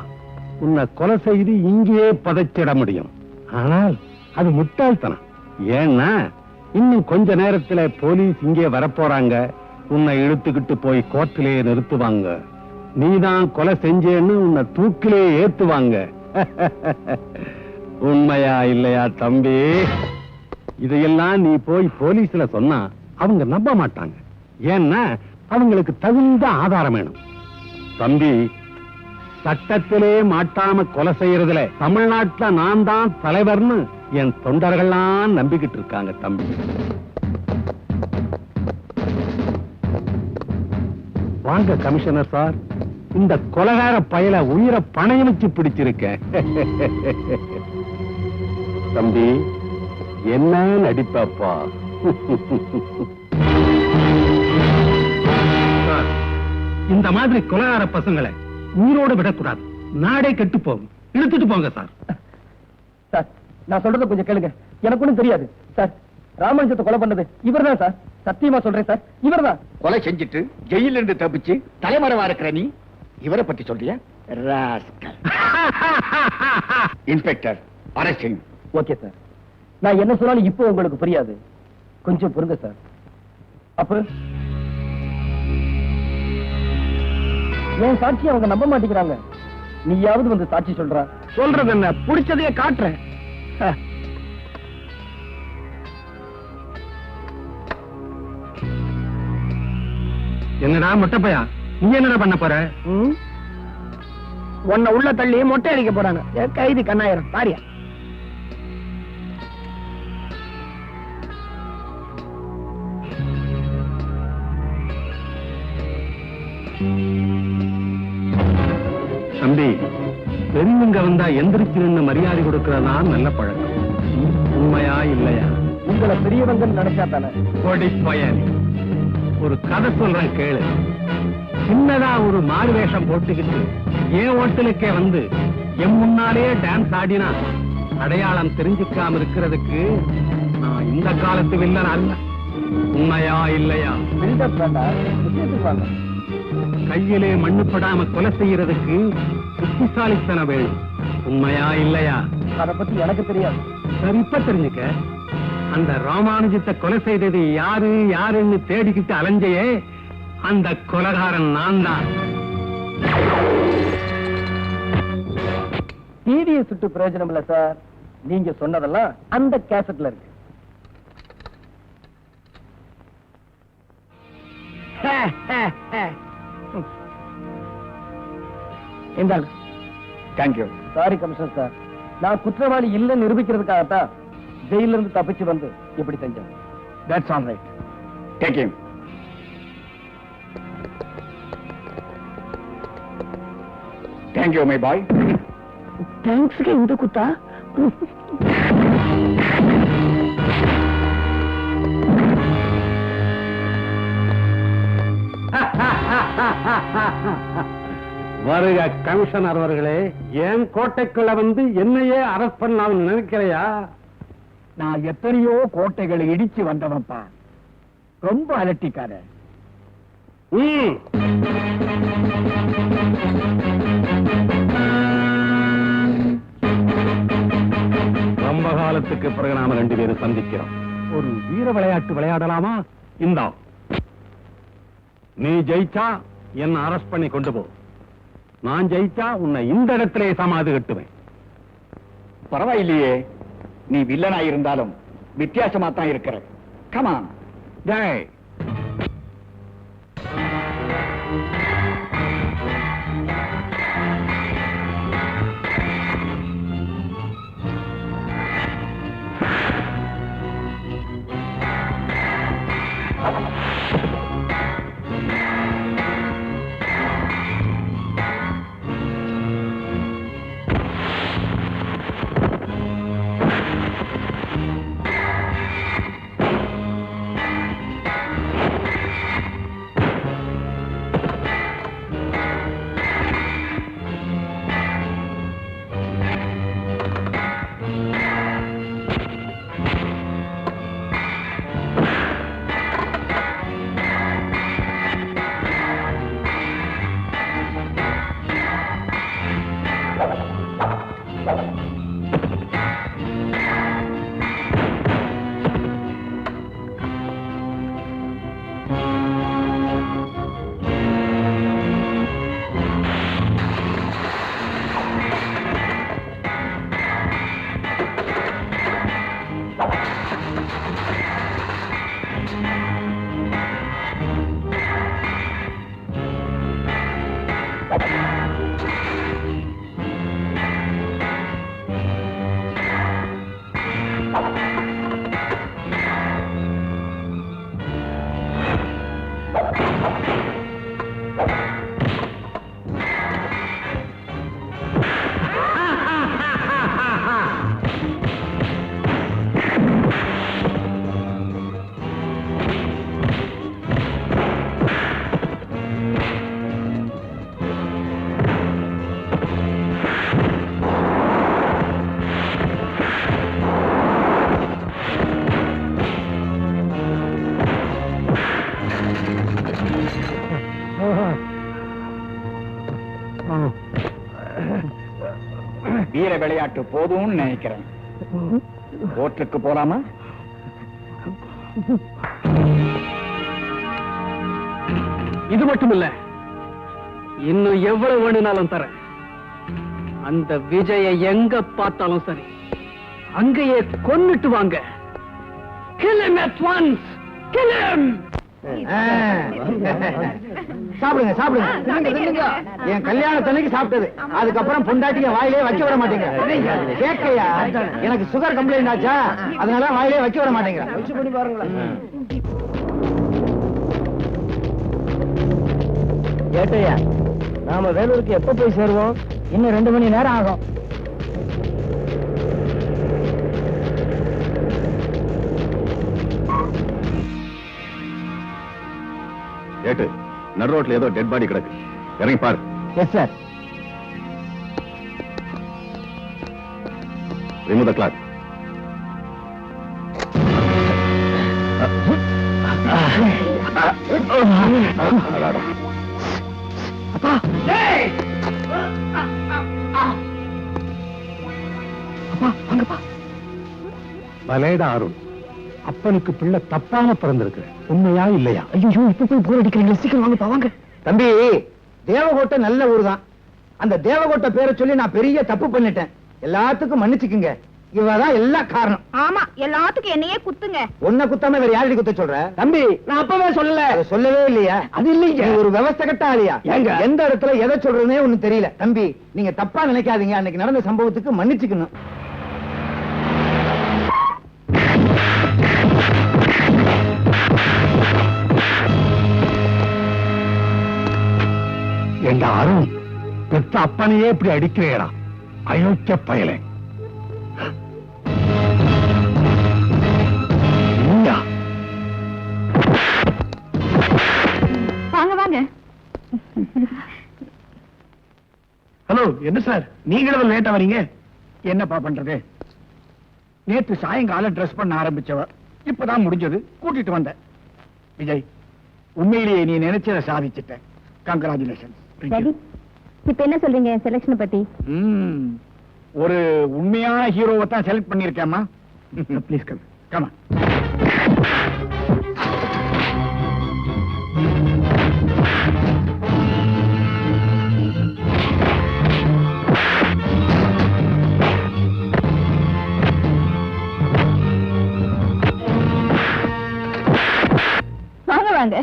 உன்னை கொலை செய்து இங்கேயே பதைச்சிட முடியும். ஆனால் அது முட்டாள்தனம். ஏன்னா இன்னும் கொஞ்ச நேரத்துல போலீஸ் இங்கே வரப்போறாங்க. உன்னை இழுத்துக்கிட்டு போய் கோர்ட்டிலே நிறுத்துவாங்க. நீதான் கொலை செஞ்சேன்னு உன்னை தூக்கிலே ஏத்துவாங்க. உண்மையா இல்லையா தம்பி? இதையெல்லாம் நீ போய் போலீஸ்ல சொன்னா அவங்க நம்ப மாட்டாங்க. ஏன்னா அவங்களுக்கு தகுந்த ஆதாரம் வேணும். தம்பி, சட்டத்திலே மாட்டாம கொலை செய்யறதுல தமிழ்நாட்டுல நான் தான் தலைவர்னு என் தொண்டர்கள்லாம் நம்பிக்கிட்டு இருக்காங்க தம்பி. வாங்க கமிஷனர் சார், இந்த கொலைகார பயல உயிரை பணையம் வச்சு பிடிச்சிருக்கேன். தம்பி, என்ன நடிப்பாப்பா. இந்த மாதிரி கொலைகார பசங்களை உயிரோடு விடக்கூடாது. நாடே கெட்டு போகும். இழுத்துட்டு போங்க சார். சார், நான் சொல்றத கொஞ்சம் கேளுங்க. எனக்கு ஒண்ணும் தெரியாது சார். ராமானுஜத்தை கொலை பண்ணது இவர்தான் சார். சத்தியமா சொல்றேன் சார், இவர்தான். கொலை செஞ்சுட்டு ஜெயில இருந்து தப்பிச்சு தலைமறைவா இருக்கிற நீ இவரை பத்தி சொல்றியா? இன்ஸ்பெக்டர், அரெஸ்ட் செய்யும். ஓகே சார், நான் என்ன சொன்னாலும் இப்போ உங்களுக்கு புரியாது. கொஞ்சம் பொறுங்க சார். அப்ப என் சாட்சி அவங்க நம்ப மாட்டேங்கிறாங்க. நீயாவது வந்து சாட்சி சொல்ற. சொல்றது என்ன, புடிச்சதையே காட்டுறேன். என்னடா மொட்டைப்பையா, நீ என்னடா பண்ண போற? உன்னை உள்ள தள்ளி மொட்டை அடிக்க போறாங்க. கைது கண்ணாயிரம் பாரியா. தம்பி, பெரியவங்க வந்தா எந்திரிச்சு நின்று மரியாதை கொடுக்கறதா நல்ல பழக்கம். உண்மையா இல்லையா? உங்களை பெரியவங்க நினைச்சா தானே. ஒரு கதை சொல்றேன் கேளு. சின்னதா ஒரு மாறு வேஷம் போட்டுக்கிட்டு என் ஹோட்டலுக்கே வந்து என் முன்னாலே டான்ஸ் ஆடினா அடையாளம் தெரிஞ்சுக்காம இருக்கிறதுக்கு நான் இந்த காலத்து வில்லன் அல்ல. உண்மையா இல்லையா? கையிலே மண்ணுப்படாம கொலை செய்யறதுக்கு புத்திசாலித்தன வேணும். உண்மையா இல்லையா? அதை பத்தி எனக்கு தெரியாது. சரி, இப்ப தெரிஞ்சுக்க. அந்த ராமானுஜத்தை கொலை செய்தது யாரு யாருன்னு தேடிக்கிட்டு அலைஞ்சையே, அந்த கொலைகாரன் நான் தான். டிவியை சுட்டு பிரயோஜனம் இல்ல சார். நீங்க சொன்னதெல்லாம் அந்த கேசட்ல இருக்கு. இந்தாங்க. தேங்க்யூ. சாரி கமிஷனர் சார், நான் குற்றவாளி இல்லைன்னு நிரூபிக்கிறதுக்காகத்தான் ஜெயில இருந்து தப்பிச்சு வந்து இப்படி செஞ்சேன். That's all right. Take him. Thank you, my boy. தேங்க்ஸ்க்கு இந்த குத்தா. வருக கமிஷனர் அவர்களே, என் கோட்டைக்குள்ள வந்து என்னையே அரெஸ்ட் பண்ணலாம்னு நினைக்கிறையா? நான் எத்தனையோ கோட்டைகளை இடிச்சு வந்தவன்ப்பா. ரொம்ப அலட்டிக்கார. ரொம்ப காலத்துக்கு பிறகு நாம 2 பேரும் சந்திக்கிறோம். ஒரு வீர விளையாட்டு விளையாடலாமா? இந்தா, நீ ஜெயிச்சா என்ன அரெஸ்ட் பண்ணி கொண்டு போ. நான் ஜெயிச்சா உன்னை இந்த இடத்திலே சமாதி கட்டுவேன். பரவாயில்லையே, நீ வில்லனா இருந்தாலும் வித்தியாசமா தான் இருக்கிற. கமான். ஜெய். வீர விளையாட்டு போதும்னு நினைக்கிறேன். கோர்ட்டுக்கு போலாமா? இது மட்டும் இல்ல, இன்னும் எவ்வளவு வேணும்னாலும் தரேன். அந்த விஜய எங்க பார்த்தாலும் சரி, அங்கேயே கொன்னுட்டு வாங்க. Kill him at once. Kill him. சாப்பிடுங்க சாப்பிடுங்க. என் கல்யாணத்தன்னைக்கு சாப்பிட்டது, அதுக்கப்புறம் பொண்டாட்டிங்க வாயிலே வைக்க விட மாட்டேங்க. கேட்கையா, எனக்கு சுகர் கம்ப்ளைண்ட் ஆச்சா, அதனால வாயிலே வைக்க விட மாட்டேங்க. பண்ணி பாருங்களேன். ஏட்டையா, நாம வேலூருக்கு எப்ப போய் சேருவோம்? இன்னும் 2 மணி நேரம் ஆகும். ஏட்டு, நடு ரோட்ல ஏதோ டெட் பாடி கிடக்கு, இறங்கி பாரு. Yes sir. Remove the cloth. பலேடா அருண், அப்பனுக்கு பிள்ளை தப்பாம பிறந்திருக்கு, உண்மையா இல்லையா? ஐயோ, இப்ப போய் போர் அடிக்கிறீங்க, சீக்கிரம் வாங்க வாங்க. தம்பி, தேவகோட்டை நல்ல ஊர் தான். அந்த தேவகோட்டை பேரை சொல்லி நான் பெரிய தப்பு பண்ணிட்டேன். எல்லாத்துக்கும் மன்னிச்சுக்குங்க. இவதான் எல்லா காரணம். ஆமா, எல்லாத்துக்கும் என்னையே குத்துங்க. உன்னை குத்தாம வேற யாரடி குத்த சொல்ற? தம்பி, நான் அப்பவே சொல்லல. சொல்லவே இல்லையா? அது இல்லைங்க. ஒரு விவசாய கட்ட ஆளியா? எந்த இடத்துல எதை சொல்றதுனே ஒண்ணு தெரியல. தம்பி, நீங்க தப்பா நினைக்காதீங்க. அன்னைக்கு நடந்த சம்பவத்துக்கு மன்னிச்சுக்கணும். எங்க அருண், பெத்த அப்பனையே இப்படி அடிக்கிறேடா, அயோக்கிய பயலே. வாங்க வாங்க. ஹலோ, என்ன சார், நீங்களும் லேட்டா வரீங்க? என்னப்பா பண்றது? நேற்று சாயங்காலம் ட்ரெஸ் பண்ண ஆரம்பிச்சவ, இப்பதான் முடிஞ்சது, கூட்டிட்டு வந்தேன். விஜய், உண்மையிலேயே நீ நினைச்சதை சாதிச்சிட்ட. கங்க்ராச்சுலேஷன். இப்ப என்ன சொல்றீங்க என் செலக்ஷனை பத்தி? ஒரு உண்மையான ஹீரோவை தான் செலக்ட் பண்ணிருக்கேம்மா. Please come come. வாங்க வாங்க.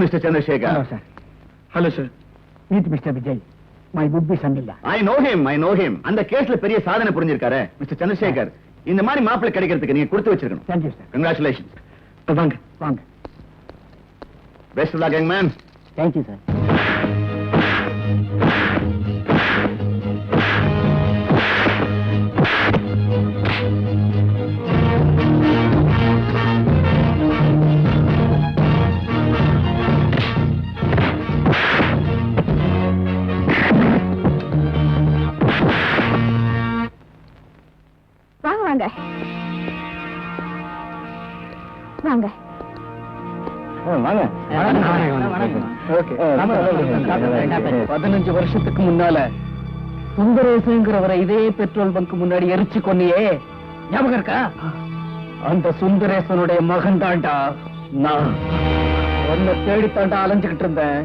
Mr. Chandrasekhar. Hello, sir. Hello, sir. Meet Mr. Vijay, my would-be son-in-law. I know him. அந்த கேஸ்ல பெரிய சாதனை புரிஞ்சிருக்காரு மிஸ்டர் சந்திரசேகர். இந்த மாதிரி மாப்பிள்ளை கிடைக்கிறதுக்கு நீங்க கொடுத்து வச்சிருக்கணும். Thank you, sir. Congratulations. வாங்க வாங்க. Best of luck, young man. Thank you, sir. வாங்க வாங்க வாங்க. 15 வருஷத்துக்கு முன்னால சுந்தரேசங்கிறவரை இதே பெட்ரோல் பங்க் முன்னாடி எரிச்சு கொன்னியே, ஞாபகம் இருக்கா? அந்த சுந்தரேசனுடைய மகன் தாண்டா நான். உன்னை தேடித்தாண்டா அலைஞ்சுக்கிட்டு இருந்தேன்.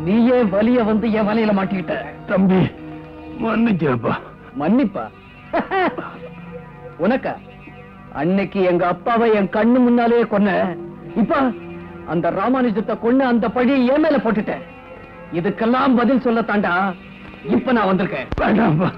நீயே வலிய வந்து என் வலையில மாட்டிக்கிட்ட. தம்பி, மன்னிச்சிருப்பா. மன்னிப்பா? உனக்கா? அன்னைக்கு எங்க அப்பாவை என் கண்ணு முன்னாலே கொன்ன. இப்ப அந்த ராமானுஜத்தை கொன்னு அந்த பழியை என் மேல போட்டுட்டேன். இதுக்கெல்லாம் பதில் சொல்லத்தாண்டா இப்ப நான் வந்திருக்கேன். வேண்டாம்பா.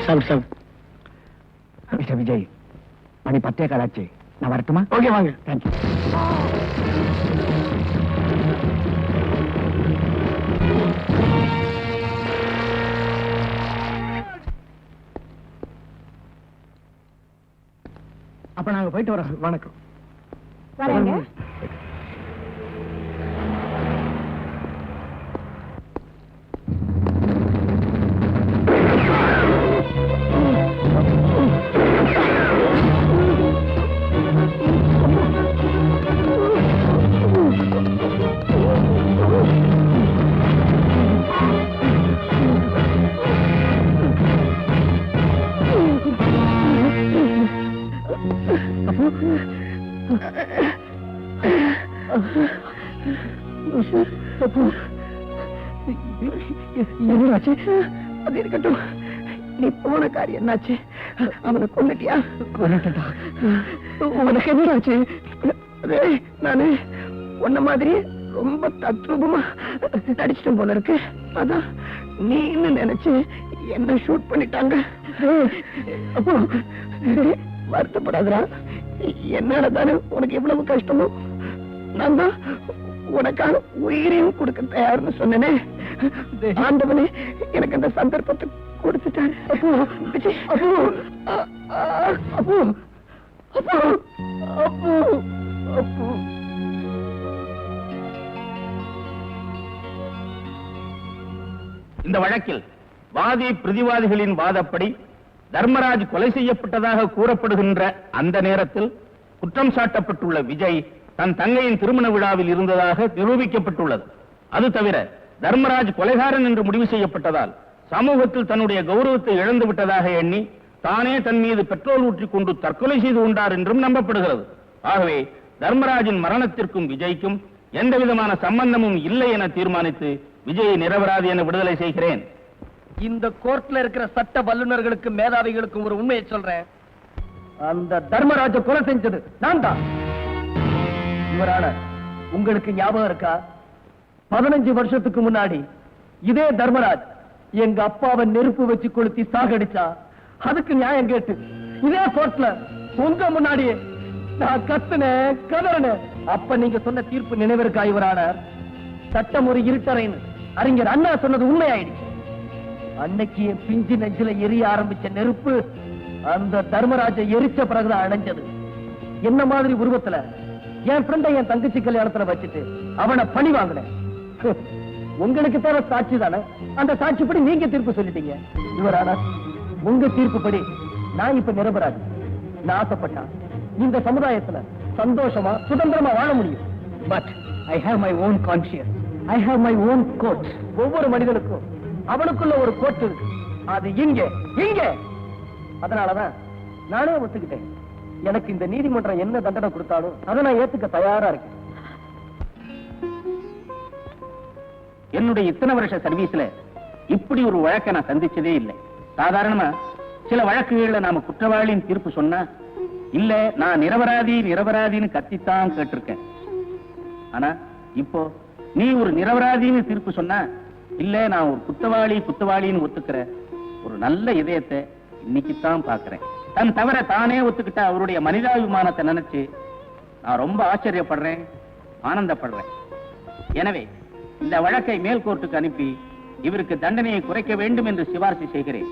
சாப்பிடு. மிஸ்டர் விஜய், மணி 10 காலாச்சு, நான் வரட்டுமா? ஓகே, வாங்க. தேங்க்யூ. அப்ப நாங்க போயிட்டு வரோம். வணக்கம். வரேங்க. என்னாச்சு? அது இருக்கட்டும், நீ போன காரியம் என்னாச்சு? அவனை கொண்டுட்டியா? கொண்டுட்டா. உனக்கு என்னாச்சு? நானு உன்ன மாதிரி ரொம்ப தத்ரூபமா நடிச்சிட்டு போல இருக்கு. அதான் நீன்னு நினைச்சு என்ன ஷூட் பண்ணிட்டாங்க. அப்போ வருத்தப்படாதா? என்னால தானே உனக்கு எவ்வளவு கஷ்டமோ, நான் தான் உனக்கான உயிரையும் கொடுக்க தயார்னு சொன்னேனே. ஆண்டவனே எனக்கு அந்த சந்தர்ப்பத்தை கொடுத்துட்டாரு. அப்போ அப்போ அப்போ அப்போ அப்போ அப்போ இந்த வழக்கில் வாதி பிரதிவாதிகளின் வாதப்படி தர்மராஜ் கொலை செய்யப்பட்டதாக கூறப்படுகின்ற அந்த நேரத்தில் குற்றம் சாட்டப்பட்டுள்ள விஜய் தன் தங்கையின் திருமண விழாவில் இருந்ததாக நிரூபிக்கப்பட்டுள்ளது. அது தவிர தர்மராஜ் கொலைகாரன் என்று முடிவு செய்யப்பட்டதால் சமூகத்தில் தன்னுடைய கௌரவத்தை இழந்து விட்டதாக எண்ணி தானே தன் மீது பெட்ரோல் ஊற்றிக் கொண்டு தற்கொலை செய்து கொண்டார் என்றும் நம்பப்படுகிறது. ஆகவே தர்மராஜின் மரணத்திற்கும் விஜய்க்கும் எந்த விதமான சம்பந்தமும் இல்லை என தீர்மானித்து விஜயை நிரபராதி என விடுதலை செய்கிறேன். இந்த கோர்ட்ல இருக்கிற சட்ட வல்லுநர்களுக்கு மேதாவிகளுக்கும் ஒரு உண்மையை சொல்றேன். அந்த தர்மராஜ கொலை செஞ்சது நான் தான். இவரான உங்களுக்கு ஞாபகம் இருக்கா? 15 வருஷத்துக்கு முன்னாடி இதே தர்மராஜ் எங்க அப்பாவை நெருப்பு வச்சு கொளுத்தி சாகடிச்சா. அதுக்கு நியாயம் கேட்டு இதே கோர்ட்ல உங்க முன்னாடியே நான் கத்துனேன், கதறினேன். அப்ப நீங்க சொன்ன தீர்ப்பு நினைவிருக்கா? இவரான சட்டம் ஒரு இருட்டறைன்னு அறிஞர் அண்ணா சொன்னது உண்மையாயிடுச்சு. அன்னைக்கு என் பிஞ்சு நெஞ்சில எரிய ஆரம்பிச்ச நெருப்பு அந்த தர்மராஜை எரிச்ச பிறகுதான் அணைஞ்சது. என்ன மாதிரி உருவத்துல என் ஃப்ரெண்டை என் தங்கச்சி கல்யாணத்துல வச்சுட்டு அவனை பழி வாங்கினேன். உங்களுக்கு தேவை சாட்சி தானே, அந்த சாட்சிப்படி நீங்க தீர்ப்பு சொல்லிட்டீங்க. இவரான உங்க தீர்ப்புப்படி நான் இப்ப நிரபராதி. நான் ஆசைப்பட்டா இந்த சமுதாயத்துல சந்தோஷமா சுதந்திரமா வாழ முடியும். But I have my own conscious, I have my own code. ஒவ்வொரு மனிதனுக்கும் அவனுக்குள்ள ஒரு கோட் இருக்கு. அது இங்க. அதனாலதான் நானே ஒத்துக்கிட்டேன். எனக்கு இந்த நீதிமன்றம் என்ன தண்டனை கொடுத்தாலும் அதை நான் ஏத்துக்க தயாரா இருக்கேன். என்னுடைய இத்தனை வருஷ சர்வீஸ்ல இப்படி ஒரு வழக்கை நான் சந்திச்சதே இல்லை. சாதாரணமா சில வழக்குகள்ல நாம குற்றவாளியின் தீர்ப்பு சொன்னா இல்ல நான் நிரபராதின்னு கத்தித்தான் கேட்டிருக்கேன். ஆனா இப்போ நீ ஒரு நிரபராதின்னு தீர்ப்பு சொன்னா இல்ல நான் ஒரு குற்றவாளின்னு ஒத்துக்கிற ஒரு நல்ல இதயத்தை இன்னைக்குத்தான் பாக்குறேன். தன் தவிர தானே ஒத்துக்கிட்ட அவருடைய மனிதாபிமானத்தை நினைச்சு நான் ரொம்ப ஆச்சரியப்படுறேன், ஆனந்தப்படுறேன். எனவே இந்த வழக்கை மேல் கோர்ட்டுக்கு அனுப்பி இவருக்கு தண்டனையை குறைக்க வேண்டும் என்று சிபாரிசு செய்கிறேன்.